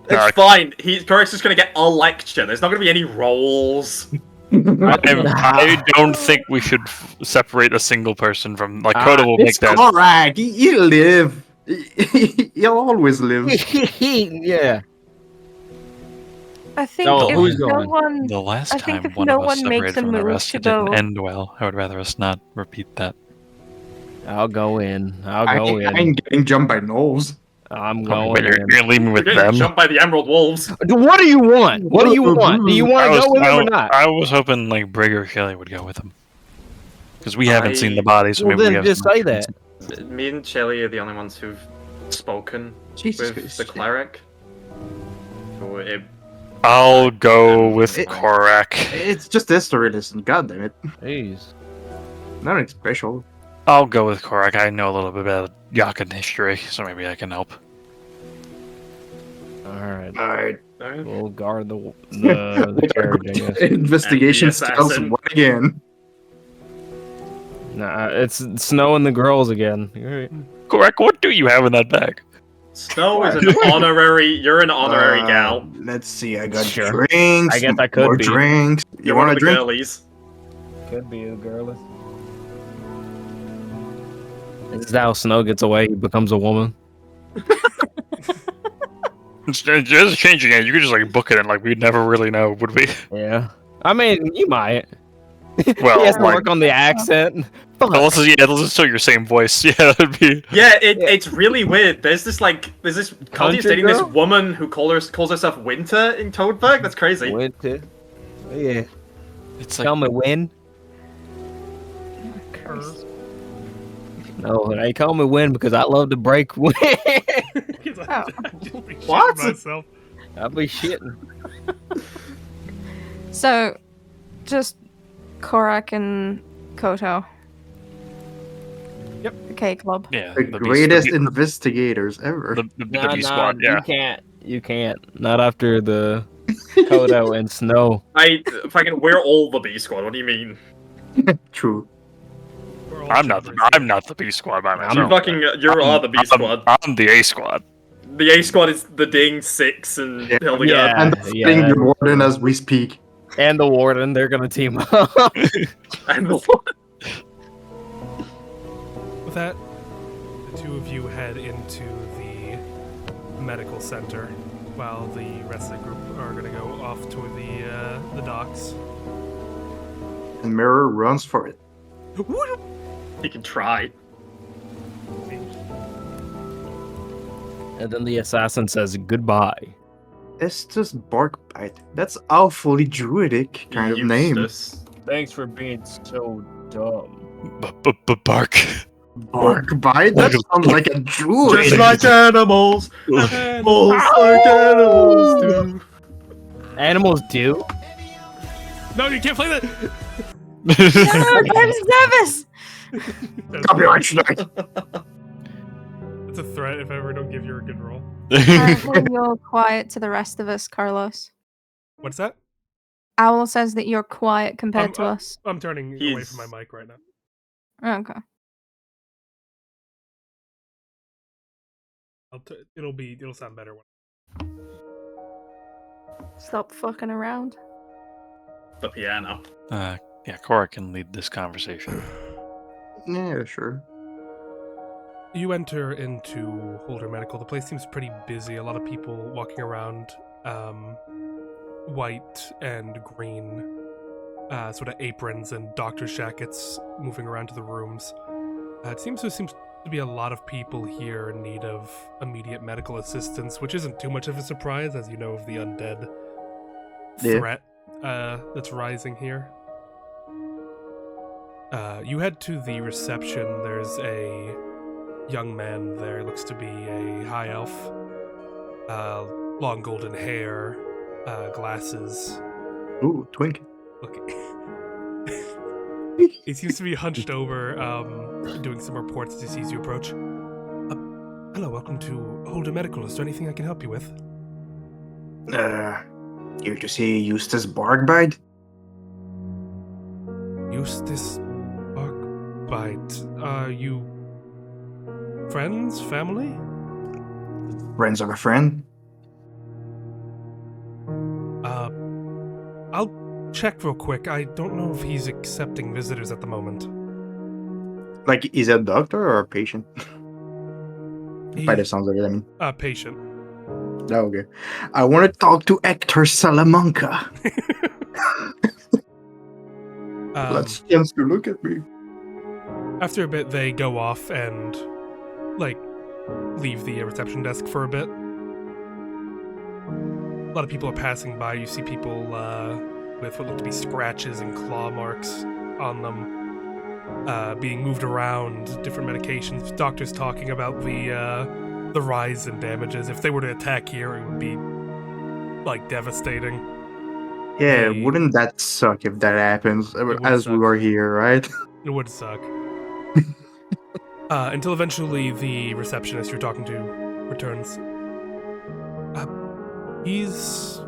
[SPEAKER 1] It's
[SPEAKER 6] No, I-
[SPEAKER 1] fine. Korak's just gonna get a lecture. There's not gonna be any roles.
[SPEAKER 6] I don't think we should separate a single person from like Kodo will make
[SPEAKER 4] It's
[SPEAKER 6] that.
[SPEAKER 4] Korak. You live. You'll always live.
[SPEAKER 3] Yeah.
[SPEAKER 5] I think
[SPEAKER 3] No,
[SPEAKER 5] if
[SPEAKER 3] who's
[SPEAKER 5] no
[SPEAKER 3] going?
[SPEAKER 5] one,
[SPEAKER 6] The last
[SPEAKER 5] I think
[SPEAKER 6] time
[SPEAKER 5] if
[SPEAKER 6] one
[SPEAKER 5] no
[SPEAKER 6] of us
[SPEAKER 5] one makes
[SPEAKER 6] separated
[SPEAKER 5] a
[SPEAKER 6] from the
[SPEAKER 5] move
[SPEAKER 6] rest,
[SPEAKER 5] to
[SPEAKER 6] it didn't
[SPEAKER 5] go-
[SPEAKER 6] end well. I would rather us not repeat that.
[SPEAKER 3] I'll go in. I'll
[SPEAKER 4] I
[SPEAKER 3] go in.
[SPEAKER 4] ain't getting jumped by gnolls.
[SPEAKER 3] I'm
[SPEAKER 6] Oh,
[SPEAKER 3] going
[SPEAKER 6] but you're
[SPEAKER 3] in.
[SPEAKER 6] gonna leave me with
[SPEAKER 1] You're getting
[SPEAKER 6] them.
[SPEAKER 1] jumped by the Emerald Wolves.
[SPEAKER 3] What do you want? What do you want? Do you want to go with him or not?
[SPEAKER 6] I was hoping like Brig or Kelly would go with him. Because we haven't seen the body, so
[SPEAKER 3] Well,
[SPEAKER 6] maybe we
[SPEAKER 3] then
[SPEAKER 6] have
[SPEAKER 3] just
[SPEAKER 6] some
[SPEAKER 3] say
[SPEAKER 6] options.
[SPEAKER 3] that.
[SPEAKER 1] Me and Shelly are the only ones who've spoken
[SPEAKER 4] Jesus
[SPEAKER 1] with
[SPEAKER 4] Christ.
[SPEAKER 1] the cleric. So it,
[SPEAKER 6] I'll go with
[SPEAKER 4] It-
[SPEAKER 6] Korak.
[SPEAKER 4] It's just history lesson. God damn it.
[SPEAKER 3] Jeez.
[SPEAKER 4] Nothing special.
[SPEAKER 6] I'll go with Korak. I know a little bit about Yakan history, so maybe I can help.
[SPEAKER 3] Alright.
[SPEAKER 4] Alright.
[SPEAKER 3] We'll guard the carriage, I guess.
[SPEAKER 4] Investigation
[SPEAKER 1] And the
[SPEAKER 4] skills
[SPEAKER 1] assassin.
[SPEAKER 4] one again.
[SPEAKER 3] Nah, it's Snow and the girls again. Alright.
[SPEAKER 6] Korak, what do you have in that bag?
[SPEAKER 1] Snow is an honorary. You're an honorary gal.
[SPEAKER 4] Let's see. I got
[SPEAKER 3] Sure.
[SPEAKER 4] drinks.
[SPEAKER 3] I guess I could
[SPEAKER 4] more
[SPEAKER 3] be.
[SPEAKER 4] drinks. You
[SPEAKER 1] You're one
[SPEAKER 4] want
[SPEAKER 1] of
[SPEAKER 4] a
[SPEAKER 1] the
[SPEAKER 4] drink?
[SPEAKER 1] girlies.
[SPEAKER 3] Could be a girl. This is how Snow gets away. He becomes a woman.
[SPEAKER 6] It's just changing it. You could just like book it and like we'd never really know, would we?
[SPEAKER 3] Yeah. I mean, you might.
[SPEAKER 6] Well,
[SPEAKER 3] he has to
[SPEAKER 6] like,
[SPEAKER 3] work on the accent.
[SPEAKER 6] unless it's still your same voice. Yeah, that'd be.
[SPEAKER 1] Yeah, it's really weird. There's this Cody
[SPEAKER 3] Country
[SPEAKER 1] is dating this
[SPEAKER 3] girl?
[SPEAKER 1] woman who calls herself Winter in Toadberg. That's crazy.
[SPEAKER 3] Winter. Yeah.
[SPEAKER 6] It's
[SPEAKER 3] Tell
[SPEAKER 6] like
[SPEAKER 3] me when. No, they call me Win because I love to break wind.
[SPEAKER 2] I'll be
[SPEAKER 1] What?
[SPEAKER 2] shitting myself.
[SPEAKER 3] I'll be shitting.
[SPEAKER 5] So, just Korak and Koto.
[SPEAKER 2] Yep.
[SPEAKER 5] Okay, club.
[SPEAKER 6] yeah,
[SPEAKER 4] The greatest investigators ever.
[SPEAKER 6] the B squad. Yeah,
[SPEAKER 3] You can't. Not after the Kodo and Snow.
[SPEAKER 1] We're all the B squad. What do you mean?
[SPEAKER 4] True.
[SPEAKER 2] We're all
[SPEAKER 6] I'm not.
[SPEAKER 2] chambers,
[SPEAKER 6] I'm
[SPEAKER 2] yeah.
[SPEAKER 6] not the B squad by
[SPEAKER 1] You
[SPEAKER 6] myself.
[SPEAKER 1] fucking, you are the B squad.
[SPEAKER 6] I'm the A squad.
[SPEAKER 1] The A squad is the Ding, Six, and
[SPEAKER 4] Yeah.
[SPEAKER 1] Hildegard.
[SPEAKER 3] Yeah.
[SPEAKER 4] And fighting the warden as we speak.
[SPEAKER 3] And the warden, they're gonna team up.
[SPEAKER 1] And the
[SPEAKER 2] With that, the two of you head into the medical center, while the rest of the group are gonna go off toward the docks.
[SPEAKER 4] And Mirror runs for it.
[SPEAKER 1] You can try.
[SPEAKER 3] And then the assassin says goodbye.
[SPEAKER 4] Estes Barkbite. That's awfully druidic kind of name.
[SPEAKER 1] Eustace.
[SPEAKER 3] Thanks for being so dumb.
[SPEAKER 6] Bark.
[SPEAKER 4] Barkbite? That sounds like a druid.
[SPEAKER 1] Just like animals. Animals like animals do.
[SPEAKER 3] Animals do?
[SPEAKER 2] No, you can't play that.
[SPEAKER 4] Copyright strike.
[SPEAKER 2] It's a threat if I ever don't give you a good roll.
[SPEAKER 5] Apparently you're quiet to the rest of us, Carlos.
[SPEAKER 2] What's that?
[SPEAKER 5] Owl says that you're quiet compared to us.
[SPEAKER 2] I'm turning away
[SPEAKER 1] He's-
[SPEAKER 2] from my mic right now.
[SPEAKER 5] Okay.
[SPEAKER 2] It'll sound better.
[SPEAKER 5] Stop fucking around.
[SPEAKER 1] The piano.
[SPEAKER 6] Yeah, Cora can lead this conversation.
[SPEAKER 4] Yeah, sure.
[SPEAKER 2] You enter into Holder Medical. The place seems pretty busy. A lot of people walking around, white and green, sort of aprons and doctor's jackets, moving around to the rooms. It seems to be a lot of people here in need of immediate medical assistance, which isn't too much of a surprise, as you know of the undead
[SPEAKER 4] Yeah.
[SPEAKER 2] threat that's rising here. You head to the reception. There's a young man there, looks to be a high elf. Long golden hair, glasses.
[SPEAKER 4] Ooh, twink.
[SPEAKER 2] Look, he seems to be hunched over, doing some reports as he sees you approach. Hello, welcome to Holder Medical. Is there anything I can help you with?
[SPEAKER 4] Here to see Eustace Barkbite?
[SPEAKER 2] Eustace Barkbite. Are you friends? Family?
[SPEAKER 4] Friends of a friend?
[SPEAKER 2] I'll check real quick. I don't know if he's accepting visitors at the moment.
[SPEAKER 4] Like, is he a doctor or a patient? By the
[SPEAKER 2] He's
[SPEAKER 4] sounds of it, I mean.
[SPEAKER 2] a patient.
[SPEAKER 4] Oh, okay. I want to talk to Hector Salamanca. Let's chance to look at me.
[SPEAKER 2] After a bit, they go off and, leave the reception desk for a bit. A lot of people are passing by. You see people with what look to be scratches and claw marks on them, being moved around, different medications. Doctors talking about the rise in damages. If they were to attack here, it would be, devastating.
[SPEAKER 4] Yeah,
[SPEAKER 2] Hey.
[SPEAKER 4] wouldn't that suck if that happens
[SPEAKER 2] would
[SPEAKER 4] as we
[SPEAKER 2] suck.
[SPEAKER 4] were here, right?
[SPEAKER 2] It would suck. Until eventually the receptionist you're talking to returns. He's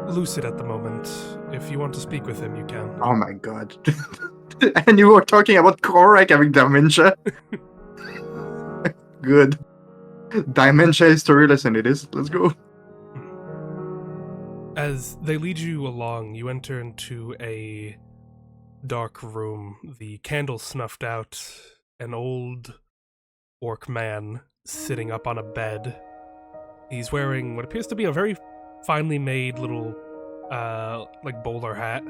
[SPEAKER 2] lucid at the moment. If you want to speak with him, you can.
[SPEAKER 4] Oh my god. And you were talking about Korak having dementia? Good. Dementia history lesson it is. Let's go.
[SPEAKER 2] As they lead you along, you enter into a dark room, the candle snuffed out, an old orc man sitting up on a bed. He's wearing what appears to be a very finely made little, bowler hat.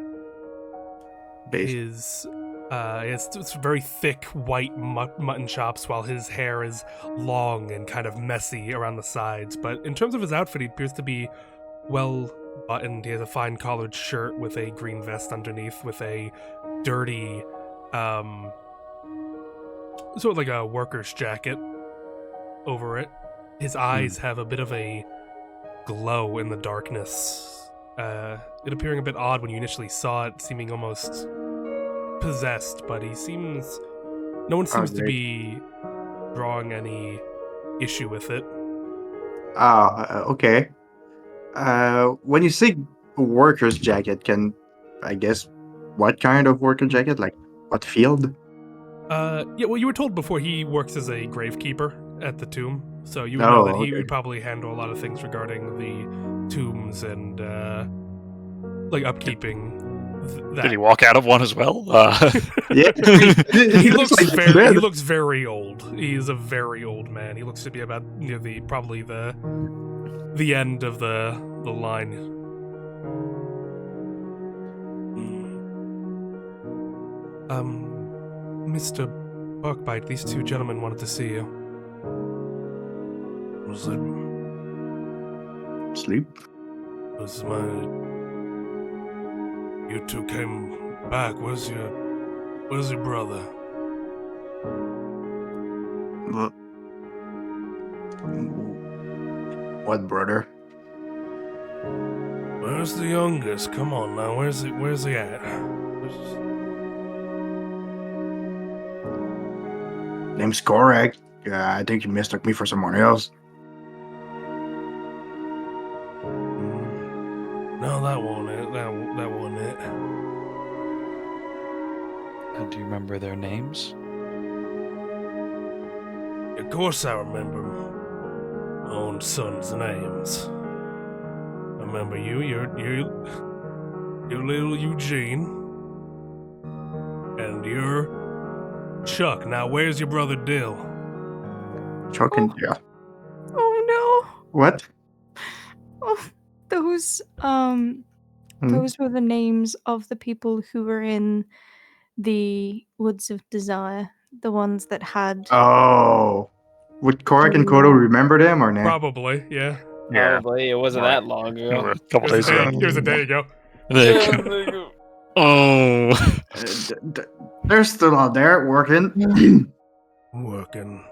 [SPEAKER 4] Base.
[SPEAKER 2] He has very thick white mutton chops, while his hair is long and kind of messy around the sides. But in terms of his outfit, he appears to be well buttoned. He has a fine collared shirt with a green vest underneath, with a dirty, sort of like a worker's jacket over it. His eyes have a bit of a glow in the darkness. It appearing a bit odd when you initially saw it, seeming almost possessed, but no one seems to
[SPEAKER 4] great.
[SPEAKER 2] be drawing any issue with it.
[SPEAKER 4] Okay. When you say worker's jacket, what kind of worker jacket? Like, what field?
[SPEAKER 2] Yeah, well, you were told before he works as a gravekeeper at the tomb, so you would know that he
[SPEAKER 4] okay.
[SPEAKER 2] would probably handle a lot of things regarding the tombs and, like, upkeeping that.
[SPEAKER 6] Did he walk out of one as well?
[SPEAKER 4] Yeah,
[SPEAKER 2] He looks
[SPEAKER 4] like
[SPEAKER 2] very. He
[SPEAKER 4] dead.
[SPEAKER 2] looks very old. He is a very old man. He looks to be about near the end of the line. Mr. Barkbite, these two gentlemen wanted to see you. Was it?
[SPEAKER 4] Sleep.
[SPEAKER 2] Was my? You two came back. Where's your brother?
[SPEAKER 4] What brother?
[SPEAKER 2] Where's the youngest? Come on now. Where's he at?
[SPEAKER 4] Name's Korak. Yeah, I think you mistook me for someone else.
[SPEAKER 2] No, that wasn't it. That wasn't it.
[SPEAKER 6] And do you remember their names?
[SPEAKER 2] Of course I remember my own son's names. I remember your little Eugene. And your Chuck. Now where's your brother Dill?
[SPEAKER 4] Chuck and yeah.
[SPEAKER 5] Oh no.
[SPEAKER 4] What?
[SPEAKER 5] Oh, those
[SPEAKER 4] Hmm?
[SPEAKER 5] those were the names of the people who were in the Woods of Desire, the ones that had
[SPEAKER 4] Oh, would Korak and Kodo remember them or not?
[SPEAKER 2] Probably, yeah.
[SPEAKER 6] Yeah.
[SPEAKER 3] Probably. It wasn't that long ago.
[SPEAKER 6] A couple days ago.
[SPEAKER 2] Here's a day ago.
[SPEAKER 6] Oh.
[SPEAKER 4] They're still out there working.
[SPEAKER 2] Working.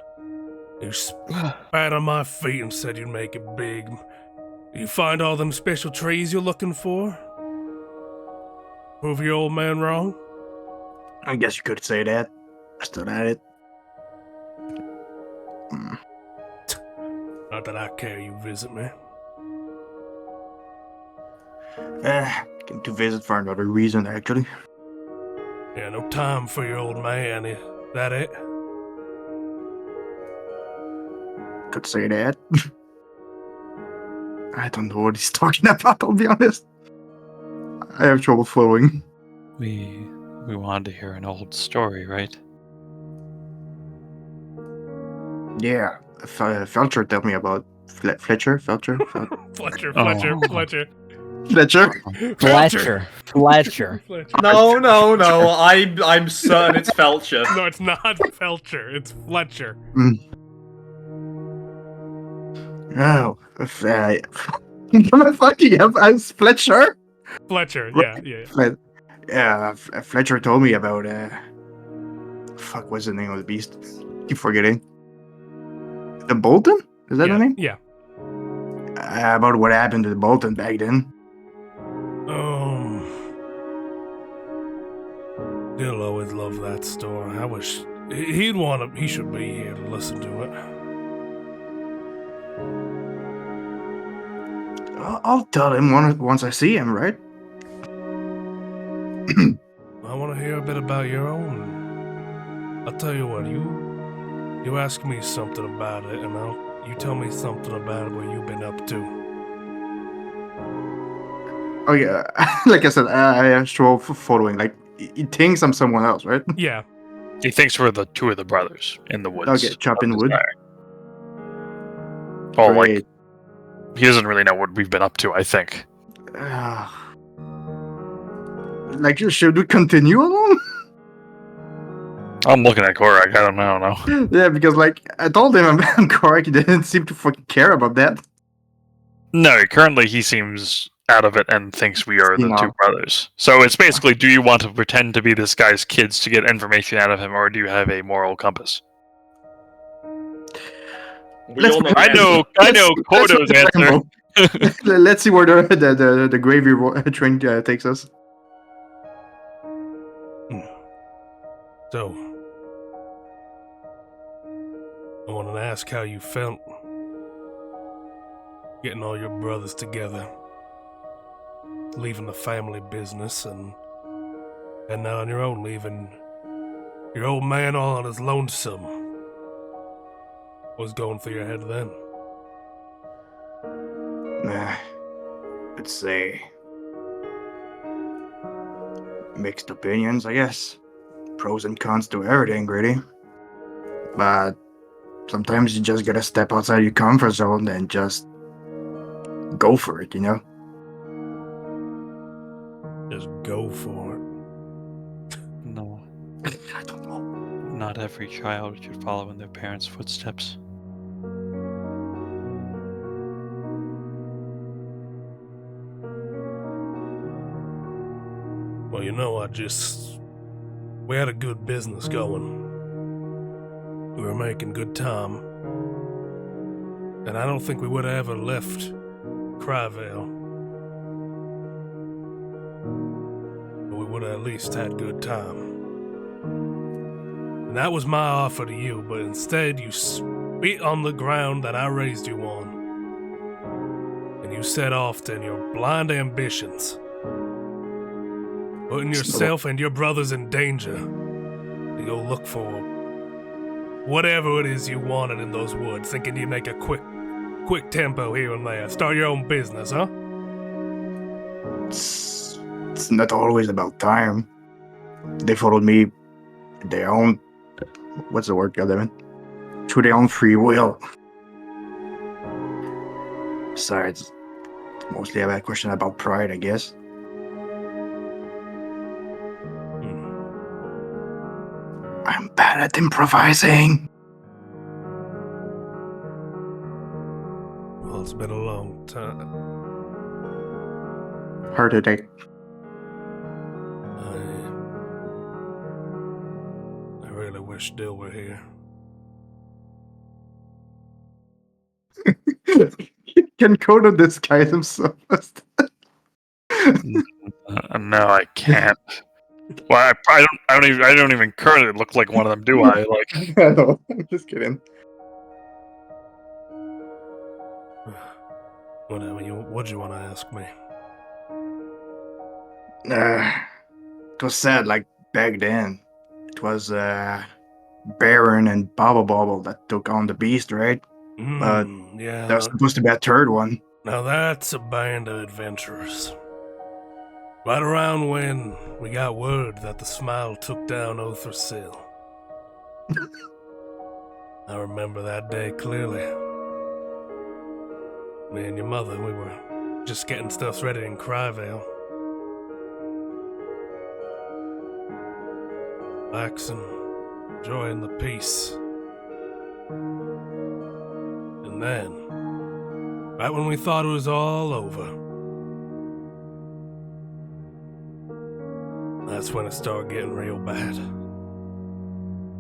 [SPEAKER 2] You spat on my feet and said you'd make it big. You find all them special trees you're looking for? Prove your old man wrong?
[SPEAKER 4] I guess you could say that. Still at it.
[SPEAKER 2] Not that I care you visit me.
[SPEAKER 4] Came to visit for another reason, actually.
[SPEAKER 2] Yeah, no time for your old man, is that it?
[SPEAKER 4] Could say that. I don't know what he's talking about, I'll be honest. I have trouble following.
[SPEAKER 6] We wanted to hear an old story, right?
[SPEAKER 4] Yeah, Felcher told me about Fletcher.
[SPEAKER 2] Fletcher.
[SPEAKER 4] Fletcher.
[SPEAKER 1] No. I'm certain it's Felcher.
[SPEAKER 2] No, it's not Felcher. It's Fletcher.
[SPEAKER 4] Oh, am I fucking up as Fletcher?
[SPEAKER 2] Fletcher, yeah.
[SPEAKER 4] Fletcher told me about fuck, what's the name of the beast? Keep forgetting. The Bolton? Is that the name?
[SPEAKER 2] Yeah.
[SPEAKER 4] About what happened to the Bolton back then.
[SPEAKER 2] Dill always loved that story. I wish he should be here to listen to it.
[SPEAKER 4] I'll tell him once I see him, right?
[SPEAKER 2] I want to hear a bit about your own. I'll tell you what, you ask me something about it, and you tell me something about what you've been up to.
[SPEAKER 4] Oh yeah, like I said, I have trouble following. Like he thinks I'm someone else, right?
[SPEAKER 2] Yeah.
[SPEAKER 6] He thinks we're the two of the brothers in the woods.
[SPEAKER 4] Okay, chopping wood.
[SPEAKER 6] Oh, like
[SPEAKER 4] Great.
[SPEAKER 6] he doesn't really know what we've been up to, I think.
[SPEAKER 4] Like, should we continue along?
[SPEAKER 6] I'm looking at Korak, I don't know.
[SPEAKER 4] Yeah, because like I told him about Korak, he didn't seem to fucking care about that.
[SPEAKER 6] No, currently he seems out of it and thinks we are the
[SPEAKER 4] No.
[SPEAKER 6] two brothers. So it's basically, do you want to pretend to be this guy's kids to get information out of him, or do you have a moral compass? I know Kodo's answer.
[SPEAKER 4] Let's see where the gravy train takes us.
[SPEAKER 2] So, I wanted to ask how you felt getting all your brothers together, leaving the family business and heading out on your own, leaving Your old man all on his lonesome. What's going through your head then?
[SPEAKER 4] Let's say mixed opinions, I guess. Pros and cons to everything, really. But sometimes you just gotta step outside your comfort zone and just go for it, you know?
[SPEAKER 2] Just go for it.
[SPEAKER 6] No,
[SPEAKER 4] I don't know.
[SPEAKER 6] not every child should follow in their parents' footsteps.
[SPEAKER 2] Well, you know, we had a good business going. We were making good time. And I don't think we would have ever left Cryvale. But we would have at least had good time. And that was my offer to you, but instead you spit on the ground that I raised you on. And you set off to your blind ambitions. Putting yourself and your brothers in danger to go look for whatever it is you wanted in those woods, thinking you'd make a quick tempo here and there. Start your own business, huh?
[SPEAKER 4] It's not always about time. They followed me their own, what's the word, goddammit? To their own free will. Besides, it's mostly a bad question about pride, I guess. I'm bad at improvising.
[SPEAKER 2] Well, it's been a long time.
[SPEAKER 4] Heart attack.
[SPEAKER 2] I really wish Dill were here.
[SPEAKER 4] Can Kodo disguise himself?
[SPEAKER 6] No, I can't. Well, I don't even currently look like one of them, do I? Like,
[SPEAKER 4] No, I'm just kidding.
[SPEAKER 2] Whatever. What'd you want to ask me?
[SPEAKER 4] It was sad, like back then. It was Baron and Bobble Bobble that took on the beast, right? But
[SPEAKER 2] yeah.
[SPEAKER 4] there was supposed to be a third one.
[SPEAKER 2] Now that's a band of adventurers. Right around when we got word that the Smile took down Othersil. I remember that day clearly. Me and your mother, we were just getting stuff ready in Cryvale. Relaxing, enjoying the peace. And then, right when we thought it was all over, that's when it started getting real bad.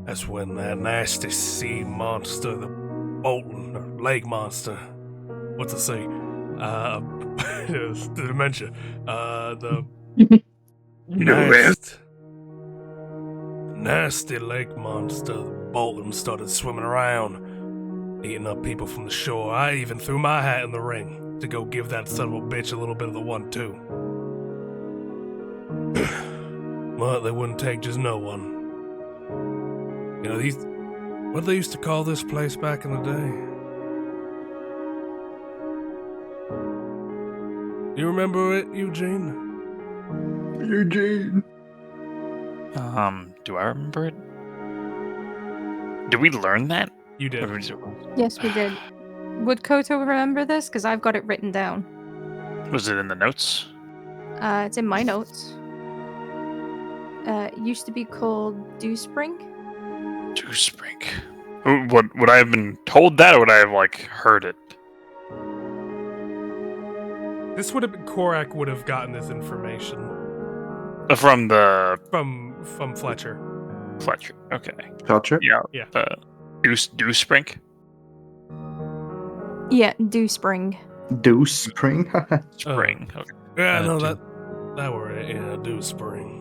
[SPEAKER 2] That's when that nasty sea monster, the Bolton, or lake monster, what's it say? The dementia. The nasty lake monster, the Bolton, started swimming around, eating up people from the shore. I even threw my hat in the ring to go give that son of a bitch a little bit of the 1-2. But they wouldn't take just no one. You know, what they used to call this place back in the day? You remember it, Eugene?
[SPEAKER 4] Eugene.
[SPEAKER 6] do I remember it? Did we learn that?
[SPEAKER 2] You did.
[SPEAKER 5] Yes, we did. Would Koto remember this? Because I've got it written down.
[SPEAKER 6] Was it in the notes?
[SPEAKER 5] It's in my notes. It used to be called Dew Spring.
[SPEAKER 6] Dew Spring. Would I have been told that, or would I have heard it?
[SPEAKER 2] This would have been Korak would have gotten this information
[SPEAKER 6] From
[SPEAKER 2] from Fletcher.
[SPEAKER 6] Fletcher. Okay.
[SPEAKER 4] Fletcher?
[SPEAKER 2] Yeah.
[SPEAKER 6] Dew Spring.
[SPEAKER 5] Yeah, Dew Spring.
[SPEAKER 4] Dew Spring?
[SPEAKER 6] Spring. Okay.
[SPEAKER 2] Yeah, no,
[SPEAKER 6] Dew-
[SPEAKER 2] that were it. Yeah, Dew Spring.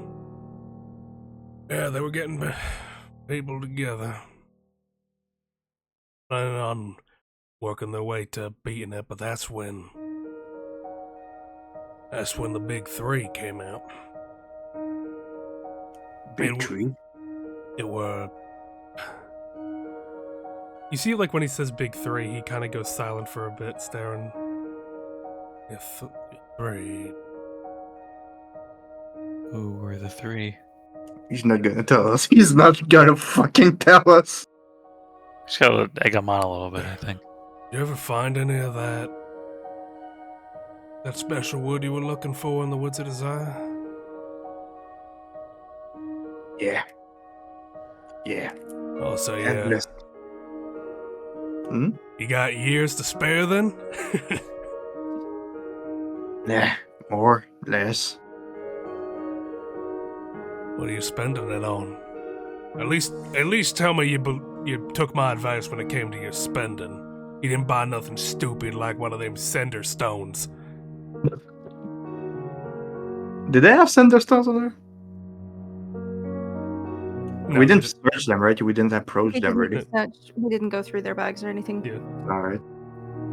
[SPEAKER 2] Yeah, they were getting people together, planning on working their way to beating it. But that's when the big three came out.
[SPEAKER 4] Big tree?
[SPEAKER 2] It were. You see, like when he says big three, he kind of goes silent for a bit, staring. If three.
[SPEAKER 6] Who were the three?
[SPEAKER 4] He's not gonna tell us. He's not gonna fucking tell us.
[SPEAKER 6] Just gotta egg him on a little bit, I think.
[SPEAKER 2] You ever find any of that special wood you were looking for in the Woods of Desire?
[SPEAKER 4] Yeah. Yeah.
[SPEAKER 2] Oh, so yeah.
[SPEAKER 4] Endless. Hmm?
[SPEAKER 2] You got years to spare then?
[SPEAKER 4] Nah. More. Less.
[SPEAKER 2] What are you spending it on? At least tell me you took my advice when it came to your spending. You didn't buy nothing stupid like one of them cinder stones.
[SPEAKER 4] Did they have cinder stones on there?
[SPEAKER 2] No,
[SPEAKER 4] We
[SPEAKER 2] they
[SPEAKER 4] didn't
[SPEAKER 2] just-
[SPEAKER 4] search them, right? We didn't approach them, really.
[SPEAKER 5] We didn't go through their bags or anything.
[SPEAKER 2] Yeah.
[SPEAKER 4] Alright.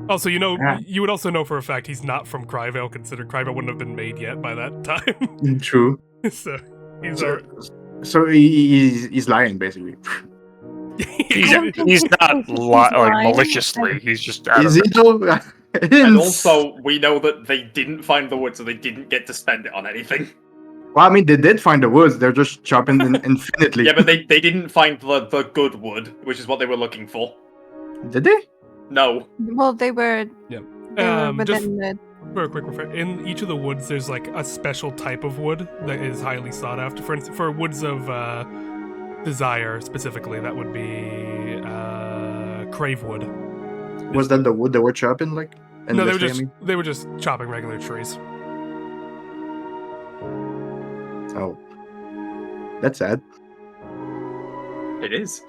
[SPEAKER 2] Also,
[SPEAKER 4] Yeah.
[SPEAKER 2] you would also know for a fact he's not from Cryvale, considering Cryvale wouldn't have been made yet by that time.
[SPEAKER 4] True.
[SPEAKER 2] So he's
[SPEAKER 4] So, so he's lying, basically.
[SPEAKER 6] He's,
[SPEAKER 5] I don't think
[SPEAKER 6] he's
[SPEAKER 5] he
[SPEAKER 6] not
[SPEAKER 5] thinks he's
[SPEAKER 6] like
[SPEAKER 5] lying.
[SPEAKER 6] maliciously. He's just out
[SPEAKER 4] Is
[SPEAKER 6] of
[SPEAKER 4] he though?
[SPEAKER 1] And also, we know that they didn't find the wood, so they didn't get to spend it on anything.
[SPEAKER 4] Well, I mean, they did find the woods. They're just chopping infinitely.
[SPEAKER 1] Yeah, but they didn't find the good wood, which is what they were looking for.
[SPEAKER 4] Did they?
[SPEAKER 1] No.
[SPEAKER 5] Well, they were.
[SPEAKER 2] Yeah.
[SPEAKER 5] They were
[SPEAKER 2] Just
[SPEAKER 5] within the.
[SPEAKER 2] for a quick refer, in each of the woods, there's like a special type of wood that is highly sought after. For instance, for woods of desire specifically, that would be crave wood.
[SPEAKER 4] Was that the wood they were chopping, like?
[SPEAKER 2] No,
[SPEAKER 4] endlessly,
[SPEAKER 2] they were just chopping regular trees.
[SPEAKER 4] Oh, that's sad.
[SPEAKER 1] It is.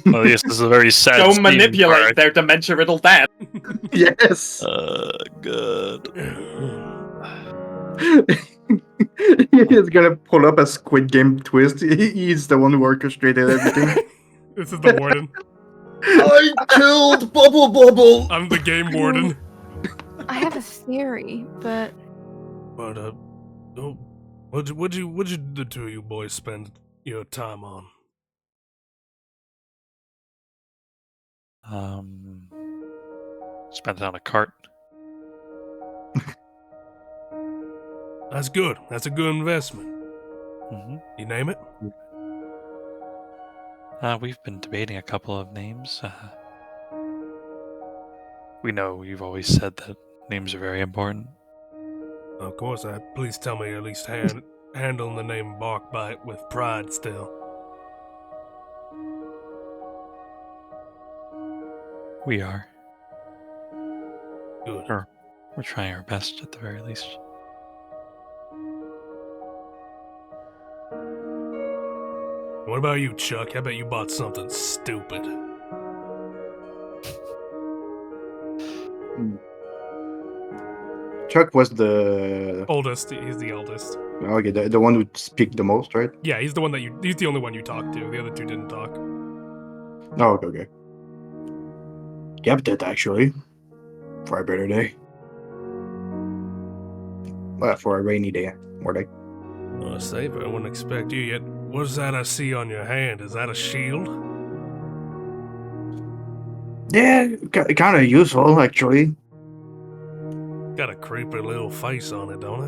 [SPEAKER 6] Well, yes, this is a very sad.
[SPEAKER 1] Don't
[SPEAKER 6] scene,
[SPEAKER 1] manipulate
[SPEAKER 6] alright.
[SPEAKER 1] their dementia-riddled dad.
[SPEAKER 4] Yes.
[SPEAKER 6] Good.
[SPEAKER 4] He's gonna pull up a Squid Game twist. He's the one who orchestrated everything.
[SPEAKER 2] This is the warden.
[SPEAKER 1] I killed Bubble Bubble!
[SPEAKER 2] I'm the game warden.
[SPEAKER 5] I have a theory, but
[SPEAKER 2] But oh, what'd you the two of you boys spend your time on?
[SPEAKER 6] Spent it on a cart.
[SPEAKER 2] That's good. That's a good investment.
[SPEAKER 6] Mm-hmm.
[SPEAKER 2] You name it?
[SPEAKER 6] We've been debating a couple of names. We know you've always said that names are very important.
[SPEAKER 2] Of course. Please tell me you're at least handling the name Barkbite with pride still.
[SPEAKER 6] We are.
[SPEAKER 2] Good.
[SPEAKER 6] Or we're trying our best at the very least.
[SPEAKER 2] What about you, Chuck? I bet you bought something stupid.
[SPEAKER 4] Chuck was the
[SPEAKER 2] Oldest. He's the eldest.
[SPEAKER 4] okay, the one who speak the most, right?
[SPEAKER 2] Yeah, he's the one that he's the only one you talked to. The other two didn't talk.
[SPEAKER 4] Oh, okay. Kept it actually for a better day. Well, for a rainy day, more like.
[SPEAKER 2] Well, safe. I wouldn't expect you yet. What's that I see on your hand? Is that a shield?
[SPEAKER 4] Yeah, kind of useful actually.
[SPEAKER 2] Got a creepy little face on it, don't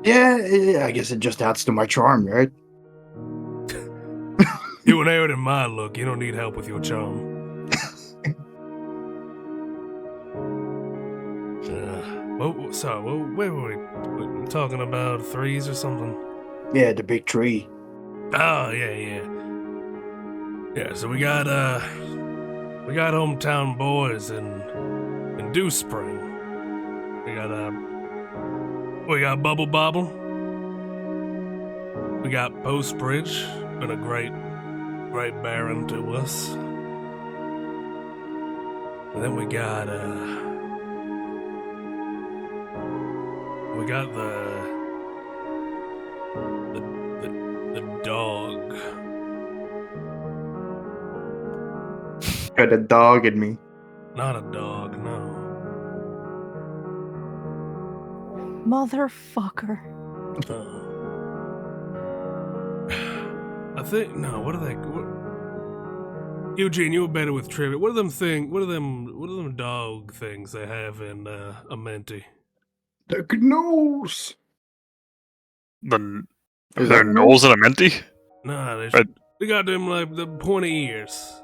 [SPEAKER 2] it?
[SPEAKER 4] Yeah, I guess it just adds to my charm, right?
[SPEAKER 2] You inherited my look. You don't need help with your charm. Where were we talking about threes or something?
[SPEAKER 4] Yeah, the big tree.
[SPEAKER 2] Oh, yeah. Yeah, so we got hometown boys in Dew Spring. We got Bubble Bobble. We got Post Bridge, been a great baron to us. And then we got the dog.
[SPEAKER 4] Got a dog in me.
[SPEAKER 2] Not a dog, no.
[SPEAKER 5] motherfucker.
[SPEAKER 2] think no. What are they? Eugene, you're better with trivia. What are them dog things they have in Amenti?
[SPEAKER 4] The gnolls. Is
[SPEAKER 6] They're
[SPEAKER 4] that
[SPEAKER 6] gnolls and a menti?
[SPEAKER 2] Nah,
[SPEAKER 6] Right.
[SPEAKER 2] they got them like the pointy ears.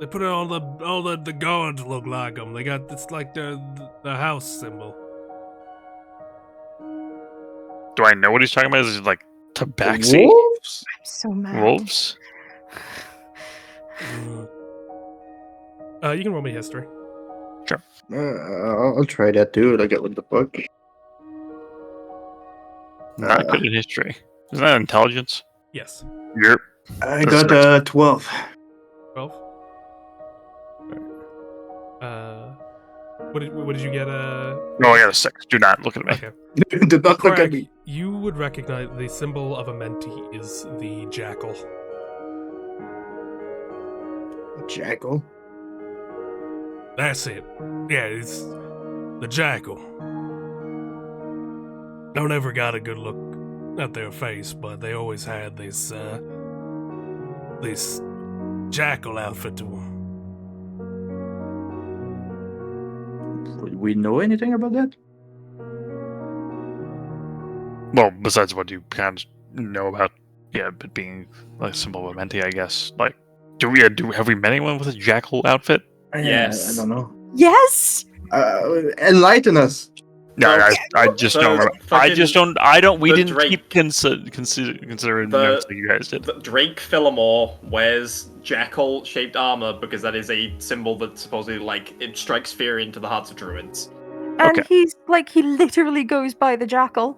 [SPEAKER 2] They put all the guards look like them. They got it's like the house symbol.
[SPEAKER 6] Do I know what he's talking about? Is it like tabaxi?
[SPEAKER 4] Wolves?
[SPEAKER 5] I'm so mad.
[SPEAKER 6] Wolves?
[SPEAKER 2] You can roll me history.
[SPEAKER 4] I'll try that too. I get with the book.
[SPEAKER 6] Not good at history. Isn't that intelligence?
[SPEAKER 2] Yes.
[SPEAKER 6] Yep.
[SPEAKER 4] I
[SPEAKER 6] That's
[SPEAKER 4] got 12.
[SPEAKER 2] 12. What did you get?
[SPEAKER 6] No, I got a 6. Do not look at me.
[SPEAKER 2] Okay.
[SPEAKER 4] Did not look at
[SPEAKER 2] Craig,
[SPEAKER 4] me.
[SPEAKER 2] you would recognize the symbol of a Menti is the jackal.
[SPEAKER 4] Jackal.
[SPEAKER 2] That's it. Yeah, it's the jackal. Don't ever got a good look at their face, but they always had this jackal outfit to them.
[SPEAKER 4] Would we know anything about that?
[SPEAKER 6] Well, besides what you kind of know about, it being like a symbol of a menti, I guess. Like, have we met anyone with a jackal outfit?
[SPEAKER 1] Yes.
[SPEAKER 4] I don't know.
[SPEAKER 5] Yes!
[SPEAKER 4] Enlighten us.
[SPEAKER 6] Yeah,
[SPEAKER 1] Okay.
[SPEAKER 6] I just don't remember. We
[SPEAKER 1] the
[SPEAKER 6] didn't
[SPEAKER 1] Drake-
[SPEAKER 6] keep considering
[SPEAKER 1] The-
[SPEAKER 6] notes like you guys did.
[SPEAKER 1] Drake Phillimore wears jackal-shaped armor because that is a symbol that supposedly, like, it strikes fear into the hearts of druids.
[SPEAKER 5] And
[SPEAKER 6] Okay.
[SPEAKER 5] he's like, he literally goes by the jackal.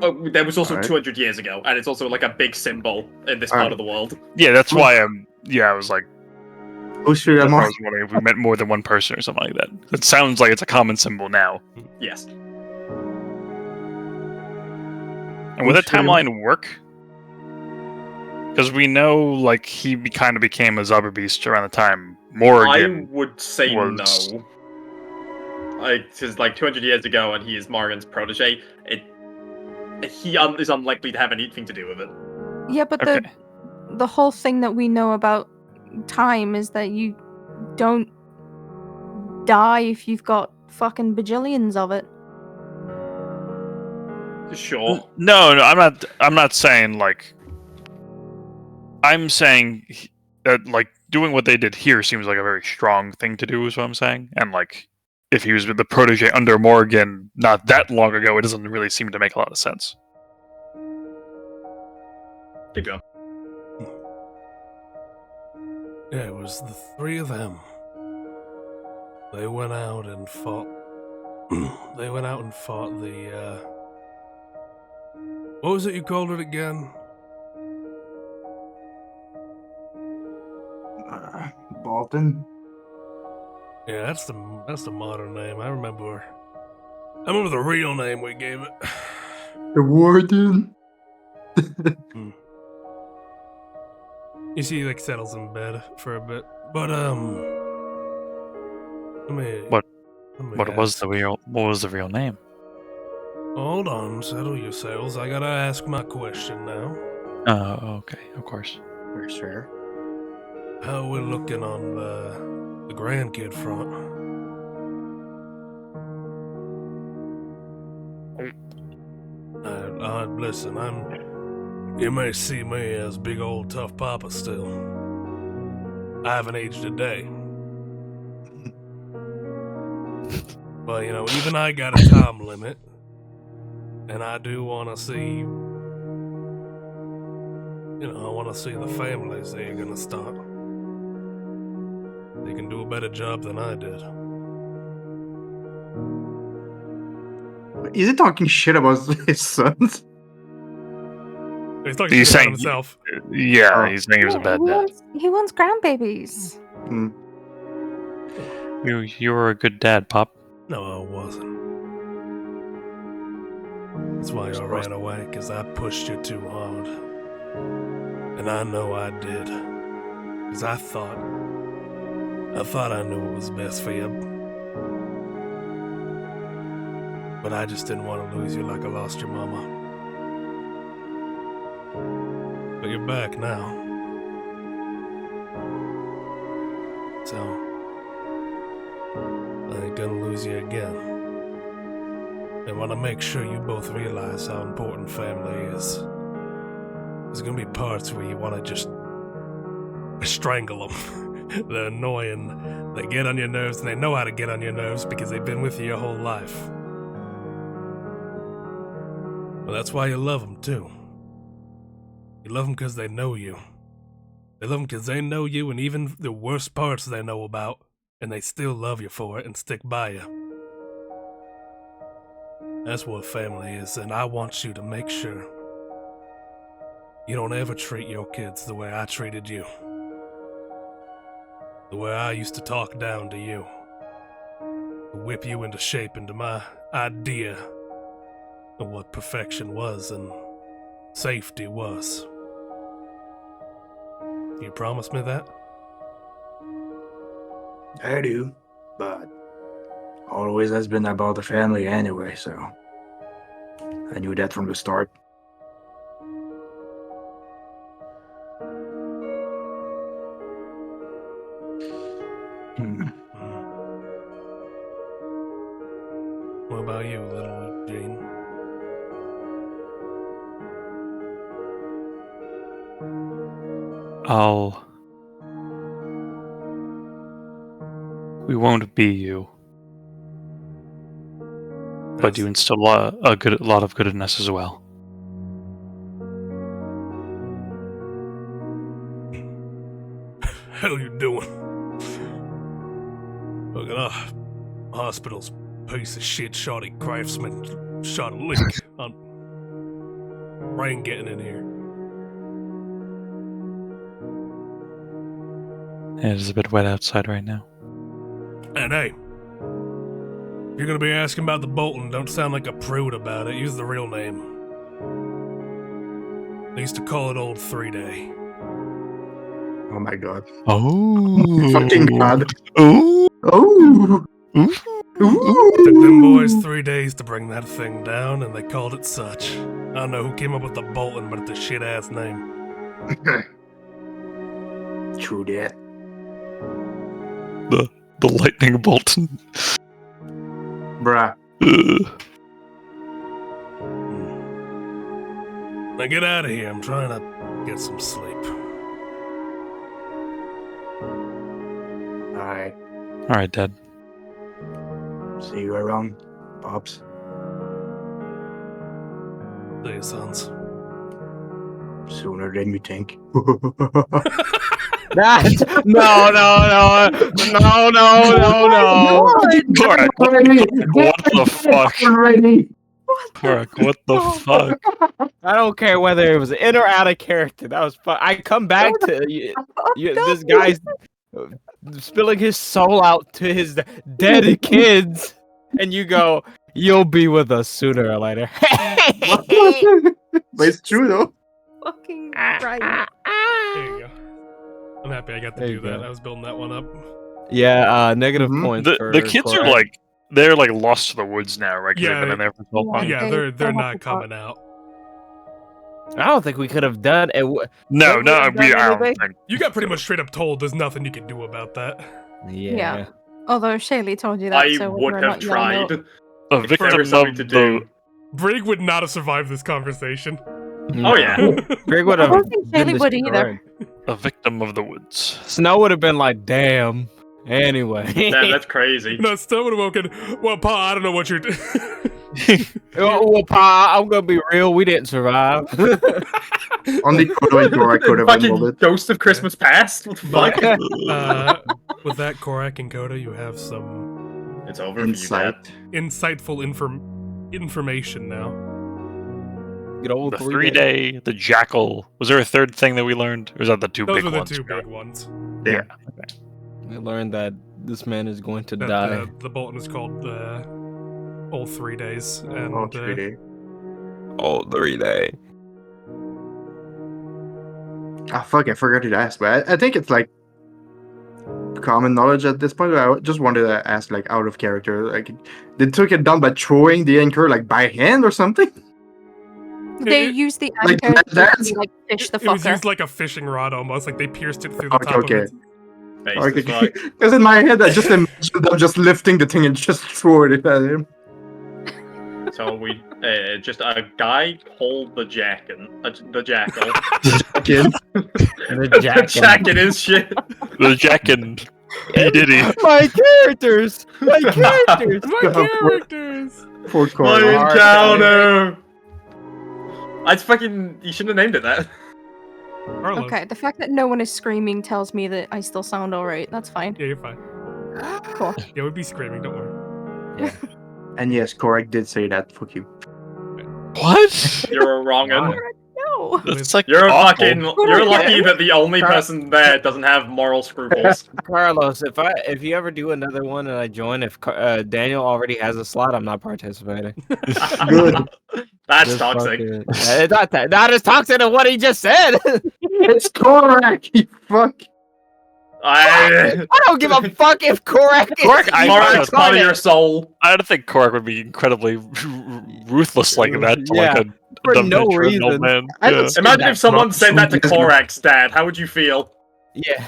[SPEAKER 1] Oh, that was also
[SPEAKER 4] Alright.
[SPEAKER 1] 200 years ago, and it's also like a big symbol in this
[SPEAKER 4] Alright.
[SPEAKER 1] part of the world.
[SPEAKER 6] Yeah, that's why I was like,
[SPEAKER 4] Who's sure
[SPEAKER 6] I
[SPEAKER 4] I'm
[SPEAKER 6] was wondering if we met more than one person or something like that. It sounds like it's a common symbol now.
[SPEAKER 1] Yes.
[SPEAKER 6] And would that
[SPEAKER 4] Sure.
[SPEAKER 6] timeline work? Because we know, like, he kind of became a Zauberbeast around the time
[SPEAKER 1] I
[SPEAKER 6] Morgan.
[SPEAKER 1] would say
[SPEAKER 6] was-
[SPEAKER 1] no. It's like 200 years ago, and he is Morgan's protege. He is unlikely to have anything to do with it.
[SPEAKER 5] Yeah, but
[SPEAKER 6] Okay.
[SPEAKER 5] the whole thing that we know about time is that you don't die if you've got fucking bajillions of it.
[SPEAKER 1] Sure.
[SPEAKER 6] No, I'm not saying like. I'm saying that like doing what they did here seems like a very strong thing to do. Is what I'm saying, and like if he was the protege under Morgan not that long ago, it doesn't really seem to make a lot of sense.
[SPEAKER 1] Keep going.
[SPEAKER 2] Yeah, it was the three of them. They went out and fought. They went out and fought the. What was it you called it again?
[SPEAKER 4] Bolton.
[SPEAKER 2] Yeah, that's the modern name. I remember the real name we gave it.
[SPEAKER 4] The warden.
[SPEAKER 2] You see, he like settles in bed for a bit, but
[SPEAKER 6] What
[SPEAKER 2] let me
[SPEAKER 6] was
[SPEAKER 2] ask.
[SPEAKER 6] the real name?
[SPEAKER 2] Hold on, settle yourselves. I gotta ask my question now.
[SPEAKER 6] Oh, okay, of course.
[SPEAKER 4] For sure.
[SPEAKER 2] How we looking on the grandkid front? Listen, you may see me as big old tough papa still. I haven't aged a day. But, even I got a time limit. And I do want to see, I want to see the families they're going to start. They can do a better job than I did.
[SPEAKER 4] Is he talking shit about his sons?
[SPEAKER 2] He's talking
[SPEAKER 6] He's
[SPEAKER 2] shit about
[SPEAKER 6] saying-
[SPEAKER 2] himself.
[SPEAKER 6] Yeah,
[SPEAKER 4] Oh.
[SPEAKER 6] he's saying he was a bad dad.
[SPEAKER 5] He wants grandbabies.
[SPEAKER 6] You were a good dad, Pop.
[SPEAKER 2] No, I wasn't. That's why I ran away, because I pushed you too hard. And I know I did. Because I thought I knew what was best for you. But I just didn't want to lose you like I lost your mama. But you're back now. So, I ain't gonna lose you again. I want to make sure you both realize how important family is. There's gonna be parts where you want to just strangle them. They're annoying. They get on your nerves, and they know how to get on your nerves because they've been with you your whole life. Well, that's why you love them, too. You love them because they know you. They love them because they know you, and even the worst parts they know about, and they still love you for it and stick by you. That's what family is, and I want you to make sure you don't ever treat your kids the way I treated you. The way I used to talk down to you. To whip you into shape into my idea of what perfection was and safety was. You promise me that?
[SPEAKER 4] I do, but always has been about the family anyway, so I knew that from the start.
[SPEAKER 2] What about you, little Jane?
[SPEAKER 6] We won't be you, but you instill a lot of goodness as well.
[SPEAKER 2] Hell you doing? Look at hospital's piece of shit shoddy craftsman shot a lick on rain getting in here.
[SPEAKER 6] It is a bit wet outside right now.
[SPEAKER 2] And hey, if you're gonna be asking about the Bolton, don't sound like a prude about it. Use the real name. They used to call it Old 3-Day.
[SPEAKER 4] Oh my god.
[SPEAKER 6] Oh.
[SPEAKER 4] Fucking god.
[SPEAKER 6] Oh.
[SPEAKER 4] Oh.
[SPEAKER 6] Ooh.
[SPEAKER 2] Took them boys 3 days to bring that thing down, and they called it such. I don't know who came up with the Bolton, but it's a shit-ass name.
[SPEAKER 4] True that.
[SPEAKER 6] The lightning Bolton.
[SPEAKER 4] Bruh.
[SPEAKER 2] Now get out of here. I'm trying to get some sleep.
[SPEAKER 4] Alright.
[SPEAKER 6] All right, Dad.
[SPEAKER 4] See you around, Pops.
[SPEAKER 2] See you, sons.
[SPEAKER 4] Sooner than you think.
[SPEAKER 3] No.
[SPEAKER 6] Korak, what the fuck? Korak, what the fuck?
[SPEAKER 3] I don't care whether it was in or out of character. That was fun. I come back to this guy's spilling his soul out to his dead kids, and you go, "You'll be with us sooner or later."
[SPEAKER 4] But it's true though.
[SPEAKER 5] Fucking right.
[SPEAKER 2] There you go. I'm happy I got to
[SPEAKER 3] There
[SPEAKER 2] do
[SPEAKER 3] you
[SPEAKER 2] that.
[SPEAKER 3] go.
[SPEAKER 2] I was building that one up.
[SPEAKER 3] Yeah, negative
[SPEAKER 4] Mhm.
[SPEAKER 3] points.
[SPEAKER 6] The kids are like they're like lost to the woods now, right? 'Cause
[SPEAKER 2] Yeah,
[SPEAKER 6] they've been in there for so long.
[SPEAKER 2] Yeah,
[SPEAKER 5] they
[SPEAKER 2] they're
[SPEAKER 5] have
[SPEAKER 2] not
[SPEAKER 5] to
[SPEAKER 2] coming out.
[SPEAKER 3] I don't think we could have done it.
[SPEAKER 6] No,
[SPEAKER 3] Have
[SPEAKER 6] no,
[SPEAKER 3] we done
[SPEAKER 6] I don't
[SPEAKER 3] anything?
[SPEAKER 6] think.
[SPEAKER 2] You got pretty much straight up told there's nothing you can do about that.
[SPEAKER 3] Yeah.
[SPEAKER 5] Although Shaylee told you that,
[SPEAKER 1] I
[SPEAKER 5] so
[SPEAKER 1] would
[SPEAKER 5] we're
[SPEAKER 1] have
[SPEAKER 5] not yelling out.
[SPEAKER 1] tried.
[SPEAKER 6] A
[SPEAKER 1] If there
[SPEAKER 6] victim
[SPEAKER 1] was something
[SPEAKER 6] of
[SPEAKER 1] to
[SPEAKER 6] the
[SPEAKER 1] do.
[SPEAKER 2] Brig would not have survived this conversation.
[SPEAKER 1] Oh yeah.
[SPEAKER 3] Greg would
[SPEAKER 5] I
[SPEAKER 3] have.
[SPEAKER 5] don't think
[SPEAKER 3] been
[SPEAKER 5] Shaylee would either.
[SPEAKER 3] destroyed.
[SPEAKER 6] a victim of the woods.
[SPEAKER 3] Snow would have been like, "Damn." Anyway.
[SPEAKER 1] Damn, that's crazy.
[SPEAKER 2] No, still would have woken. Well, Pa, I don't know what you're doing.
[SPEAKER 3] Well, Pa, I'm gonna be real. We didn't survive.
[SPEAKER 4] Only Kodo and Korak could have handled
[SPEAKER 1] Fucking
[SPEAKER 4] it.
[SPEAKER 1] Ghost of Christmas Past. What the fuck?
[SPEAKER 2] With that, Korak and Coda, you have some
[SPEAKER 1] It's over for you,
[SPEAKER 4] Insight.
[SPEAKER 1] Dad.
[SPEAKER 2] insightful information now.
[SPEAKER 3] Good old
[SPEAKER 6] The
[SPEAKER 3] 3
[SPEAKER 6] 3-day, the jackal. Was there a third thing that we learned? Or was that the two
[SPEAKER 2] Those
[SPEAKER 6] big
[SPEAKER 2] were the
[SPEAKER 6] ones?
[SPEAKER 2] two big ones.
[SPEAKER 4] Yeah.
[SPEAKER 3] We learned that this man is going to
[SPEAKER 2] That
[SPEAKER 3] die.
[SPEAKER 2] the Bolton is called All 3 Days, and
[SPEAKER 4] Oh, 3D.
[SPEAKER 3] All 3 day.
[SPEAKER 4] Ah, fuck, I forgot to ask, but I think it's like common knowledge at this point. I just wanted to ask, like, out of character, like, they took it down by throwing the anchor, like, by hand or something?
[SPEAKER 5] They use the
[SPEAKER 4] Like
[SPEAKER 5] anchor
[SPEAKER 4] that?
[SPEAKER 5] to like fish the
[SPEAKER 2] It was
[SPEAKER 5] fucker.
[SPEAKER 2] used like a fishing rod almost, like they pierced it through the top
[SPEAKER 4] Okay.
[SPEAKER 2] of it.
[SPEAKER 1] Based as fuck.
[SPEAKER 4] Because in my head, I just imagined them just lifting the thing and just throwing it at him.
[SPEAKER 1] So we just a guy hold the jackal.
[SPEAKER 4] Again.
[SPEAKER 3] The jack.
[SPEAKER 1] Jacking his shit.
[SPEAKER 6] The Jack and P Diddy.
[SPEAKER 3] My characters. My characters.
[SPEAKER 2] My characters!
[SPEAKER 4] Poor
[SPEAKER 1] My
[SPEAKER 4] Carlos.
[SPEAKER 1] encounter. I fucking. You shouldn't have named it that.
[SPEAKER 2] Carlos.
[SPEAKER 5] Okay, the fact that no one is screaming tells me that I still sound alright. That's fine.
[SPEAKER 2] Yeah, you're fine.
[SPEAKER 5] Cool.
[SPEAKER 2] Yeah, we'd be screaming, don't worry.
[SPEAKER 4] And yes, Korak did say that. Fuck you.
[SPEAKER 6] What?
[SPEAKER 1] You're a wrong un.
[SPEAKER 5] No.
[SPEAKER 6] That's like
[SPEAKER 1] You're
[SPEAKER 6] awful.
[SPEAKER 1] fucking. You're lucky that the only person there doesn't have moral scruples.
[SPEAKER 3] Carlos, if you ever do another one and I join, if Daniel already has a slot, I'm not participating.
[SPEAKER 4] Good.
[SPEAKER 1] That's
[SPEAKER 3] Just
[SPEAKER 1] toxic.
[SPEAKER 3] fucking- It's not that. Not as toxic as what he just said.
[SPEAKER 4] It's Korak, you fuck.
[SPEAKER 1] I.
[SPEAKER 3] I don't give a fuck if Korak is.
[SPEAKER 6] Korak, I-
[SPEAKER 1] Morak's part of your soul.
[SPEAKER 6] I don't think Korak would be incredibly ruthless like that to like a
[SPEAKER 3] for
[SPEAKER 6] dumb
[SPEAKER 3] no
[SPEAKER 6] veteran old
[SPEAKER 3] reason.
[SPEAKER 6] man.
[SPEAKER 4] I
[SPEAKER 6] Yeah.
[SPEAKER 4] don't see
[SPEAKER 1] Imagine
[SPEAKER 4] that
[SPEAKER 1] if someone
[SPEAKER 4] much.
[SPEAKER 1] said that to Korak's dad. How would you feel?
[SPEAKER 3] Yeah.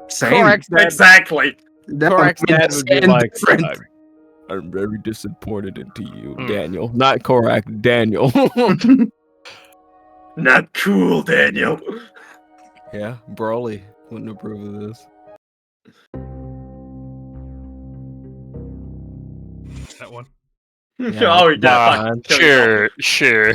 [SPEAKER 4] Same.
[SPEAKER 3] Korak's dad.
[SPEAKER 1] Exactly.
[SPEAKER 3] Korak's dad would be like,
[SPEAKER 4] different.
[SPEAKER 3] I'm very disappointed into you,
[SPEAKER 6] Hmm.
[SPEAKER 3] Daniel. Not Korak, Daniel.
[SPEAKER 1] Not cool, Daniel.
[SPEAKER 3] Yeah, Broly wouldn't approve of this.
[SPEAKER 2] That one.
[SPEAKER 3] Yeah,
[SPEAKER 1] Oh, yeah.
[SPEAKER 3] fine.
[SPEAKER 1] Fuck, kill yourself.
[SPEAKER 6] Sure.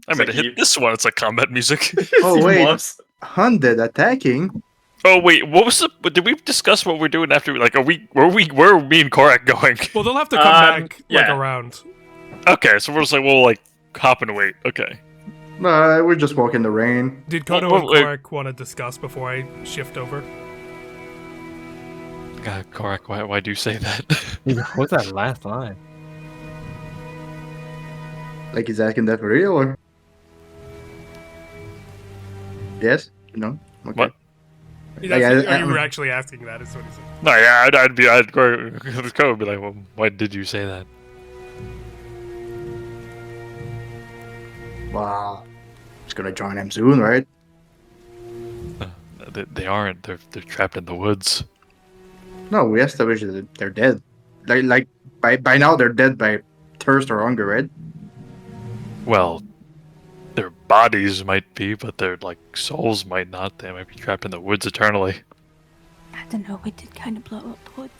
[SPEAKER 6] I'm
[SPEAKER 1] Like
[SPEAKER 6] gonna hit
[SPEAKER 1] you-
[SPEAKER 6] this one. It's like combat music.
[SPEAKER 4] Oh,
[SPEAKER 1] Even
[SPEAKER 4] wait.
[SPEAKER 1] worse.
[SPEAKER 4] Hunted attacking.
[SPEAKER 6] Oh wait, what was the? Did we discuss what we're doing after? Like, where are me and Korak going?
[SPEAKER 2] Well, they'll have to come back like
[SPEAKER 1] yeah.
[SPEAKER 2] around.
[SPEAKER 6] Okay, so we're just like we'll like hop and wait. Okay.
[SPEAKER 4] We're just walking the rain.
[SPEAKER 2] Did Kodo
[SPEAKER 6] Well,
[SPEAKER 2] and
[SPEAKER 6] wait.
[SPEAKER 2] Korak want to discuss before I shift over?
[SPEAKER 6] God, Korak, why do you say that?
[SPEAKER 3] What's that last line?
[SPEAKER 4] Like he's asking that for real, or? Yes? No? Okay.
[SPEAKER 6] What?
[SPEAKER 2] He's
[SPEAKER 4] Like,
[SPEAKER 2] asking,
[SPEAKER 4] I-
[SPEAKER 2] you were actually asking that, is what he said.
[SPEAKER 6] No, yeah, I'd Korak would be like, well, why did you say that?
[SPEAKER 4] Wow. It's gonna join him soon, right?
[SPEAKER 6] They aren't. They're trapped in the woods.
[SPEAKER 4] No, we established that they're dead. Like by now they're dead by thirst or hunger, right?
[SPEAKER 6] Well, their bodies might be, but their like souls might not. They might be trapped in the woods eternally.
[SPEAKER 5] I don't know. We did kind of blow up the woods.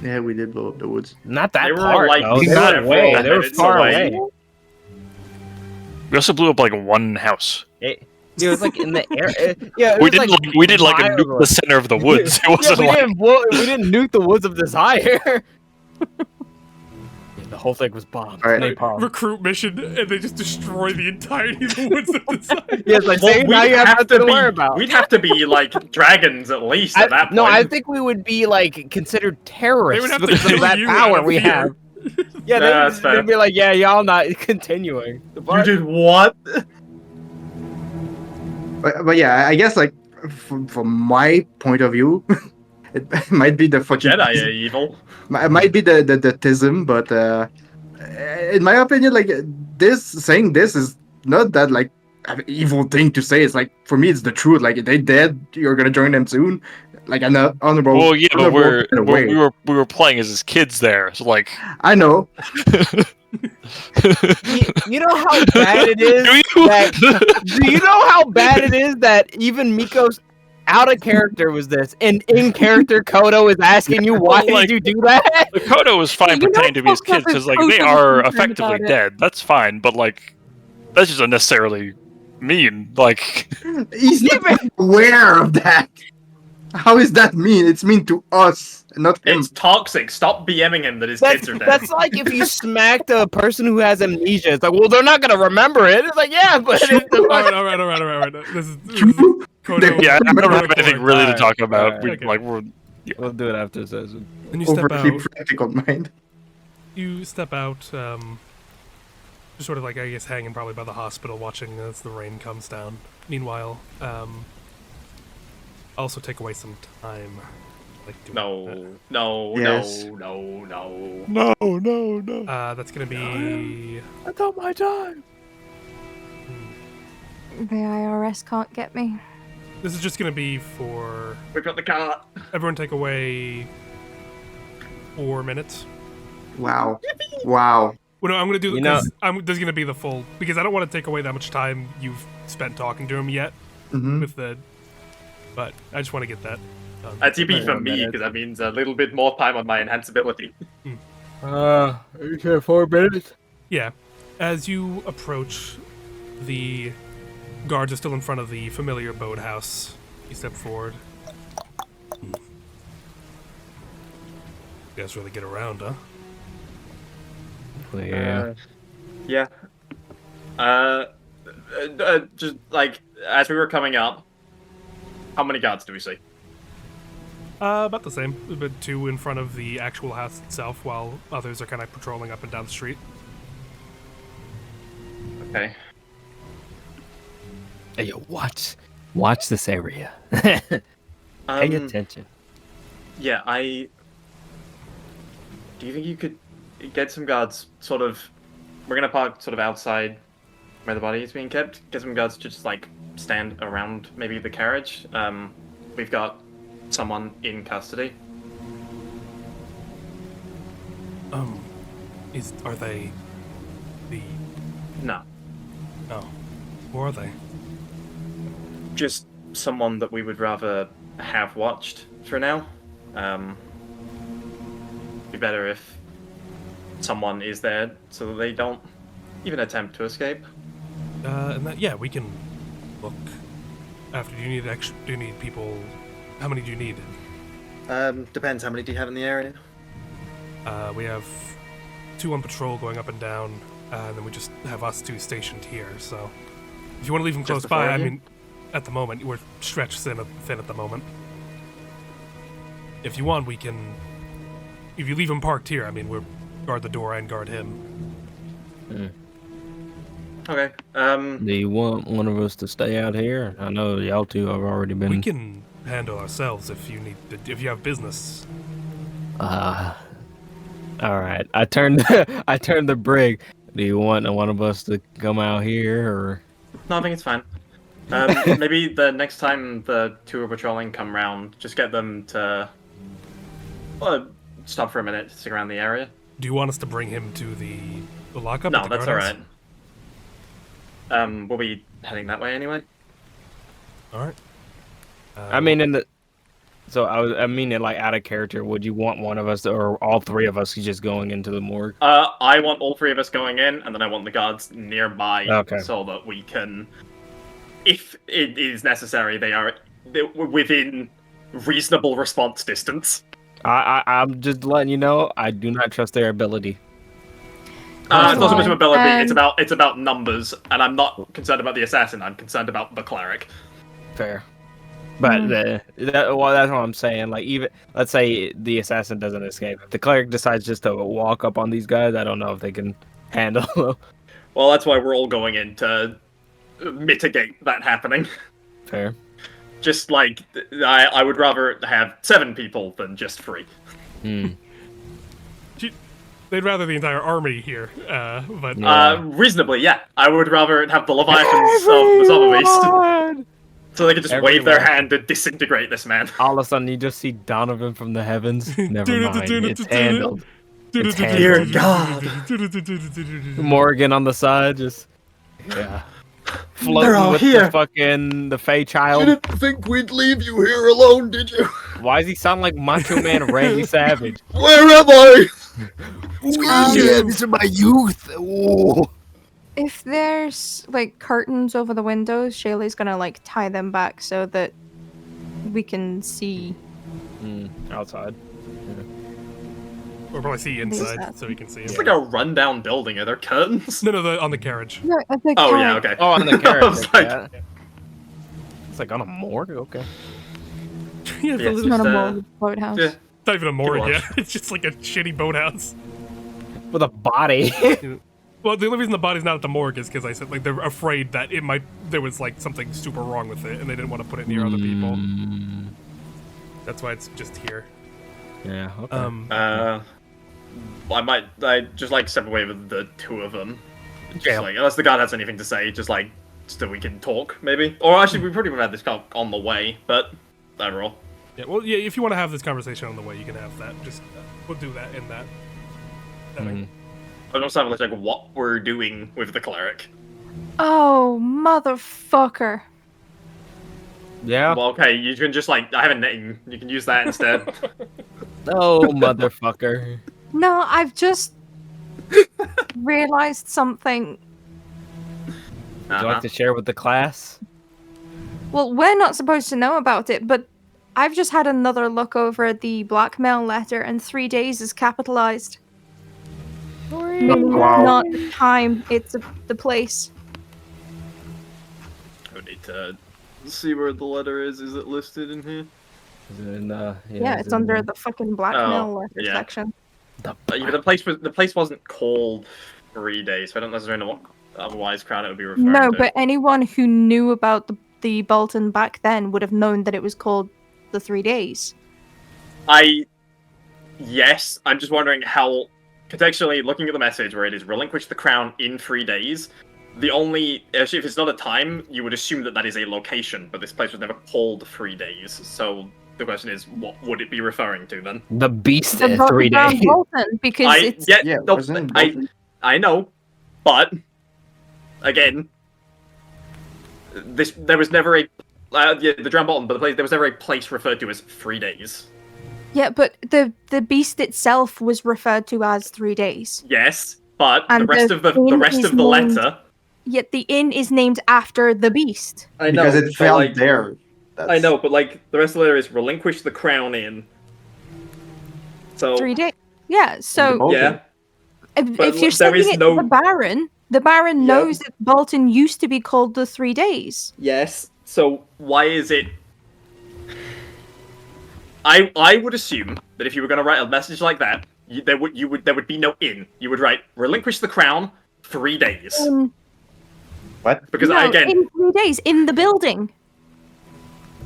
[SPEAKER 4] Yeah, we did blow up the woods.
[SPEAKER 3] Not that
[SPEAKER 1] They were,
[SPEAKER 3] part,
[SPEAKER 1] like,
[SPEAKER 3] though. They
[SPEAKER 1] several
[SPEAKER 3] were way. They were
[SPEAKER 1] minutes
[SPEAKER 3] far
[SPEAKER 1] away.
[SPEAKER 3] away.
[SPEAKER 6] We also blew up like one house.
[SPEAKER 3] It was like in the air. Yeah, it
[SPEAKER 6] We
[SPEAKER 3] was
[SPEAKER 6] did like a
[SPEAKER 3] miles
[SPEAKER 6] nuke the center of the woods. It
[SPEAKER 3] Yeah,
[SPEAKER 6] wasn't
[SPEAKER 3] we
[SPEAKER 6] like
[SPEAKER 3] didn't nuke the woods of desire. The whole thing was bombed.
[SPEAKER 4] All right.
[SPEAKER 3] Napalm.
[SPEAKER 2] Recruit mission, and they just destroy the entirety of the woods of the side.
[SPEAKER 3] Yeah, it's like
[SPEAKER 1] Well,
[SPEAKER 3] say, now you have nothing to worry about.
[SPEAKER 1] We'd have to be like dragons at least at that point.
[SPEAKER 3] No, I think we would be like considered terrorists
[SPEAKER 2] They would have to
[SPEAKER 3] because of
[SPEAKER 2] kill
[SPEAKER 3] that
[SPEAKER 2] you
[SPEAKER 3] power
[SPEAKER 2] out of
[SPEAKER 3] we
[SPEAKER 2] fear.
[SPEAKER 3] have. Yeah,
[SPEAKER 1] That's fair.
[SPEAKER 3] they'd be like, yeah, y'all not continuing.
[SPEAKER 1] You did what?
[SPEAKER 4] But yeah, I guess like from my point of view, it might be the fucking
[SPEAKER 1] Jedi are evil.
[SPEAKER 4] It might be the tism, but in my opinion, like saying this is not that like an evil thing to say. It's like for me, it's the truth. Like if they dead, you're gonna join them soon. Like an honorable.
[SPEAKER 6] well, yeah, but
[SPEAKER 4] honorable kind of way.
[SPEAKER 6] we were playing as his kids there. So like,
[SPEAKER 4] I know.
[SPEAKER 3] You know how bad it is.
[SPEAKER 6] do you?
[SPEAKER 3] Do you know how bad it is that even Miko's out of character was this, and in character Kodo is asking you why
[SPEAKER 6] Like-
[SPEAKER 3] did you do that?
[SPEAKER 6] Kodo was fine
[SPEAKER 5] You know
[SPEAKER 6] pretending to be his
[SPEAKER 5] fucked up
[SPEAKER 6] kids because
[SPEAKER 5] is
[SPEAKER 6] like
[SPEAKER 5] Kodo
[SPEAKER 6] they
[SPEAKER 5] was
[SPEAKER 6] are
[SPEAKER 5] concerned
[SPEAKER 6] effectively
[SPEAKER 5] about it.
[SPEAKER 6] dead. That's fine, but like that's just unnecessarily mean. Like
[SPEAKER 4] He's not aware of that. How is that mean? It's mean to us, not him.
[SPEAKER 1] It's toxic. Stop BMing him that his kids are dead.
[SPEAKER 3] That's like if you smacked a person who has amnesia. It's like, well, they're not gonna remember it. It's like, yeah, but
[SPEAKER 2] All right. This is Kodo.
[SPEAKER 6] yeah, I don't have
[SPEAKER 2] Kodo
[SPEAKER 6] anything
[SPEAKER 2] Korak.
[SPEAKER 6] really to talk about.
[SPEAKER 3] Alright.
[SPEAKER 6] We,
[SPEAKER 2] Okay.
[SPEAKER 6] Like we're
[SPEAKER 3] we'll do it after the session.
[SPEAKER 2] Then you step
[SPEAKER 4] Overly
[SPEAKER 2] out.
[SPEAKER 4] practical mind.
[SPEAKER 2] You step out, just sort of like, I guess, hanging probably by the hospital, watching as the rain comes down. Meanwhile, also take away some time. Like doing
[SPEAKER 1] No,
[SPEAKER 4] Yes.
[SPEAKER 1] no.
[SPEAKER 2] that's gonna be.
[SPEAKER 3] I thought my time.
[SPEAKER 5] The IRS can't get me.
[SPEAKER 2] This is just gonna be for
[SPEAKER 1] We've got the cart.
[SPEAKER 2] everyone. Take away 4 minutes.
[SPEAKER 4] Wow. Wow.
[SPEAKER 2] Well, no, I'm gonna do
[SPEAKER 3] You know-
[SPEAKER 2] there's gonna be the full because I don't want to take away that much time you've spent talking to him yet
[SPEAKER 4] Mm-hmm.
[SPEAKER 2] with the. But I just want to get that done.
[SPEAKER 1] A TP for
[SPEAKER 3] 4
[SPEAKER 1] me,
[SPEAKER 3] minutes.
[SPEAKER 1] because that means a little bit more time on my enhance ability.
[SPEAKER 3] You said 4 minutes?
[SPEAKER 2] Yeah. As you approach, the guards are still in front of the familiar boathouse. You step forward. You guys really get around, huh?
[SPEAKER 3] Yeah.
[SPEAKER 1] Yeah. Just like as we were coming up, how many guards do we see?
[SPEAKER 2] About the same. But 2 in front of the actual house itself, while others are kind of patrolling up and down the street.
[SPEAKER 1] Okay.
[SPEAKER 3] Hey, yo, watch this area. Pay attention.
[SPEAKER 1] Yeah, do you think you could get some guards sort of... We're gonna park sort of outside where the body is being kept. Get some guards to just, like, stand around maybe the carriage. We've got someone in custody.
[SPEAKER 2] Are they the...
[SPEAKER 1] No.
[SPEAKER 2] Oh. Who are they?
[SPEAKER 1] Just someone that we would rather have watched for now. Be better if someone is there so that they don't even attempt to escape.
[SPEAKER 2] And that, yeah, we can look after. Do you need people? How many do you need?
[SPEAKER 1] Depends. How many do you have in the area?
[SPEAKER 2] We have 2 on patrol going up and down, and then we just have us 2 stationed here. So, if you want to leave them
[SPEAKER 1] Just
[SPEAKER 2] close
[SPEAKER 1] the
[SPEAKER 2] by,
[SPEAKER 1] 4
[SPEAKER 2] I
[SPEAKER 1] of you?
[SPEAKER 2] mean, at the moment we're stretched thin at the moment. If you want, we can. If you leave him parked here, I mean, we'll guard the door and guard him.
[SPEAKER 1] Okay.
[SPEAKER 3] Do you want one of us to stay out here? I know y'all 2 have already been.
[SPEAKER 2] We can handle ourselves if you need. If you have business.
[SPEAKER 3] All right. I turned the brig. Do you want one of us to come out here, or?
[SPEAKER 1] No, I think it's fine. Maybe the next time the 2 are patrolling come round, just get them to stop for a minute, stick around the area.
[SPEAKER 2] Do you want us to bring him to the lockup?
[SPEAKER 1] No,
[SPEAKER 2] at the
[SPEAKER 1] that's all
[SPEAKER 2] guardhouse?
[SPEAKER 1] right. We'll be heading that way anyway.
[SPEAKER 2] All right.
[SPEAKER 3] I mean, I mean it like out of character. Would you want one of us, or all 3 of us, just going into the morgue?
[SPEAKER 1] I want all 3 of us going in, and then I want the guards nearby,
[SPEAKER 3] Okay.
[SPEAKER 1] so that we can, if it is necessary, they're within reasonable response distance.
[SPEAKER 3] I'm just letting you know. I do not trust their ability.
[SPEAKER 1] It's not so much of ability;
[SPEAKER 5] Um,
[SPEAKER 1] it's about numbers, and I'm not concerned about the assassin. I'm concerned about the cleric.
[SPEAKER 3] Fair. But that's what I'm saying. Like, even let's say the assassin doesn't escape, if the cleric decides just to walk up on these guys, I don't know if they can handle.
[SPEAKER 1] Well, that's why we're all going in to mitigate that happening.
[SPEAKER 3] Fair.
[SPEAKER 1] Just like I would rather have 7 people than just 3.
[SPEAKER 2] They'd rather the entire army here, but
[SPEAKER 3] Yeah.
[SPEAKER 1] Reasonably, yeah. I would rather have the Leviathans of the Summer Beast, so they could just wave their
[SPEAKER 3] Everyone.
[SPEAKER 1] hand and disintegrate this man.
[SPEAKER 3] All of a sudden, you just see Donovan from the heavens. Never mind. It's handled. It's
[SPEAKER 1] Dear
[SPEAKER 3] handled.
[SPEAKER 1] God.
[SPEAKER 3] Morgan on the side, just floating
[SPEAKER 1] all
[SPEAKER 3] with
[SPEAKER 1] here.
[SPEAKER 3] the Fey child.
[SPEAKER 4] think we'd leave you here alone, did you?
[SPEAKER 3] Why does he sound like Macho Man Randy Savage?
[SPEAKER 4] Where am I?
[SPEAKER 5] These
[SPEAKER 3] are my youth. Ooh.
[SPEAKER 5] If there's like curtains over the windows, Shayla's gonna like tie them back so that we can see.
[SPEAKER 3] Outside.
[SPEAKER 2] we'll probably see inside,
[SPEAKER 5] that?
[SPEAKER 2] so we can see him.
[SPEAKER 1] It's like a rundown building. Are there curtains?
[SPEAKER 2] No, on the carriage.
[SPEAKER 5] No, I think
[SPEAKER 1] Oh yeah, okay.
[SPEAKER 3] Oh, on the
[SPEAKER 1] I
[SPEAKER 3] carriage.
[SPEAKER 1] was like,
[SPEAKER 3] yeah. It's like on a morgue. Okay.
[SPEAKER 2] Yeah,
[SPEAKER 1] Yeah,
[SPEAKER 2] it's
[SPEAKER 5] it's not a
[SPEAKER 1] just,
[SPEAKER 5] morgue boathouse.
[SPEAKER 1] yeah.
[SPEAKER 2] not even a morgue
[SPEAKER 1] watch.
[SPEAKER 2] yet. It's just like a shitty boathouse.
[SPEAKER 3] With a body.
[SPEAKER 2] Well, the only reason the body's not at the morgue is because I said like they're afraid that there was like something super wrong with it, and they didn't want to put it near other people. That's why it's just here.
[SPEAKER 3] Yeah. Okay.
[SPEAKER 1] I just like step away with the two of them. Just
[SPEAKER 2] Yeah.
[SPEAKER 1] like, unless the guard has anything to say, just so we can talk, maybe. Or actually, we probably would have had this talk on the way, but overall.
[SPEAKER 2] Yeah, well, yeah. If you want to have this conversation on the way, you can have that. Just we'll do that in that setting.
[SPEAKER 1] I don't sound like what we're doing with the cleric.
[SPEAKER 5] Oh, motherfucker.
[SPEAKER 3] Yeah.
[SPEAKER 1] Well, okay, you can just I have a name. You can use that instead.
[SPEAKER 3] Oh, motherfucker.
[SPEAKER 5] No, I've just realized something.
[SPEAKER 3] Would you like to share with the class?
[SPEAKER 5] Well, we're not supposed to know about it, but I've just had another look over the blackmail letter, and 3 days is capitalized. Meaning
[SPEAKER 4] Wow.
[SPEAKER 5] it's not the time, it's the place.
[SPEAKER 1] I need to see where the letter is. Is it listed in here?
[SPEAKER 3] Is it in,
[SPEAKER 5] Yeah, it's under the fucking blackmail letter
[SPEAKER 1] yeah.
[SPEAKER 5] section.
[SPEAKER 1] Yeah, the place wasn't called 3 days, so I don't necessarily know what otherwise crown it would be referring
[SPEAKER 5] No,
[SPEAKER 1] to.
[SPEAKER 5] but anyone who knew about the Bolton back then would have known that it was called the 3 days.
[SPEAKER 1] Yes, I'm just wondering how, contextually, looking at the message where it is relinquish the crown in 3 days, actually, if it's not a time, you would assume that that is a location, but this place was never called 3 days, so the question is, what would it be referring to then?
[SPEAKER 3] The beast
[SPEAKER 5] The
[SPEAKER 3] in 3
[SPEAKER 5] Brown
[SPEAKER 3] days.
[SPEAKER 5] Bolton, because it's...
[SPEAKER 4] Yeah, it wasn't Bolton.
[SPEAKER 1] I know, but, again, there was never a, the Drown Bolton, but there was never a place referred to as 3 days.
[SPEAKER 5] Yeah, but the beast itself was referred to as 3 days.
[SPEAKER 1] Yes, but
[SPEAKER 5] And
[SPEAKER 1] the rest
[SPEAKER 5] the
[SPEAKER 1] of the
[SPEAKER 5] inn
[SPEAKER 1] rest
[SPEAKER 5] is
[SPEAKER 1] of the
[SPEAKER 5] named-
[SPEAKER 1] letter.
[SPEAKER 5] Yet the inn is named after the beast.
[SPEAKER 1] I know,
[SPEAKER 4] Because it
[SPEAKER 1] but,
[SPEAKER 4] fell there.
[SPEAKER 1] I know, but the rest of the letter is relinquish the crown in. So
[SPEAKER 5] 3 days. Yeah, so
[SPEAKER 4] Bolton.
[SPEAKER 1] yeah,
[SPEAKER 5] if
[SPEAKER 1] but
[SPEAKER 5] you're
[SPEAKER 1] there
[SPEAKER 5] sending
[SPEAKER 1] is
[SPEAKER 5] it
[SPEAKER 1] no-
[SPEAKER 5] to the Baron
[SPEAKER 1] Yeah.
[SPEAKER 5] knows that Bolton used to be called the 3 days.
[SPEAKER 1] yes. So why is it? I would assume that if you were going to write a message like that, there would be no in. You would write relinquish the crown 3 days.
[SPEAKER 4] What?
[SPEAKER 1] Because
[SPEAKER 5] No,
[SPEAKER 1] again,
[SPEAKER 5] in 3 days, in the building.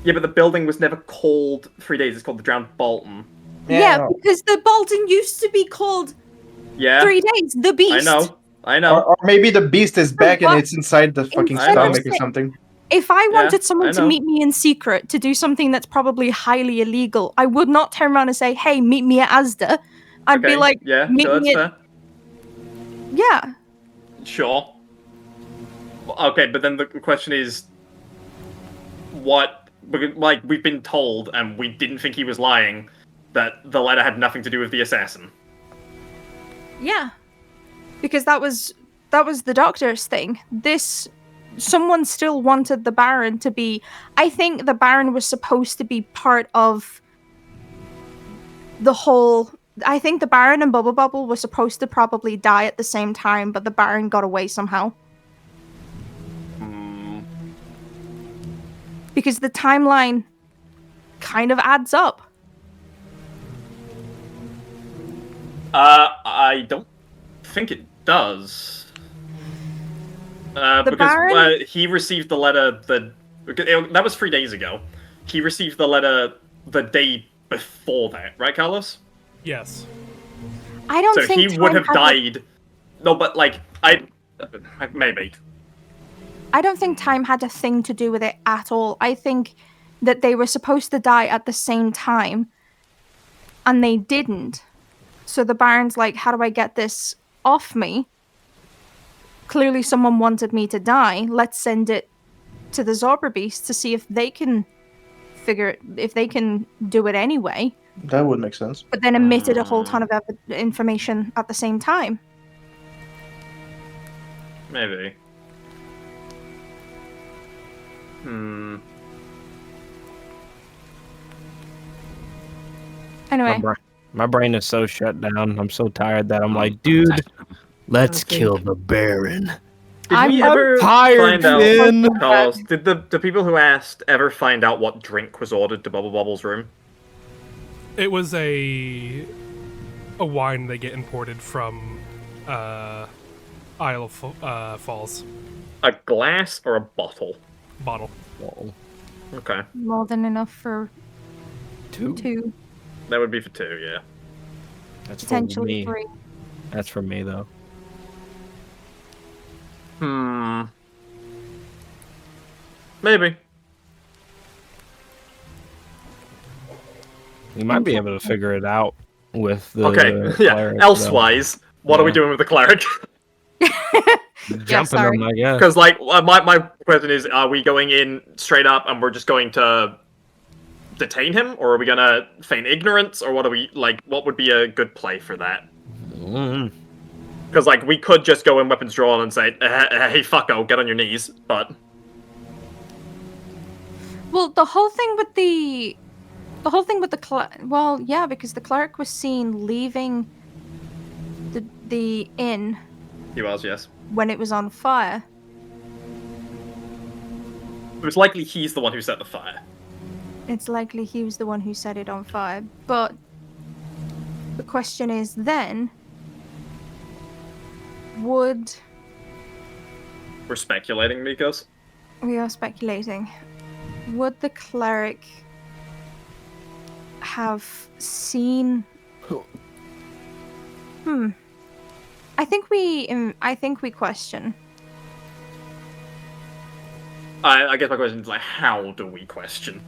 [SPEAKER 1] yeah, but the building was never called 3 days. It's called the Drowned Bolton.
[SPEAKER 5] Yeah, because the Bolton used to be called
[SPEAKER 1] Yeah,
[SPEAKER 5] 3 days, the beast.
[SPEAKER 1] I know.
[SPEAKER 4] Or maybe the beast is back and
[SPEAKER 5] what?
[SPEAKER 4] it's inside the fucking
[SPEAKER 5] Instead
[SPEAKER 1] of
[SPEAKER 4] stomach or
[SPEAKER 5] say-
[SPEAKER 4] something.
[SPEAKER 5] If I
[SPEAKER 1] Yeah,
[SPEAKER 5] wanted someone
[SPEAKER 1] I
[SPEAKER 5] to
[SPEAKER 1] know.
[SPEAKER 5] meet me in secret to do something that's probably highly illegal, I would not turn around and say, "Hey, meet me at Asda." I'd be
[SPEAKER 1] Okay,
[SPEAKER 5] like,
[SPEAKER 1] yeah,
[SPEAKER 5] meet
[SPEAKER 1] sure, that's
[SPEAKER 5] me at...
[SPEAKER 1] fair.
[SPEAKER 5] Yeah.
[SPEAKER 1] Sure. Okay, but then the question is, what? Because, we've been told, and we didn't think he was lying, that the letter had nothing to do with the assassin.
[SPEAKER 5] Yeah. Because that was the doctor's thing. Someone still wanted the Baron to be... I think the Baron was supposed to be part of the whole... I think the Baron and Bubble Bubble were supposed to probably die at the same time, but the Baron got away somehow. Because the timeline kind of adds up.
[SPEAKER 1] I don't think it does. Because
[SPEAKER 5] Baron?
[SPEAKER 1] he received the letter that was 3 days ago. He received the letter the day before that, right, Carlos?
[SPEAKER 2] Yes.
[SPEAKER 5] I don't
[SPEAKER 1] So
[SPEAKER 5] think
[SPEAKER 1] he would
[SPEAKER 5] time
[SPEAKER 1] have
[SPEAKER 5] had a-
[SPEAKER 1] died. No, but maybe.
[SPEAKER 5] I don't think time had a thing to do with it at all. I think that they were supposed to die at the same time, and they didn't. So the Baron's like, how do I get this off me? Clearly someone wanted me to die. Let's send it to the Zorba Beast to see if they can if they can do it anyway.
[SPEAKER 4] That would make sense.
[SPEAKER 5] But then emitted a whole ton of information at the same time.
[SPEAKER 1] Maybe.
[SPEAKER 5] Anyway,
[SPEAKER 3] My brain is so shut down. I'm so tired that I'm like, dude, let's kill the Baron.
[SPEAKER 1] Did we
[SPEAKER 5] I'm
[SPEAKER 1] ever
[SPEAKER 3] tired,
[SPEAKER 1] find out,
[SPEAKER 3] Finn.
[SPEAKER 1] Carlos, did the people who asked ever find out what drink was ordered to Bubble Bubble's room?
[SPEAKER 2] It was a wine they get imported from Isle of Falls
[SPEAKER 1] A glass or a bottle?
[SPEAKER 2] bottle.
[SPEAKER 3] Whoa.
[SPEAKER 1] Okay.
[SPEAKER 5] more than enough for
[SPEAKER 3] Two?
[SPEAKER 5] two.
[SPEAKER 1] That would be for 2, yeah.
[SPEAKER 3] That's for
[SPEAKER 5] Potentially
[SPEAKER 3] me.
[SPEAKER 5] 3.
[SPEAKER 3] That's for me though.
[SPEAKER 1] Maybe.
[SPEAKER 3] We might be able to figure it out with the
[SPEAKER 1] Okay, yeah.
[SPEAKER 3] cleric, though.
[SPEAKER 1] Elsewise, what are we
[SPEAKER 3] Yeah.
[SPEAKER 1] doing with the cleric?
[SPEAKER 3] Jumping
[SPEAKER 5] sorry.
[SPEAKER 3] them, I guess.
[SPEAKER 1] Because, like, my question is, are we going in straight up and we're just going to detain him? Or are we going to feign ignorance? Or what are we, like, what would be a good play for that?
[SPEAKER 3] Mm.
[SPEAKER 1] Because, like, we could just go in weapons drawn and say, hey, fucko, get on your knees, but...
[SPEAKER 5] Well, the whole thing with the well, yeah, because the cleric was seen leaving the inn
[SPEAKER 1] He was, yes.
[SPEAKER 5] when it was on fire.
[SPEAKER 1] It was likely he's the one who set the fire.
[SPEAKER 5] It's likely he was the one who set it on fire. But the question is then, would...
[SPEAKER 1] We're speculating, Mikos.
[SPEAKER 5] We are speculating. Would the cleric have seen... I think we question.
[SPEAKER 1] I guess my question is, like, how do we question?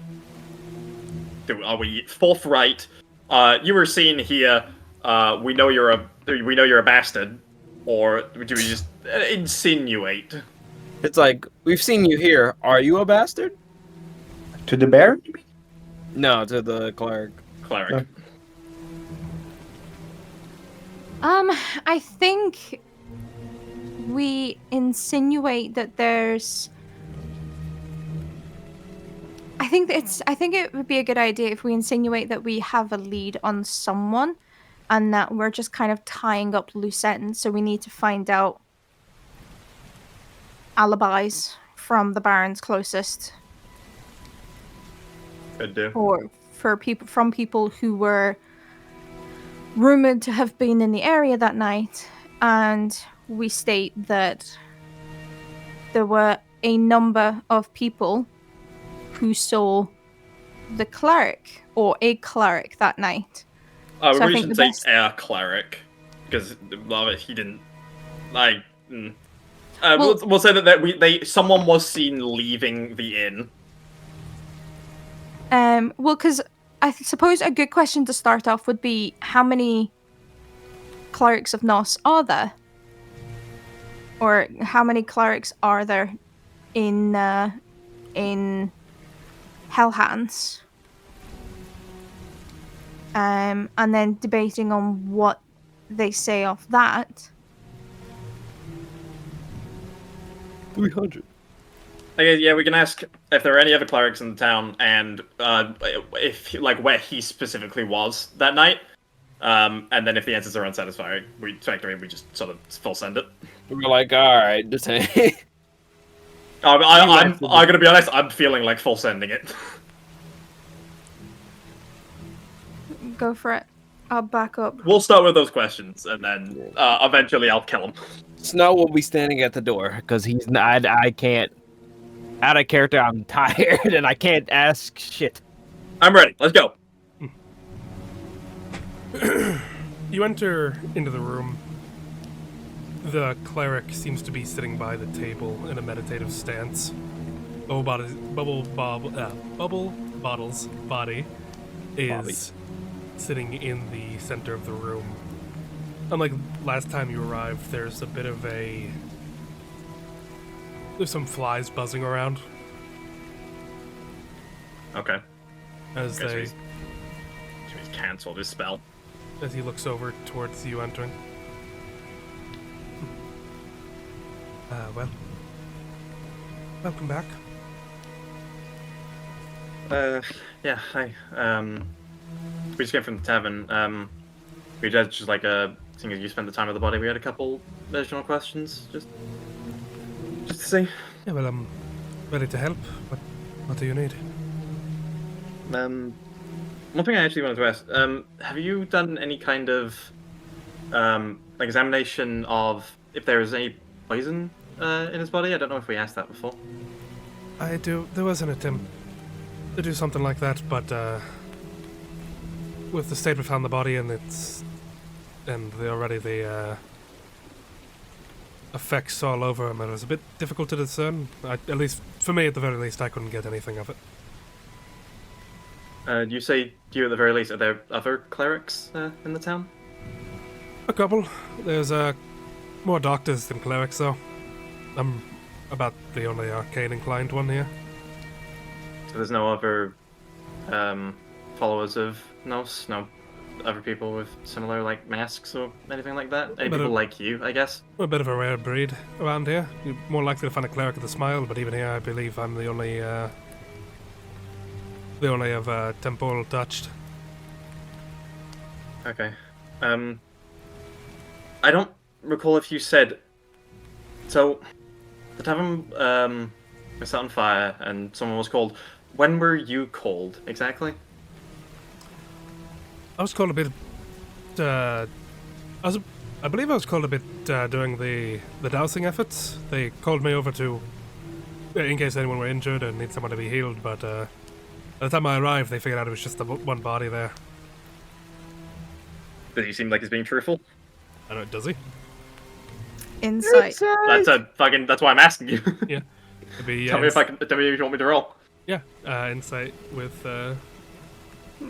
[SPEAKER 1] Are we forthright? You were seen here. We know you're a bastard, or do we just insinuate?
[SPEAKER 3] It's like, we've seen you here. Are you a bastard?
[SPEAKER 4] To the bear?
[SPEAKER 3] No, to the cleric.
[SPEAKER 1] Cleric.
[SPEAKER 5] I think we insinuate that there's... I think it would be a good idea if we insinuate that we have a lead on someone and that we're just kind of tying up loose ends, so we need to find out alibis from the barons closest,
[SPEAKER 1] Could do.
[SPEAKER 5] or from people who were rumored to have been in the area that night, and we state that there were a number of people who saw the cleric or a cleric that night.
[SPEAKER 1] We
[SPEAKER 5] So I
[SPEAKER 1] really
[SPEAKER 5] think
[SPEAKER 1] shouldn't
[SPEAKER 5] the
[SPEAKER 1] say
[SPEAKER 5] best-
[SPEAKER 1] a cleric, because he didn't. Like,
[SPEAKER 5] Well-
[SPEAKER 1] we'll say that someone was seen leaving the inn.
[SPEAKER 5] Well, because I suppose a good question to start off would be, how many clerics of Nos are there? Or how many clerics are there in Hellhands? And then debating on what they say off that.
[SPEAKER 3] 300.
[SPEAKER 1] I guess, yeah, we can ask if there are any other clerics in the town, and if where he specifically was that night. And then if the answers are unsatisfying, we just sort of full send it.
[SPEAKER 3] We're like, all right, detain.
[SPEAKER 1] I'm gonna be honest. I'm feeling like full sending it.
[SPEAKER 5] Go for it. I'll back up.
[SPEAKER 1] We'll start with those questions, and then eventually I'll kill him.
[SPEAKER 3] Snow will be standing at the door because he's not. I can't. Out of character, I'm tired and I can't ask shit.
[SPEAKER 1] I'm ready. Let's go.
[SPEAKER 2] You enter into the room. The cleric seems to be sitting by the table in a meditative stance. Bubble Bottle's body is sitting in the center of the room. Unlike last time you arrived, there's some flies buzzing around
[SPEAKER 1] Okay.
[SPEAKER 2] as
[SPEAKER 1] Okay, so
[SPEAKER 2] they
[SPEAKER 1] he's canceled his spell.
[SPEAKER 2] as he looks over towards you entering. Well, welcome back.
[SPEAKER 1] Yeah. Hi. We just came from the tavern. We just seeing as you spent the time with the body, we had a couple additional questions, just to see.
[SPEAKER 2] Yeah, well, I'm ready to help. What do you need?
[SPEAKER 1] One thing I actually wanted to ask, have you done any kind of examination of if there is any poison in his body? I don't know if we asked that before.
[SPEAKER 2] There was an attempt to do something like that, but with the state we found the body and the effects all over him, it was a bit difficult to discern. At least for me, at the very least, I couldn't get anything of it.
[SPEAKER 1] You say you at the very least. Are there other clerics in the town?
[SPEAKER 2] A couple. There's more doctors than clerics, though. I'm about the only arcane-inclined one here.
[SPEAKER 1] So there's no other followers of Nos? No other people with similar like masks or anything like that? Any people like you, I guess?
[SPEAKER 2] We're a bit of a rare breed around here. You're more likely to find a cleric with a smile, but even here, I believe I'm the only of temporal touched.
[SPEAKER 1] Okay. I don't recall if you said. So, the tavern was set on fire and someone was called. When were you called exactly?
[SPEAKER 2] I was called a bit. I believe I was called a bit during the dousing efforts. They called me over to, in case anyone were injured and need someone to be healed. But by the time I arrived, they figured out it was just the one body there.
[SPEAKER 1] Does he seem like he's being truthful?
[SPEAKER 2] I don't know. Does he?
[SPEAKER 5] Insight.
[SPEAKER 1] That's why I'm asking you.
[SPEAKER 2] Yeah. It'd be,
[SPEAKER 1] Tell me if you want me to roll.
[SPEAKER 2] Yeah. Insight with.
[SPEAKER 5] Oh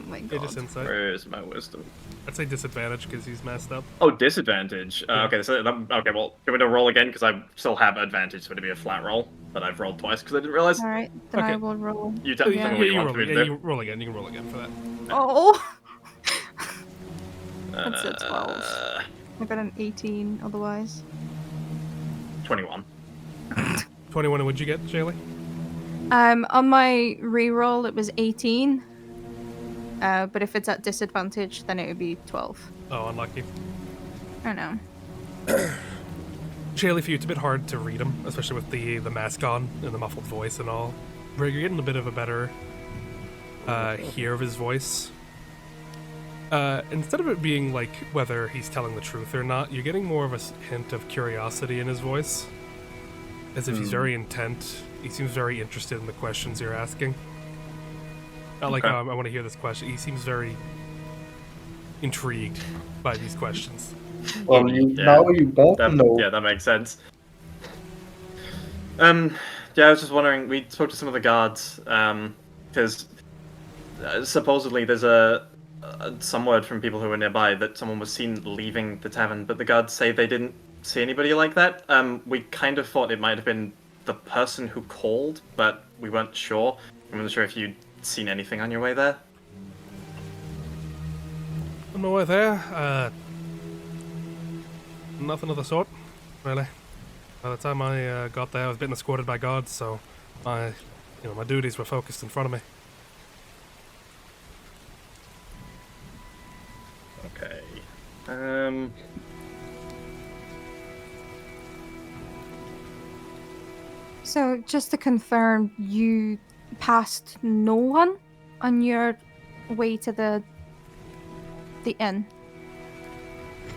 [SPEAKER 5] my
[SPEAKER 2] Yeah,
[SPEAKER 5] god.
[SPEAKER 2] just insight.
[SPEAKER 1] Where is my wisdom?
[SPEAKER 2] I'd say disadvantage because he's messed up.
[SPEAKER 1] Oh, disadvantage. Okay, so okay. Well, can we do a roll again? Because I still have advantage, so it'd be a flat roll. But I've rolled twice because I didn't realize.
[SPEAKER 5] Alright, then
[SPEAKER 2] Okay.
[SPEAKER 5] I will roll.
[SPEAKER 1] You tell me what you want me to do.
[SPEAKER 2] you roll again. You can roll again for that.
[SPEAKER 5] Oh! That's a 12.
[SPEAKER 1] Uh,
[SPEAKER 5] I got an 18 otherwise.
[SPEAKER 1] 21.
[SPEAKER 2] 21. And what'd you get, Shaylee?
[SPEAKER 5] On my reroll it was 18. But if it's at disadvantage, then it would be 12.
[SPEAKER 2] Oh, unlucky.
[SPEAKER 5] I don't know.
[SPEAKER 2] Shaylee, for you, it's a bit hard to read him, especially with the mask on and the muffled voice and all. Where you're getting a bit of a better hear of his voice. Instead of it being like whether he's telling the truth or not, you're getting more of a hint of curiosity in his voice. As if he's very intent. He seems very interested in the questions you're asking. Not like,
[SPEAKER 1] Okay.
[SPEAKER 2] I want to hear this question. He seems very intrigued by these questions.
[SPEAKER 7] Well, now you both know.
[SPEAKER 1] Yeah, that makes sense. Yeah, I was just wondering. We spoke to some of the guards because supposedly there's some word from people who were nearby that someone was seen leaving the tavern, but the guards say they didn't see anybody like that. We kind of thought it might have been the person who called, but we weren't sure. We weren't sure if you'd seen anything on your way there.
[SPEAKER 2] On my way there, nothing of the sort, really. By the time I got there, I was being escorted by guards, so my duties were focused in front of me.
[SPEAKER 1] Okay.
[SPEAKER 5] So, just to confirm, you passed no one on your way to the inn?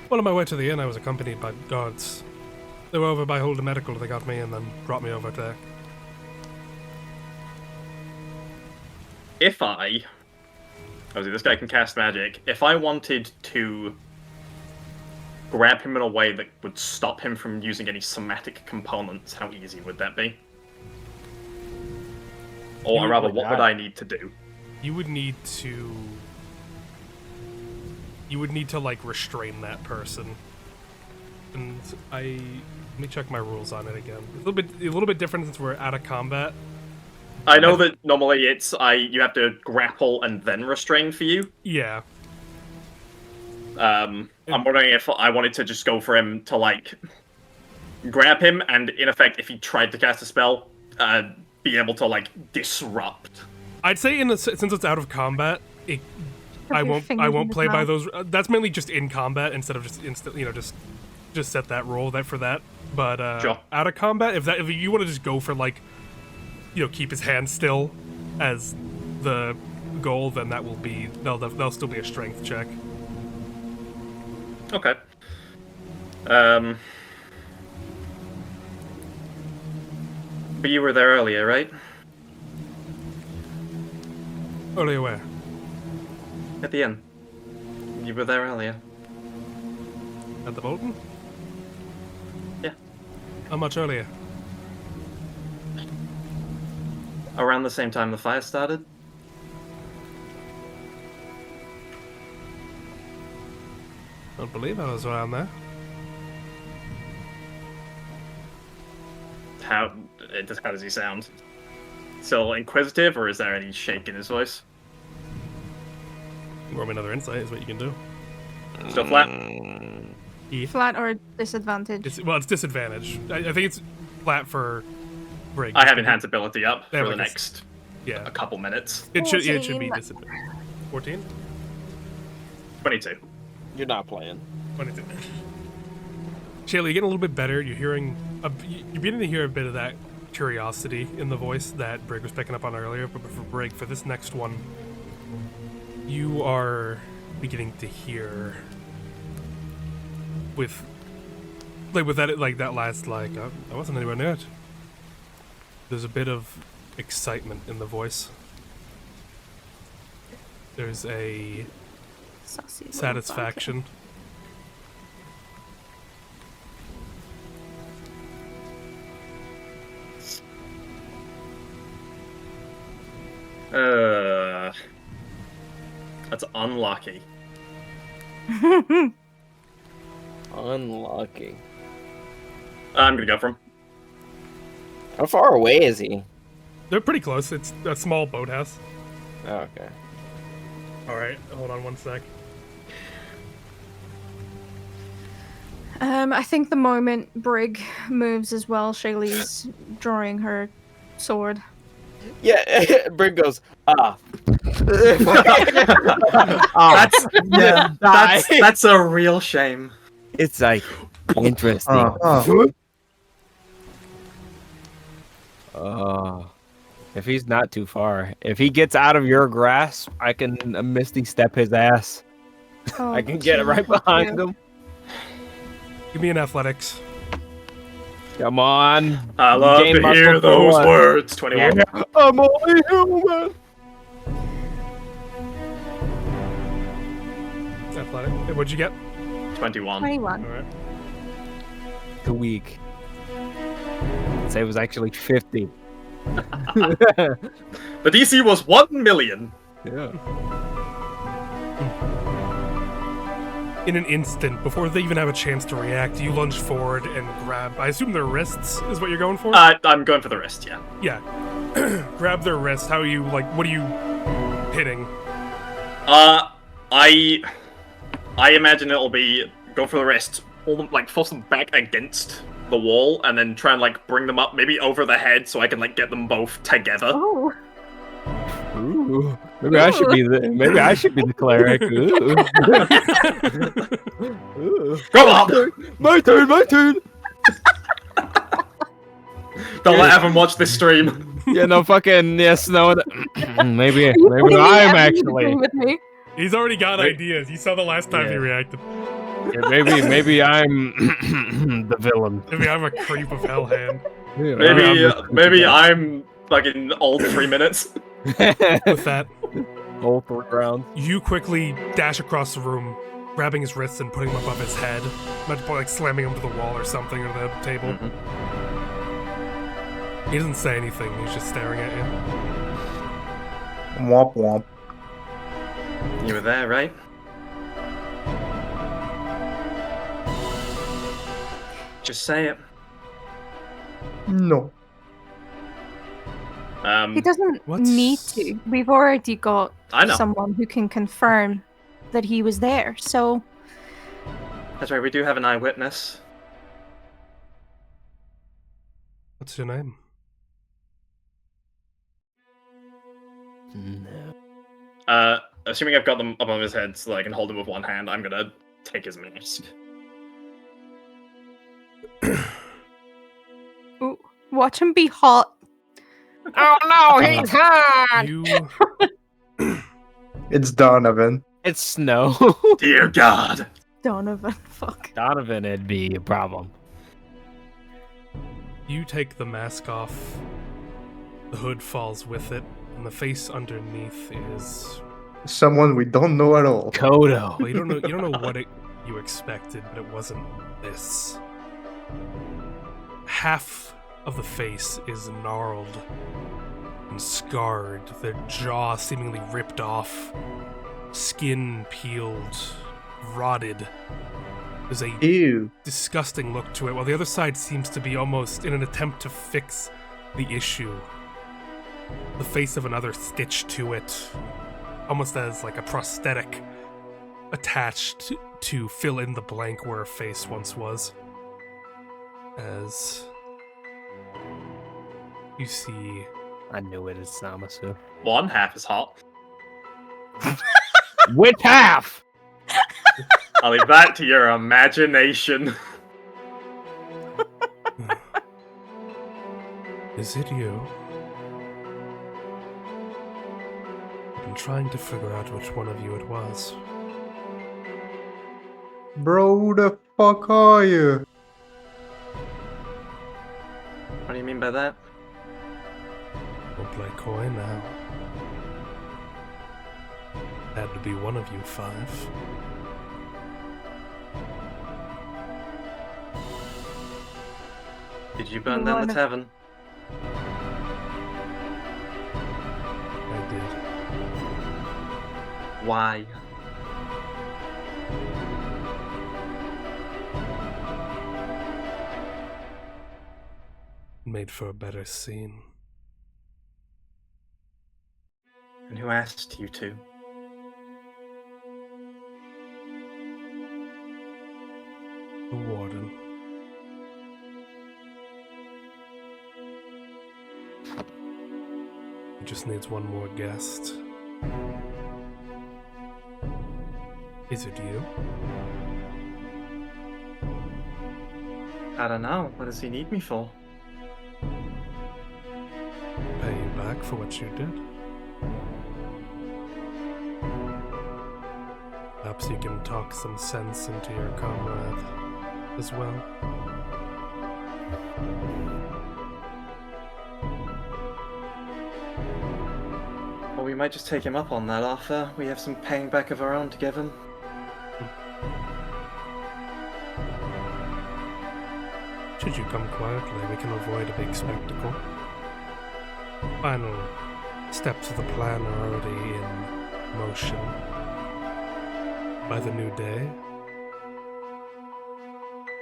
[SPEAKER 2] Well, on my way to the inn, I was accompanied by guards. They were over by Holden Medical. They got me and then brought me over there.
[SPEAKER 1] If obviously this guy can cast magic. If I wanted to grab him in a way that would stop him from using any somatic components, how easy would that be? Or rather, what would I need to do?
[SPEAKER 2] You would need to like restrain that person. And let me check my rules on it again. A little bit different since we're out of combat.
[SPEAKER 1] I know that normally you have to grapple and then restrain for you.
[SPEAKER 2] Yeah.
[SPEAKER 1] I'm wondering if I wanted to just go for him to like grab him and in effect, if he tried to cast a spell, be able to like disrupt.
[SPEAKER 2] I'd say since it's out of combat, I won't play by those. That's mainly just in combat instead of just just set that roll for that. But
[SPEAKER 1] Sure.
[SPEAKER 2] Out of combat, if you want to just go for like, keep his hand still as the goal, then that will be they'll still be a strength check.
[SPEAKER 1] Okay. But you were there earlier, right?
[SPEAKER 2] Earlier where?
[SPEAKER 1] At the inn. You were there earlier.
[SPEAKER 2] At the Bolton?
[SPEAKER 1] Yeah.
[SPEAKER 2] How much earlier?
[SPEAKER 1] Around the same time the fire started.
[SPEAKER 2] I don't believe I was around there.
[SPEAKER 1] How does he sound? Still inquisitive, or is there any shake in his voice?
[SPEAKER 2] Roll me another insight is what you can do.
[SPEAKER 1] Still flat?
[SPEAKER 5] Flat or disadvantage?
[SPEAKER 2] It's disadvantage. I think it's flat for Brig.
[SPEAKER 1] I have enhanced ability up
[SPEAKER 2] Yeah,
[SPEAKER 1] for the
[SPEAKER 2] like
[SPEAKER 1] next
[SPEAKER 2] Yeah.
[SPEAKER 1] a couple minutes.
[SPEAKER 2] It should be
[SPEAKER 5] 14.
[SPEAKER 2] disadvantage. 14?
[SPEAKER 1] 22.
[SPEAKER 3] You're not playing.
[SPEAKER 2] 22. Shayla, you're getting a little bit better. You're hearing... You're beginning to hear a bit of that curiosity in the voice that Brig was picking up on earlier, but for Brig, for this next one, you are beginning to hear with that last I wasn't anywhere near it. There's a bit of excitement in the voice. There's a
[SPEAKER 5] Sassy little
[SPEAKER 2] satisfaction.
[SPEAKER 1] That's unlucky.
[SPEAKER 5] bugger.
[SPEAKER 3] Unlucky.
[SPEAKER 1] I'm gonna go for him.
[SPEAKER 3] How far away is he?
[SPEAKER 2] They're pretty close. It's a small boathouse.
[SPEAKER 3] Oh, okay.
[SPEAKER 2] All right, hold on one sec.
[SPEAKER 5] I think the moment Brig moves as well, Shaylee's drawing her sword.
[SPEAKER 3] Yeah, Brig goes,
[SPEAKER 1] That's a real shame.
[SPEAKER 3] It's like interesting. If he's not too far, if he gets out of your grasp, I can misty step his ass.
[SPEAKER 5] Oh,
[SPEAKER 3] I can get right behind him.
[SPEAKER 2] Give me an athletics.
[SPEAKER 3] Come on.
[SPEAKER 1] I love
[SPEAKER 3] Gain
[SPEAKER 1] to
[SPEAKER 3] muscle
[SPEAKER 1] hear
[SPEAKER 3] for
[SPEAKER 1] those
[SPEAKER 3] what?
[SPEAKER 1] words. 21.
[SPEAKER 3] Yeah, I'm only human.
[SPEAKER 2] Athletic. What'd you get?
[SPEAKER 1] 21.
[SPEAKER 5] 21.
[SPEAKER 2] All right.
[SPEAKER 3] Too weak. I'd say it was actually 50.
[SPEAKER 1] The DC was 1 million.
[SPEAKER 3] Yeah.
[SPEAKER 2] In an instant, before they even have a chance to react, you lunge forward and grab. I assume their wrists is what you're going for.
[SPEAKER 1] I'm going for the wrist. Yeah.
[SPEAKER 2] Yeah. Grab their wrist. How are you what are you hitting?
[SPEAKER 1] I imagine it'll be go for the wrist, hold them, force them back against the wall, and then try and bring them up, maybe over the head, so I can get them both together.
[SPEAKER 5] Oh.
[SPEAKER 3] Ooh. Maybe I should be the cleric. Ooh. Ooh.
[SPEAKER 1] Go on!
[SPEAKER 3] My turn.
[SPEAKER 1] Don't let everyone watch this stream.
[SPEAKER 3] Yeah, no fucking yes, no. Maybe
[SPEAKER 5] Putting
[SPEAKER 3] I'm
[SPEAKER 5] everything
[SPEAKER 3] actually.
[SPEAKER 5] with me.
[SPEAKER 2] He's already got ideas. You saw the last time he
[SPEAKER 3] Yeah.
[SPEAKER 2] reacted.
[SPEAKER 3] Yeah, maybe I'm the villain.
[SPEAKER 2] Maybe I'm a creep of hell hand.
[SPEAKER 3] Yeah,
[SPEAKER 1] Maybe I'm fucking old 3 minutes.
[SPEAKER 2] With that,
[SPEAKER 3] Whole 3 rounds.
[SPEAKER 2] you quickly dash across the room, grabbing his wrists and putting him above his head. Might slamming him to the wall or something, or the table. He doesn't say anything. He's just staring at you.
[SPEAKER 7] Womp womp.
[SPEAKER 1] You were there, right? Just say it.
[SPEAKER 7] No.
[SPEAKER 5] He doesn't
[SPEAKER 2] What's-
[SPEAKER 5] need to. We've already got
[SPEAKER 1] I know.
[SPEAKER 5] someone who can confirm that he was there. So
[SPEAKER 1] That's right, we do have an eyewitness.
[SPEAKER 2] What's your name?
[SPEAKER 1] Assuming I've got them above his head so that I can hold him with one hand, I'm gonna take his mask.
[SPEAKER 5] ooh, watch him be hot.
[SPEAKER 3] Oh no, he's hot!
[SPEAKER 2] You
[SPEAKER 7] It's Donovan.
[SPEAKER 3] It's snow.
[SPEAKER 1] Dear God!
[SPEAKER 5] Donovan, fuck.
[SPEAKER 3] Donovan, it'd be a problem.
[SPEAKER 2] You take the mask off. The hood falls with it, and the face underneath is
[SPEAKER 7] Someone we don't know at all.
[SPEAKER 3] Kodo.
[SPEAKER 2] Well, you don't know what you expected, but it wasn't this. Half of the face is gnarled and scarred, their jaw seemingly ripped off, skin peeled, rotted. There's a
[SPEAKER 7] Ew.
[SPEAKER 2] disgusting look to it, while the other side seems to be almost in an attempt to fix the issue. The face of another stitched to it, almost as like a prosthetic attached to fill in the blank where a face once was. As you see,
[SPEAKER 3] I knew it is Samasu.
[SPEAKER 1] One half is hot.
[SPEAKER 3] Which half?
[SPEAKER 1] I'll leave that to your imagination.
[SPEAKER 2] is it you? I've been trying to figure out which one of you it was.
[SPEAKER 7] Bro, who the fuck are you?
[SPEAKER 1] What do you mean by that?
[SPEAKER 2] Don't play coy now. Had to be one of you 5.
[SPEAKER 1] Did you burn down the tavern?
[SPEAKER 2] I did.
[SPEAKER 1] Why?
[SPEAKER 2] Made for a better scene.
[SPEAKER 1] And who asked you to?
[SPEAKER 2] The warden. He just needs one more guest. Is it you?
[SPEAKER 1] I don't know. What does he need me for?
[SPEAKER 2] Pay you back for what you did? Perhaps you can talk some sense into your comrade as well.
[SPEAKER 1] Well, we might just take him up on that offer. We have some paying back of our own to give him.
[SPEAKER 2] Should you come quietly, we can avoid a big spectacle. Final steps of the plan are already in motion. By the new day,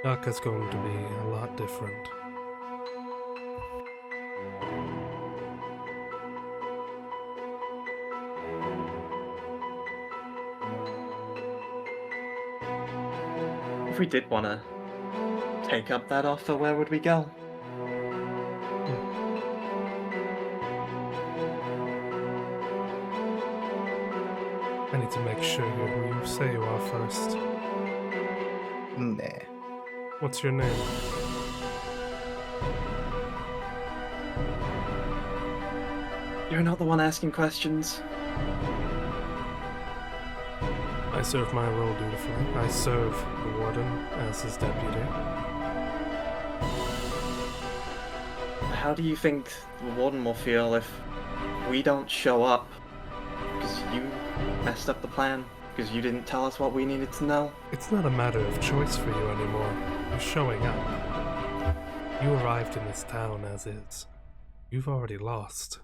[SPEAKER 2] Naka's going to be a lot different.
[SPEAKER 1] If we did want to take up that offer, where would we go?
[SPEAKER 2] I need to make sure you're who you say you are first.
[SPEAKER 7] Nah.
[SPEAKER 2] What's your name?
[SPEAKER 1] You're not the one asking questions.
[SPEAKER 2] I serve my role dutifully. I serve the warden as his deputy.
[SPEAKER 1] How do you think the warden will feel if we don't show up? Because you messed up the plan? Because you didn't tell us what we needed to know?
[SPEAKER 2] It's not a matter of choice for you anymore. You're showing up. You arrived in this town as is. You've already lost.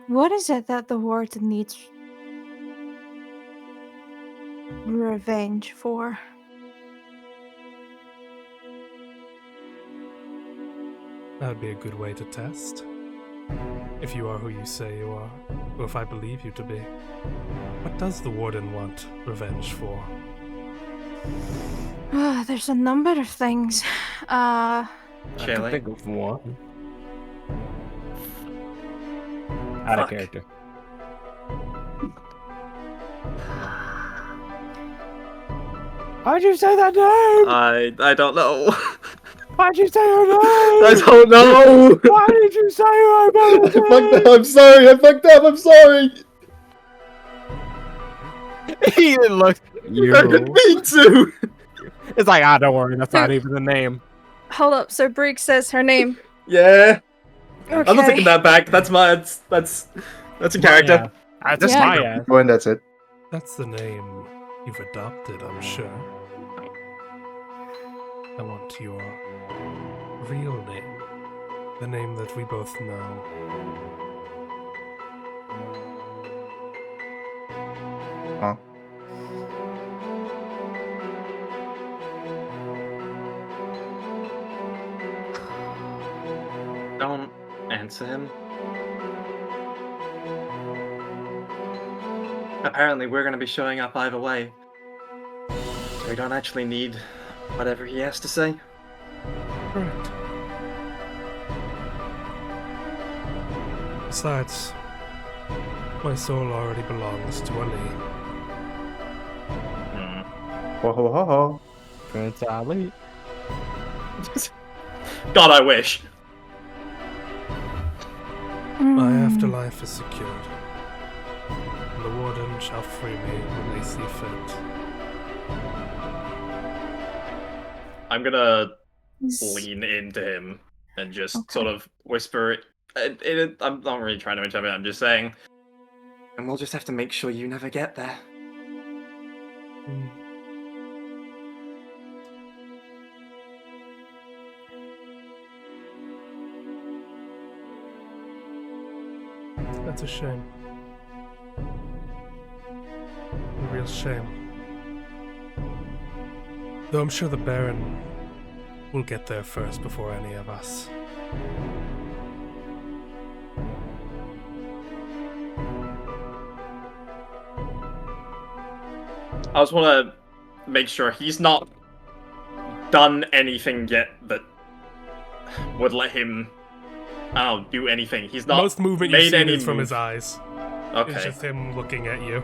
[SPEAKER 5] What is it that the warden needs revenge for?
[SPEAKER 2] That would be a good way to test. If you are who you say you are, or if I believe you to be. What does the warden want revenge for?
[SPEAKER 5] There's a number of things.
[SPEAKER 3] I can
[SPEAKER 1] Shelley?
[SPEAKER 3] think of one. Out of
[SPEAKER 1] Fuck.
[SPEAKER 3] character. Why'd you say that name?
[SPEAKER 1] I don't know.
[SPEAKER 3] Why'd you say her name?
[SPEAKER 1] I don't know.
[SPEAKER 3] Why did you say her
[SPEAKER 7] I
[SPEAKER 3] name?
[SPEAKER 7] fucked up. I'm sorry. I fucked up. I'm sorry.
[SPEAKER 3] He even looked.
[SPEAKER 1] I didn't
[SPEAKER 3] You.
[SPEAKER 1] mean to.
[SPEAKER 3] It's like, don't worry, that's not even the name.
[SPEAKER 5] Hold up, so Briggs says her name.
[SPEAKER 1] Yeah. I'm not taking that back. That's a character.
[SPEAKER 3] Yeah, that's
[SPEAKER 5] Yeah.
[SPEAKER 3] my ass.
[SPEAKER 7] Oh, and that's it.
[SPEAKER 2] That's the name you've adopted, I'm sure. I want your real name. The name that we both know.
[SPEAKER 7] Huh?
[SPEAKER 1] Don't answer him. Apparently, we're going to be showing up either way. So we don't actually need whatever he has to say.
[SPEAKER 2] Correct. Besides, my soul already belongs to Ali.
[SPEAKER 7] Ho ho ho ho.
[SPEAKER 3] Prince Ali.
[SPEAKER 1] God, I wish.
[SPEAKER 2] My afterlife is secured. And the warden shall free me when they see fit.
[SPEAKER 1] I'm gonna
[SPEAKER 5] He's-
[SPEAKER 1] lean into him and just
[SPEAKER 5] Okay.
[SPEAKER 1] sort of whisper. I'm not really trying to interrupt it. I'm just saying. And we'll just have to make sure you never get there.
[SPEAKER 2] Hmm. That's a shame. A real shame. Though I'm sure the Baron will get there first before any of us.
[SPEAKER 1] I just want to make sure he's not done anything yet that would let him, I don't know, do anything. He's not
[SPEAKER 2] Most movement you've
[SPEAKER 1] made
[SPEAKER 2] seen
[SPEAKER 1] any
[SPEAKER 2] is from
[SPEAKER 1] move.
[SPEAKER 2] his eyes. It's
[SPEAKER 1] Okay.
[SPEAKER 2] just him looking at you.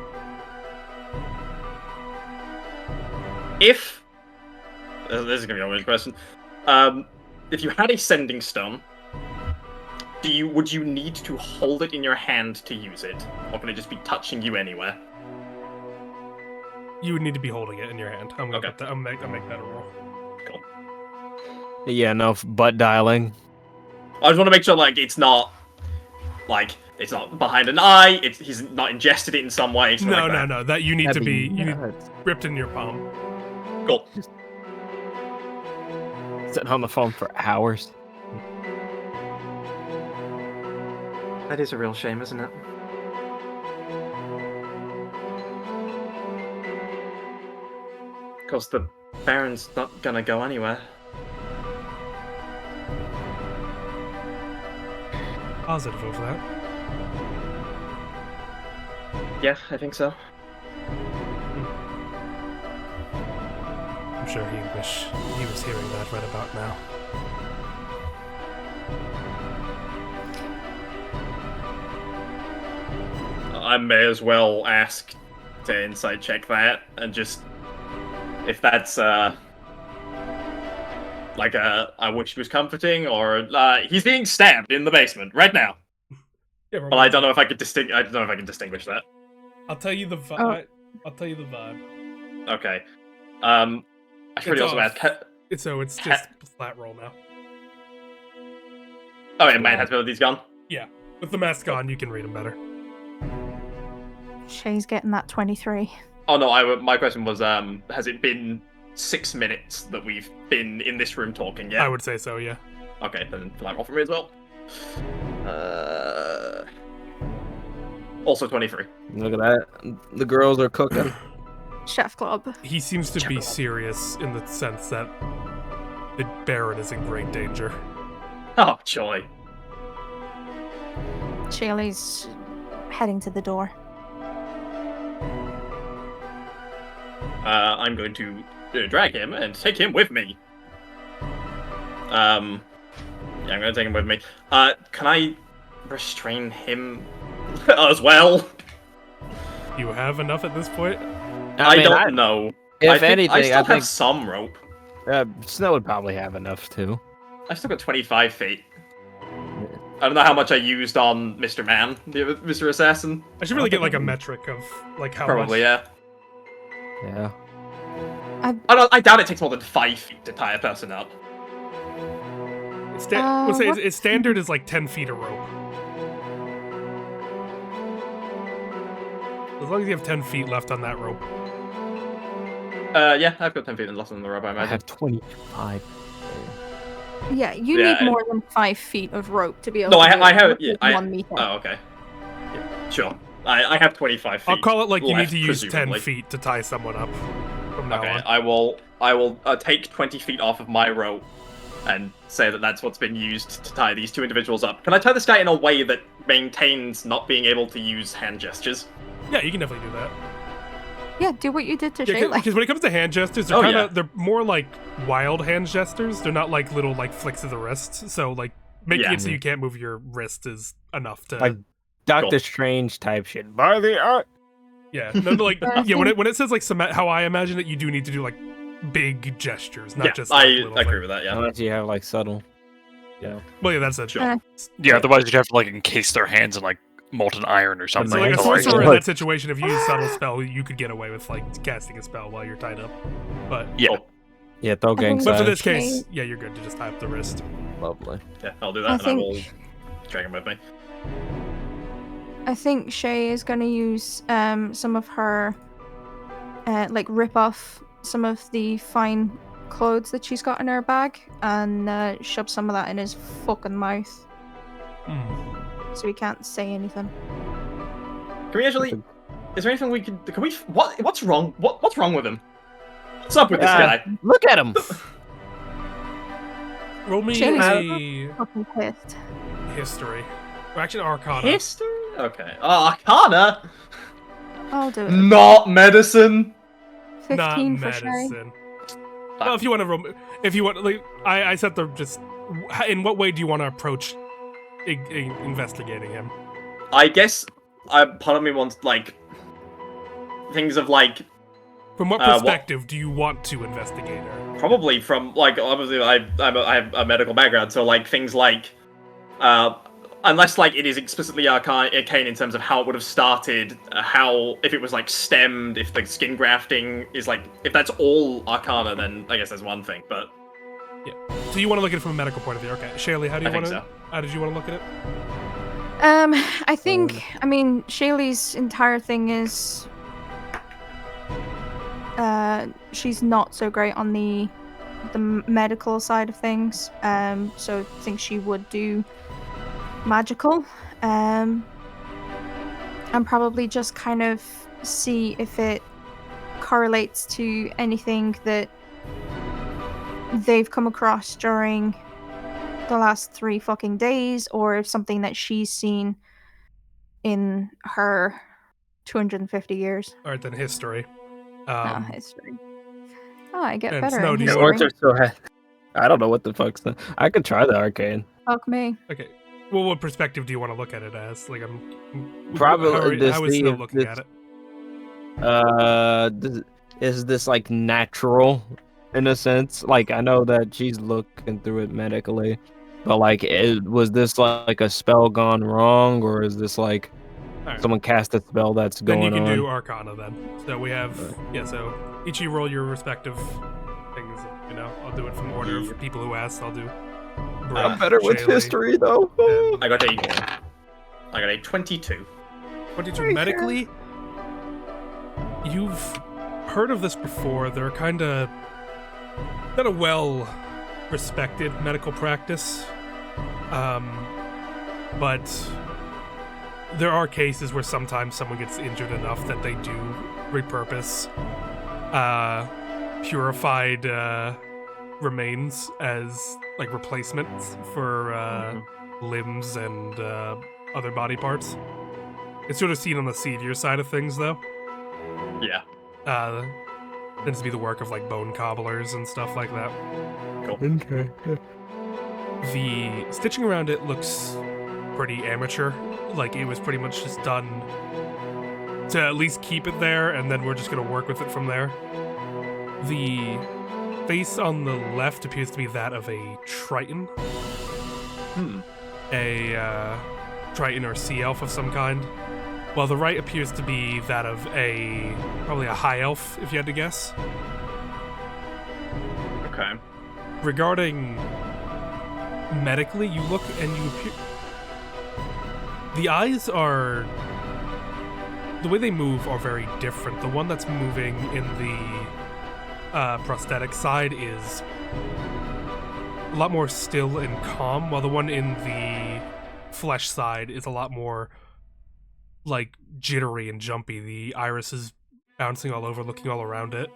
[SPEAKER 1] If this is gonna be a weird question, if you had a sending stone, would you need to hold it in your hand to use it, or can it just be touching you anywhere?
[SPEAKER 2] You would need to be holding it in your hand. I'm gonna
[SPEAKER 1] Okay.
[SPEAKER 2] put that, I'll make that a rule.
[SPEAKER 1] Cool.
[SPEAKER 3] Yeah, no butt dialing.
[SPEAKER 1] I just want to make sure, it's not behind an eye. He's not ingested it in some way. something
[SPEAKER 2] No,
[SPEAKER 1] like
[SPEAKER 2] no,
[SPEAKER 1] that.
[SPEAKER 2] no. That you need to be
[SPEAKER 3] nuts.
[SPEAKER 2] gripped in your palm.
[SPEAKER 1] Cool.
[SPEAKER 3] Sitting on the phone for hours.
[SPEAKER 1] That is a real shame, isn't it? Of course, the Baron's not gonna go anywhere.
[SPEAKER 2] Positive of that.
[SPEAKER 1] Yeah, I think so.
[SPEAKER 2] I'm sure he'd wish he was hearing that right about now.
[SPEAKER 1] I may as well ask to insight check that and just if that's I wish he was comforting or he's being stabbed in the basement right now.
[SPEAKER 2] Yeah,
[SPEAKER 1] But I don't know if I could distinguish that.
[SPEAKER 2] I'll tell you the vibe.
[SPEAKER 5] Oh.
[SPEAKER 2] I'll tell you the vibe.
[SPEAKER 1] Okay. I should
[SPEAKER 2] It's
[SPEAKER 1] also
[SPEAKER 2] off.
[SPEAKER 1] ask.
[SPEAKER 2] So it's just flat roll now.
[SPEAKER 1] Oh, yeah, man has abilities gone.
[SPEAKER 2] With the mask on, you can read them better.
[SPEAKER 5] Shay's getting that 23.
[SPEAKER 1] Oh no, my question was has it been 6 minutes that we've been in this room talking? Yeah.
[SPEAKER 2] I would say so, yeah.
[SPEAKER 1] Okay, then flat roll for me as well. Also 23.
[SPEAKER 3] Look at that. The girls are cooking.
[SPEAKER 5] Chef Club.
[SPEAKER 2] He seems to be serious in the sense that the Baron is in great danger.
[SPEAKER 1] Oh joy.
[SPEAKER 5] Shaylee's heading to the door.
[SPEAKER 1] I'm going to drag him and take him with me. Yeah, I'm going to take him with me. Can I restrain him as well?
[SPEAKER 2] You have enough at this point?
[SPEAKER 1] I
[SPEAKER 3] mean,
[SPEAKER 1] don't know.
[SPEAKER 3] If
[SPEAKER 1] I
[SPEAKER 3] anything,
[SPEAKER 1] still
[SPEAKER 3] I
[SPEAKER 1] have
[SPEAKER 3] think
[SPEAKER 1] some rope.
[SPEAKER 3] Snow would probably have enough too.
[SPEAKER 1] I've still got 25 feet. I don't know how much I used on Mr. Man, Mr. Assassin.
[SPEAKER 2] I should really get like a metric of like how
[SPEAKER 1] Probably,
[SPEAKER 2] much.
[SPEAKER 1] yeah.
[SPEAKER 3] Yeah.
[SPEAKER 1] I doubt it takes more than 5 feet to tie a person up.
[SPEAKER 2] We'll say
[SPEAKER 5] what-
[SPEAKER 2] its standard is like 10 feet of rope. As long as you have 10 feet left on that rope.
[SPEAKER 1] Yeah, I've got 10 feet and less on the rope, I
[SPEAKER 3] I
[SPEAKER 1] imagine.
[SPEAKER 3] have 25.
[SPEAKER 5] Yeah, you
[SPEAKER 1] Yeah,
[SPEAKER 5] need more than 5 feet of rope to be able
[SPEAKER 1] No,
[SPEAKER 5] to do
[SPEAKER 1] I
[SPEAKER 5] it.
[SPEAKER 1] have.
[SPEAKER 5] Rope
[SPEAKER 1] Yeah,
[SPEAKER 5] is 1 meter.
[SPEAKER 1] Oh, okay. Yeah, sure. I have 25 feet.
[SPEAKER 2] I'll call it like you need
[SPEAKER 1] left,
[SPEAKER 2] to use
[SPEAKER 1] presumably.
[SPEAKER 2] 10 feet to tie someone up from now
[SPEAKER 1] Okay,
[SPEAKER 2] on.
[SPEAKER 1] I will take 20 feet off of my rope and say that that's what's been used to tie these two individuals up. Can I tie this guy in a way that maintains not being able to use hand gestures?
[SPEAKER 2] Yeah, you can definitely do that.
[SPEAKER 5] Yeah, do what you did to
[SPEAKER 2] Yeah,
[SPEAKER 5] Shayla.
[SPEAKER 2] because when it comes to hand gestures, they're
[SPEAKER 1] Oh,
[SPEAKER 2] kind
[SPEAKER 1] yeah.
[SPEAKER 2] of they're more like wild hand gestures. They're not like little like flicks of the wrist. So like making
[SPEAKER 1] Yeah.
[SPEAKER 2] it so you can't move your wrist is enough to
[SPEAKER 3] Like Doctor
[SPEAKER 1] Cool.
[SPEAKER 3] Strange type shit. By the art.
[SPEAKER 2] yeah. No, like
[SPEAKER 5] I
[SPEAKER 2] yeah. When it says like some how I imagine it, you do need to do like big gestures, not
[SPEAKER 1] Yeah,
[SPEAKER 2] just
[SPEAKER 1] I
[SPEAKER 2] like, little
[SPEAKER 1] agree
[SPEAKER 2] thing.
[SPEAKER 1] with that. Yeah.
[SPEAKER 3] Unless you have like subtle. Yeah.
[SPEAKER 2] Well, yeah, that's it.
[SPEAKER 1] Sure.
[SPEAKER 6] Yeah, otherwise you'd have to like encase their hands in like molten iron or something.
[SPEAKER 2] So like a
[SPEAKER 6] to, like-
[SPEAKER 2] sorcerer in that situation, if you use subtle spell, you could get away with like casting a spell while you're tied up. But
[SPEAKER 6] Yeah.
[SPEAKER 1] Cool.
[SPEAKER 3] Yeah, throw gang
[SPEAKER 5] think-
[SPEAKER 2] but for
[SPEAKER 3] signs.
[SPEAKER 2] this case, yeah, you're good to just tie up the wrist.
[SPEAKER 3] Lovely.
[SPEAKER 1] Yeah, I'll do
[SPEAKER 5] I
[SPEAKER 1] that, and I will
[SPEAKER 5] think-
[SPEAKER 1] drag him with me.
[SPEAKER 5] I think Shay is going to use some of her, like rip off some of the fine clothes that she's got in her bag and shove some of that in his fucking mouth so he can't say anything.
[SPEAKER 1] Can we actually? Is there anything we can? Can we? What's wrong? What's wrong with him? What's up with this guy?
[SPEAKER 3] Look at him.
[SPEAKER 2] Roll me
[SPEAKER 5] Shayla's
[SPEAKER 2] a
[SPEAKER 5] fucking pissed.
[SPEAKER 2] history, or actually Arcana.
[SPEAKER 1] History? Okay. Arcana,
[SPEAKER 5] I'll do it.
[SPEAKER 1] not medicine.
[SPEAKER 5] 15
[SPEAKER 2] Not
[SPEAKER 5] for Shay.
[SPEAKER 2] medicine. Well, if you want to roll, if you want, like, I said the just. In what way do you want to approach investigating him?
[SPEAKER 1] I guess part of me wants like things of like
[SPEAKER 2] From what
[SPEAKER 1] what-
[SPEAKER 2] perspective do you want to investigate her?
[SPEAKER 1] probably from like obviously I have a medical background, so like things like unless like it is explicitly arcane in terms of how it would have started, how if it was like stemmed, if the skin grafting is like if that's all arcana, then I guess that's one thing. But
[SPEAKER 2] So you want to look at it from a medical point of view? Okay, Shaylee, how do you
[SPEAKER 1] I think
[SPEAKER 2] want to?
[SPEAKER 1] so.
[SPEAKER 2] How did you want to look at it?
[SPEAKER 5] I think, I mean, Shaylee's entire thing is she's not so great on the medical side of things. So I think she would do magical. And probably just kind of see if it correlates to anything that they've come across during the last 3 fucking days, or if something that she's seen in her 250 years.
[SPEAKER 2] All right, then history.
[SPEAKER 5] History. Oh, I get
[SPEAKER 2] and
[SPEAKER 5] better
[SPEAKER 2] Snow,
[SPEAKER 5] in
[SPEAKER 2] do you
[SPEAKER 3] The
[SPEAKER 2] want
[SPEAKER 5] history.
[SPEAKER 3] orcs are so ha- I don't know what the fuck's that. I could try the arcane.
[SPEAKER 5] Fuck me.
[SPEAKER 2] Okay. Well, what perspective do you want to look at it as? Like,
[SPEAKER 3] Probably to
[SPEAKER 2] how is
[SPEAKER 3] see
[SPEAKER 2] Snow
[SPEAKER 3] if
[SPEAKER 2] looking
[SPEAKER 3] this-
[SPEAKER 2] at it?
[SPEAKER 3] Is this like natural in a sense? Like I know that she's looking through it medically, but like, was this like a spell gone wrong, or is this like
[SPEAKER 2] Alright.
[SPEAKER 3] someone cast a spell that's
[SPEAKER 2] Then
[SPEAKER 3] going
[SPEAKER 2] you can
[SPEAKER 3] on?
[SPEAKER 2] do Arcana then. So we have So each of you roll your respective things. You know, I'll do it from order of people who asked. I'll do.
[SPEAKER 3] I'm better with
[SPEAKER 2] Shaylee,
[SPEAKER 3] history though.
[SPEAKER 2] and
[SPEAKER 1] I got a 22.
[SPEAKER 2] 22 medically. You've heard of this before. They're kind of not a well-respected medical practice, but there are cases where sometimes someone gets injured enough that they do repurpose purified remains as like replacements for limbs and other body parts. It's sort of seen on the seedier side of things, though.
[SPEAKER 1] Yeah.
[SPEAKER 2] Tends to be the work of like bone cobblers and stuff like that.
[SPEAKER 3] Okay.
[SPEAKER 2] The stitching around it looks pretty amateur. Like it was pretty much just done to at least keep it there, and then we're just gonna work with it from there. The face on the left appears to be that of a Triton. A Triton or sea elf of some kind. While the right appears to be that of probably a high elf, if you had to guess.
[SPEAKER 1] Okay.
[SPEAKER 2] Regarding medically, you look and you appear. The eyes are. The way they move are very different. The one that's moving in the prosthetic side is a lot more still and calm, while the one in the flesh side is a lot more like jittery and jumpy. The iris is bouncing all over, looking all around it.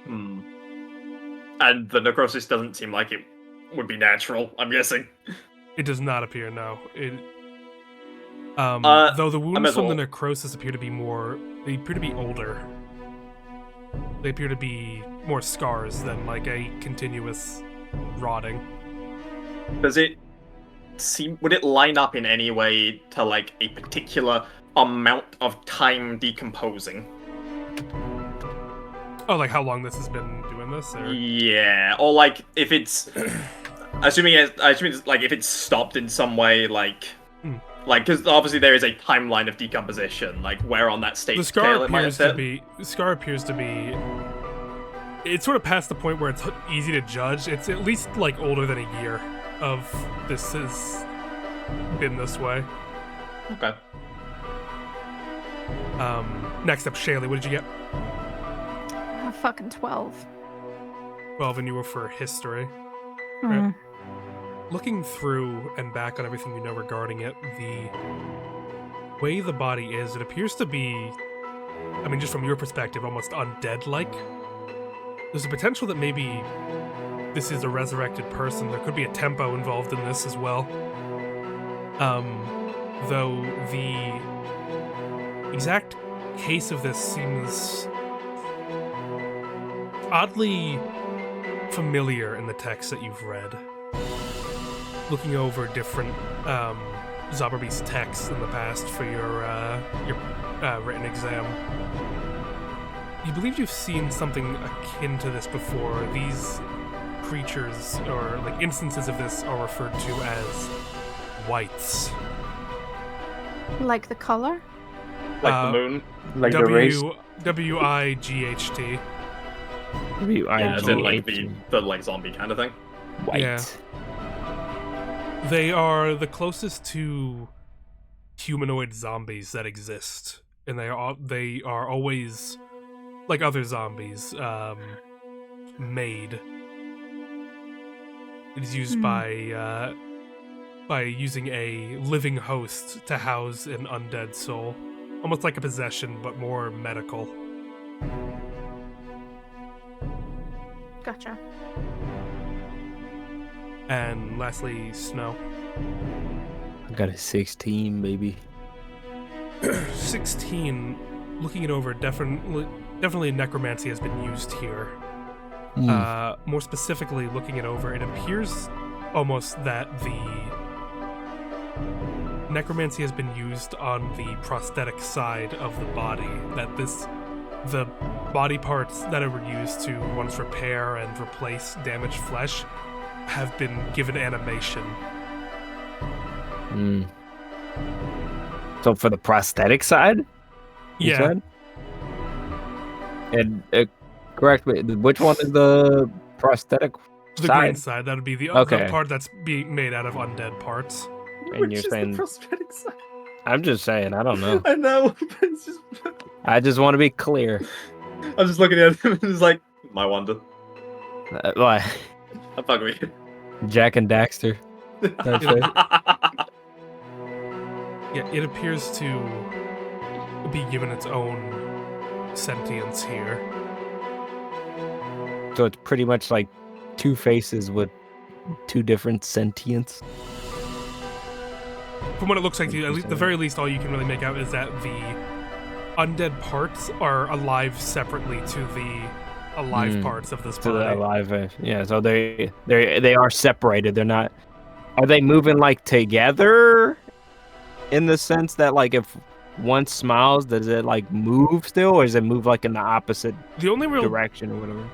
[SPEAKER 1] And the necrosis doesn't seem like it would be natural, I'm guessing.
[SPEAKER 2] It does not appear, no. Though the
[SPEAKER 1] I
[SPEAKER 2] wounds
[SPEAKER 1] might as
[SPEAKER 2] from the
[SPEAKER 1] well-
[SPEAKER 2] necrosis appear to be older. They appear to be more scars than like a continuous rotting.
[SPEAKER 1] Does it would it line up in any way to like a particular amount of time decomposing?
[SPEAKER 2] Oh, like how long this has been doing this? Or...
[SPEAKER 1] Yeah, or like if it's assuming it's like if it's stopped in some way, like because obviously there is a timeline of decomposition, like where on that state
[SPEAKER 2] The
[SPEAKER 1] scale it might have fit.
[SPEAKER 2] The scar appears to be. It's sort of past the point where it's easy to judge. It's at least like older than a year of this has been this way.
[SPEAKER 1] Okay.
[SPEAKER 2] Next up, Shaylee, what did you get?
[SPEAKER 5] Fucking 12.
[SPEAKER 2] 12, and you were for history.
[SPEAKER 5] Mm.
[SPEAKER 2] Looking through and back on everything you know regarding it, the way the body is, it appears to be, I mean, just from your perspective, almost undead-like. There's a potential that maybe this is a resurrected person. There could be a tempo involved in this as well. Though the exact case of this seems oddly familiar in the text that you've read. Looking over different Zauberbeast texts in the past for your written exam, you believe you've seen something akin to this before. These creatures, or like instances of this, are referred to as whites.
[SPEAKER 5] Like the color?
[SPEAKER 1] Like the moon.
[SPEAKER 7] Like the race.
[SPEAKER 2] W-I-G-H-T.
[SPEAKER 1] Yeah, as in like the like zombie kind of thing.
[SPEAKER 3] White.
[SPEAKER 2] Yeah. They are the closest to humanoid zombies that exist, and they are always, like other zombies, made. It is used by using a living host to house an undead soul, almost like a possession, but more medical.
[SPEAKER 5] Gotcha.
[SPEAKER 2] And lastly, Snow.
[SPEAKER 3] I got a 16, baby.
[SPEAKER 2] 16. Looking it over, definitely necromancy has been used here. More specifically, looking it over, it appears almost that the necromancy has been used on the prosthetic side of the body. That the body parts that were used to once repair and replace damaged flesh have been given animation.
[SPEAKER 3] So for the prosthetic side? You
[SPEAKER 2] Yeah.
[SPEAKER 3] said? And correct me, which one is the prosthetic
[SPEAKER 2] The
[SPEAKER 3] side?
[SPEAKER 2] green side, that would be the
[SPEAKER 3] Okay.
[SPEAKER 2] part that's being made out of undead parts.
[SPEAKER 3] And you're saying,
[SPEAKER 1] prosthetic side?
[SPEAKER 3] I'm just saying, I don't know.
[SPEAKER 1] I know, but it's just...
[SPEAKER 3] I just want to be clear.
[SPEAKER 1] I'm just looking at him and it's like, my wonder.
[SPEAKER 3] What?
[SPEAKER 1] I'm fucking with you.
[SPEAKER 3] Jack and Daxter. That's it.
[SPEAKER 2] Yeah, it appears to be given its own sentience here.
[SPEAKER 3] So it's pretty much like two faces with two different sentience.
[SPEAKER 2] From what it looks like, at the very least, all you can really make out is that the undead parts are alive separately to the alive parts of this
[SPEAKER 3] So they're
[SPEAKER 2] body.
[SPEAKER 3] alive. Yeah, so they are separated. They're not. Are they moving like together? In the sense that like if one smiles, does it like move still, or does it move like in the opposite
[SPEAKER 2] The only real
[SPEAKER 3] direction or whatever?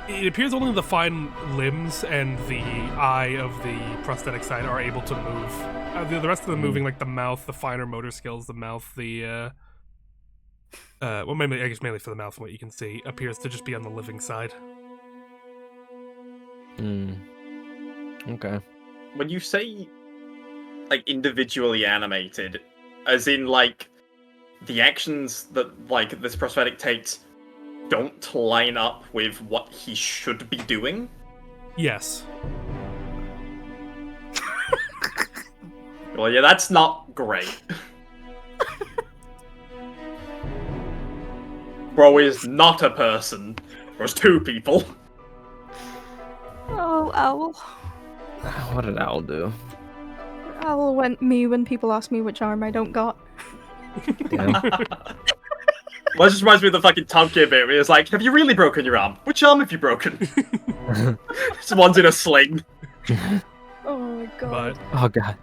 [SPEAKER 2] it appears only the fine limbs and the eye of the prosthetic side are able to move. The rest of them moving, like the mouth, the finer motor skills, the mouth, the well, mainly I guess mainly for the mouth, from what you can see, appears to just be on the living side.
[SPEAKER 3] Okay.
[SPEAKER 1] When you say like individually animated, as in like the actions that like this prosthetic takes don't line up with what he should be doing?
[SPEAKER 2] Yes.
[SPEAKER 1] Well, yeah, that's not great. Bro is not a person. There's two people.
[SPEAKER 5] Oh, Owl.
[SPEAKER 3] What did Owl do?
[SPEAKER 5] Owl went me when people ask me which arm I don't got.
[SPEAKER 3] Damn.
[SPEAKER 1] Well, that just reminds me of the fucking Tom Kid bit where it's like, have you really broken your arm? Which arm have you broken? Someone's in a sling.
[SPEAKER 5] Oh my god.
[SPEAKER 2] But
[SPEAKER 3] Oh god.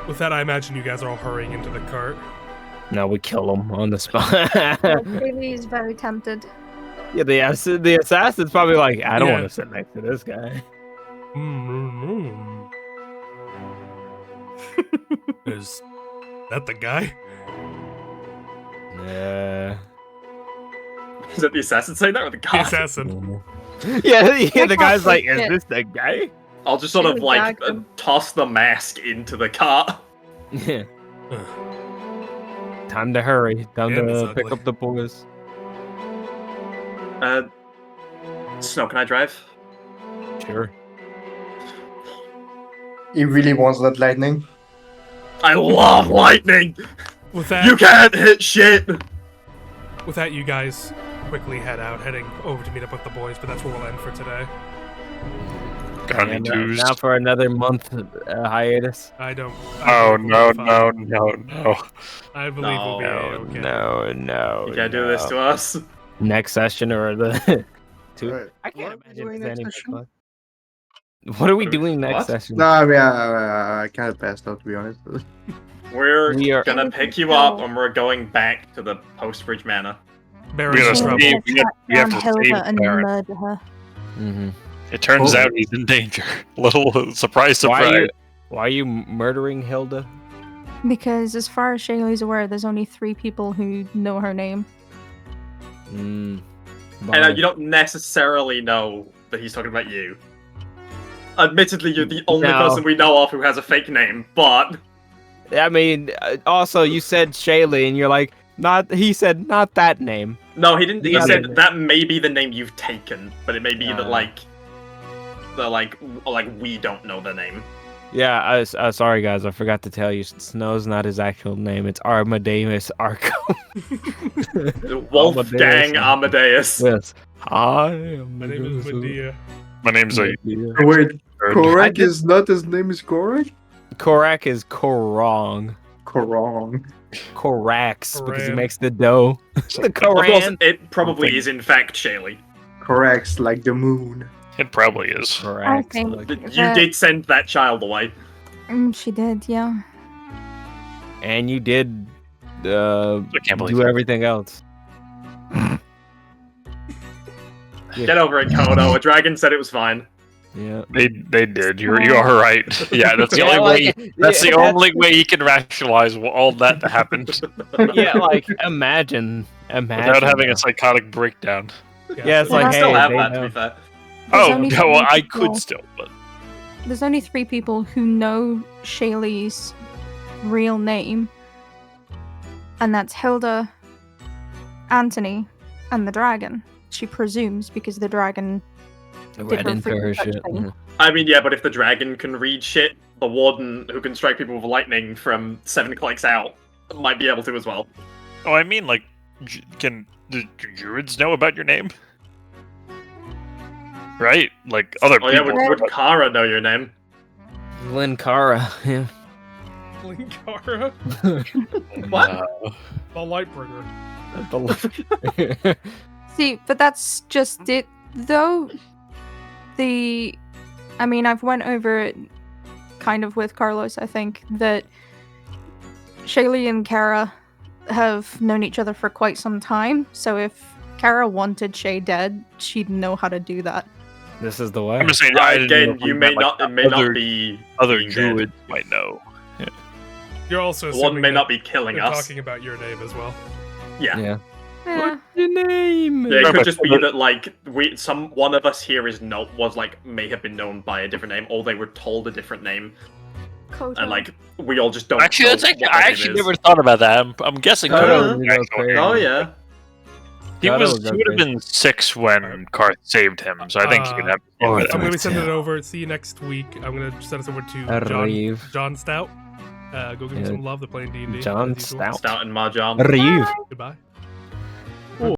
[SPEAKER 2] with that, I imagine you guys are all hurrying into the cart.
[SPEAKER 3] Now we kill him on the spot.
[SPEAKER 5] Really is very tempted.
[SPEAKER 3] Yeah, the assassin's probably like, I don't
[SPEAKER 2] Yeah.
[SPEAKER 3] want to sit next to this guy.
[SPEAKER 2] Is that the guy?
[SPEAKER 3] Yeah.
[SPEAKER 1] Is that the assassin saying that or the
[SPEAKER 2] The
[SPEAKER 1] guy?
[SPEAKER 2] assassin.
[SPEAKER 3] Yeah, the guy's like, is
[SPEAKER 5] Yeah.
[SPEAKER 3] this the guy?
[SPEAKER 1] I'll just sort of
[SPEAKER 5] Really
[SPEAKER 1] like
[SPEAKER 5] gagged him.
[SPEAKER 1] toss the mask into the cart.
[SPEAKER 3] Yeah.
[SPEAKER 2] Ugh.
[SPEAKER 3] Time to hurry. Time
[SPEAKER 2] Damn, it's
[SPEAKER 3] to pick
[SPEAKER 2] ugly.
[SPEAKER 3] up the boys.
[SPEAKER 1] Snow, can I drive?
[SPEAKER 3] Sure.
[SPEAKER 7] He really wants that lightning.
[SPEAKER 1] I love lightning!
[SPEAKER 2] With that,
[SPEAKER 1] You can't hit shit!
[SPEAKER 2] with that, you guys quickly head out, heading over to meet up with the boys. But that's where we'll end for today.
[SPEAKER 6] Got any
[SPEAKER 3] And,
[SPEAKER 6] twos?
[SPEAKER 3] now for another month hiatus.
[SPEAKER 2] I don't.
[SPEAKER 6] Oh,
[SPEAKER 2] believe
[SPEAKER 6] no,
[SPEAKER 2] we'll be fine.
[SPEAKER 6] no.
[SPEAKER 2] I believe we'll be okay.
[SPEAKER 3] No.
[SPEAKER 1] You can't do this to us.
[SPEAKER 3] Next session or the two.
[SPEAKER 7] Right.
[SPEAKER 3] I can't
[SPEAKER 4] What are we
[SPEAKER 3] imagine
[SPEAKER 4] doing
[SPEAKER 3] there's
[SPEAKER 4] next
[SPEAKER 3] any
[SPEAKER 4] session?
[SPEAKER 3] more fun. What are we
[SPEAKER 1] What are we-
[SPEAKER 3] doing next
[SPEAKER 1] what?
[SPEAKER 3] session?
[SPEAKER 7] No, I mean, I kind of passed out, to be honest.
[SPEAKER 1] We're
[SPEAKER 3] We are-
[SPEAKER 1] gonna pick you up and we're going back to the Post-Bridge Manor.
[SPEAKER 2] Baron's
[SPEAKER 6] We
[SPEAKER 2] in
[SPEAKER 6] gotta
[SPEAKER 2] trouble.
[SPEAKER 6] save- we have to
[SPEAKER 5] Hilda
[SPEAKER 6] save
[SPEAKER 5] and
[SPEAKER 6] Baron.
[SPEAKER 5] murder her.
[SPEAKER 3] Mm-hmm.
[SPEAKER 6] It turns
[SPEAKER 7] Oh.
[SPEAKER 6] out he's in danger. Little surprise,
[SPEAKER 3] Why are you murdering Hilda?
[SPEAKER 5] Because as far as Shaylee's aware, there's only 3 people who know her name.
[SPEAKER 3] Mm.
[SPEAKER 1] And you don't necessarily know that he's talking about you. Admittedly, you're the only
[SPEAKER 3] No.
[SPEAKER 1] person we know of who has a fake name, but
[SPEAKER 3] I mean, also you said Shaylee, and you're like, not. He said not that name.
[SPEAKER 1] no, he didn't. He
[SPEAKER 3] Yeah.
[SPEAKER 1] said that may be the name you've taken, but it may be that
[SPEAKER 3] Uh.
[SPEAKER 1] like we don't know the name.
[SPEAKER 3] Yeah, sorry guys, I forgot to tell you. Snow's not his actual name. It's Armadeus Arco.
[SPEAKER 1] Wolfgang Amadeus.
[SPEAKER 3] Yes. Hi,
[SPEAKER 2] My name is Medea.
[SPEAKER 6] My name's a
[SPEAKER 7] Wait,
[SPEAKER 3] I
[SPEAKER 7] Korak
[SPEAKER 3] did-
[SPEAKER 7] is not his name is Korak?
[SPEAKER 3] Korak is Korong.
[SPEAKER 7] Korong.
[SPEAKER 3] Korax, because he
[SPEAKER 2] Koran.
[SPEAKER 3] makes the dough. the
[SPEAKER 1] Of course,
[SPEAKER 3] Koran.
[SPEAKER 1] it probably
[SPEAKER 6] Something.
[SPEAKER 1] is in fact Shaylee.
[SPEAKER 7] Korak's like the moon.
[SPEAKER 6] It probably is.
[SPEAKER 3] Korax.
[SPEAKER 5] think-
[SPEAKER 3] like-
[SPEAKER 1] You did send that child away.
[SPEAKER 5] She did, yeah.
[SPEAKER 3] and you did
[SPEAKER 6] I can't believe
[SPEAKER 3] do
[SPEAKER 6] it.
[SPEAKER 3] everything else.
[SPEAKER 1] Get over it, Kodo. A dragon said it was fine.
[SPEAKER 3] Yeah.
[SPEAKER 6] They did. You are right. Yeah, that's the only way. That's the
[SPEAKER 3] yeah,
[SPEAKER 6] only way you can rationalize all that happened
[SPEAKER 3] Yeah, like imagine
[SPEAKER 6] without having
[SPEAKER 3] though.
[SPEAKER 6] a psychotic breakdown.
[SPEAKER 3] Yeah, it's
[SPEAKER 1] Well,
[SPEAKER 3] like,
[SPEAKER 1] I still
[SPEAKER 3] hey,
[SPEAKER 1] have
[SPEAKER 3] they
[SPEAKER 1] that, to
[SPEAKER 3] know.
[SPEAKER 1] be fair.
[SPEAKER 5] There's
[SPEAKER 6] Oh
[SPEAKER 5] only
[SPEAKER 6] no,
[SPEAKER 5] 3
[SPEAKER 6] I
[SPEAKER 5] people-
[SPEAKER 6] could still, but
[SPEAKER 5] There's only 3 people who know Shaylee's real name, and that's Hilda, Anthony, and the dragon. She presumes because the dragon
[SPEAKER 3] read
[SPEAKER 5] different
[SPEAKER 3] into her
[SPEAKER 5] freaking
[SPEAKER 3] shit.
[SPEAKER 5] thing.
[SPEAKER 1] I mean, yeah, but if the dragon can read shit, the warden who can strike people with lightning from 7 clicks out might be able to as well.
[SPEAKER 6] oh, I mean, like, can the druids know about your name? Right? Like other
[SPEAKER 1] Oh yeah,
[SPEAKER 6] people.
[SPEAKER 1] would Kara know your name?
[SPEAKER 3] Linkara. Yeah.
[SPEAKER 2] Linkara,
[SPEAKER 1] What?
[SPEAKER 2] the Lightbringer.
[SPEAKER 5] See, but that's just it, though. I mean, I've went over it kind of with Carlos, I think, that Shaylee and Kara have known each other for quite some time, so if Kara wanted Shay dead, she'd know how to do that.
[SPEAKER 3] This is the way.
[SPEAKER 6] I'm just saying. I didn't know
[SPEAKER 1] Again,
[SPEAKER 6] if we
[SPEAKER 1] you may
[SPEAKER 6] meant, like,
[SPEAKER 1] not. It may
[SPEAKER 6] other,
[SPEAKER 1] not be.
[SPEAKER 6] other
[SPEAKER 1] being dead.
[SPEAKER 6] druids might know.
[SPEAKER 2] You're also
[SPEAKER 1] The warden
[SPEAKER 2] assuming
[SPEAKER 1] may
[SPEAKER 2] that
[SPEAKER 1] not be killing
[SPEAKER 2] they're
[SPEAKER 1] us.
[SPEAKER 2] talking about your name as well.
[SPEAKER 1] Yeah.
[SPEAKER 3] Yeah.
[SPEAKER 5] Yeah.
[SPEAKER 3] Your name.
[SPEAKER 1] Yeah, it
[SPEAKER 6] No,
[SPEAKER 1] could
[SPEAKER 6] but-
[SPEAKER 1] just be that like one of us here may have been known by a different name, or they were told a different name,
[SPEAKER 5] Kodo.
[SPEAKER 1] and like we all just don't.
[SPEAKER 6] Actually,
[SPEAKER 1] know
[SPEAKER 6] that's actually
[SPEAKER 1] what
[SPEAKER 6] I
[SPEAKER 1] that
[SPEAKER 6] actually
[SPEAKER 1] name is.
[SPEAKER 6] never thought about that. I'm guessing
[SPEAKER 1] Oh,
[SPEAKER 6] Kodo
[SPEAKER 1] yeah.
[SPEAKER 6] was actually-
[SPEAKER 1] Oh yeah.
[SPEAKER 6] He
[SPEAKER 3] Kodo
[SPEAKER 6] was
[SPEAKER 3] was
[SPEAKER 6] he would have
[SPEAKER 3] okay.
[SPEAKER 6] been 6 when Karth saved him, so I think he could have.
[SPEAKER 3] or
[SPEAKER 2] I'm gonna be
[SPEAKER 3] Third
[SPEAKER 2] sending it
[SPEAKER 3] Tail.
[SPEAKER 2] over. See you next week. I'm gonna send us over to
[SPEAKER 3] Reeve.
[SPEAKER 2] John Stout. Go give him
[SPEAKER 3] Yeah.
[SPEAKER 2] some love. They're playing D&D.
[SPEAKER 3] John
[SPEAKER 2] as usual.
[SPEAKER 3] Stout.
[SPEAKER 1] Stout and Mahjong.
[SPEAKER 3] Reeve.
[SPEAKER 2] Goodbye.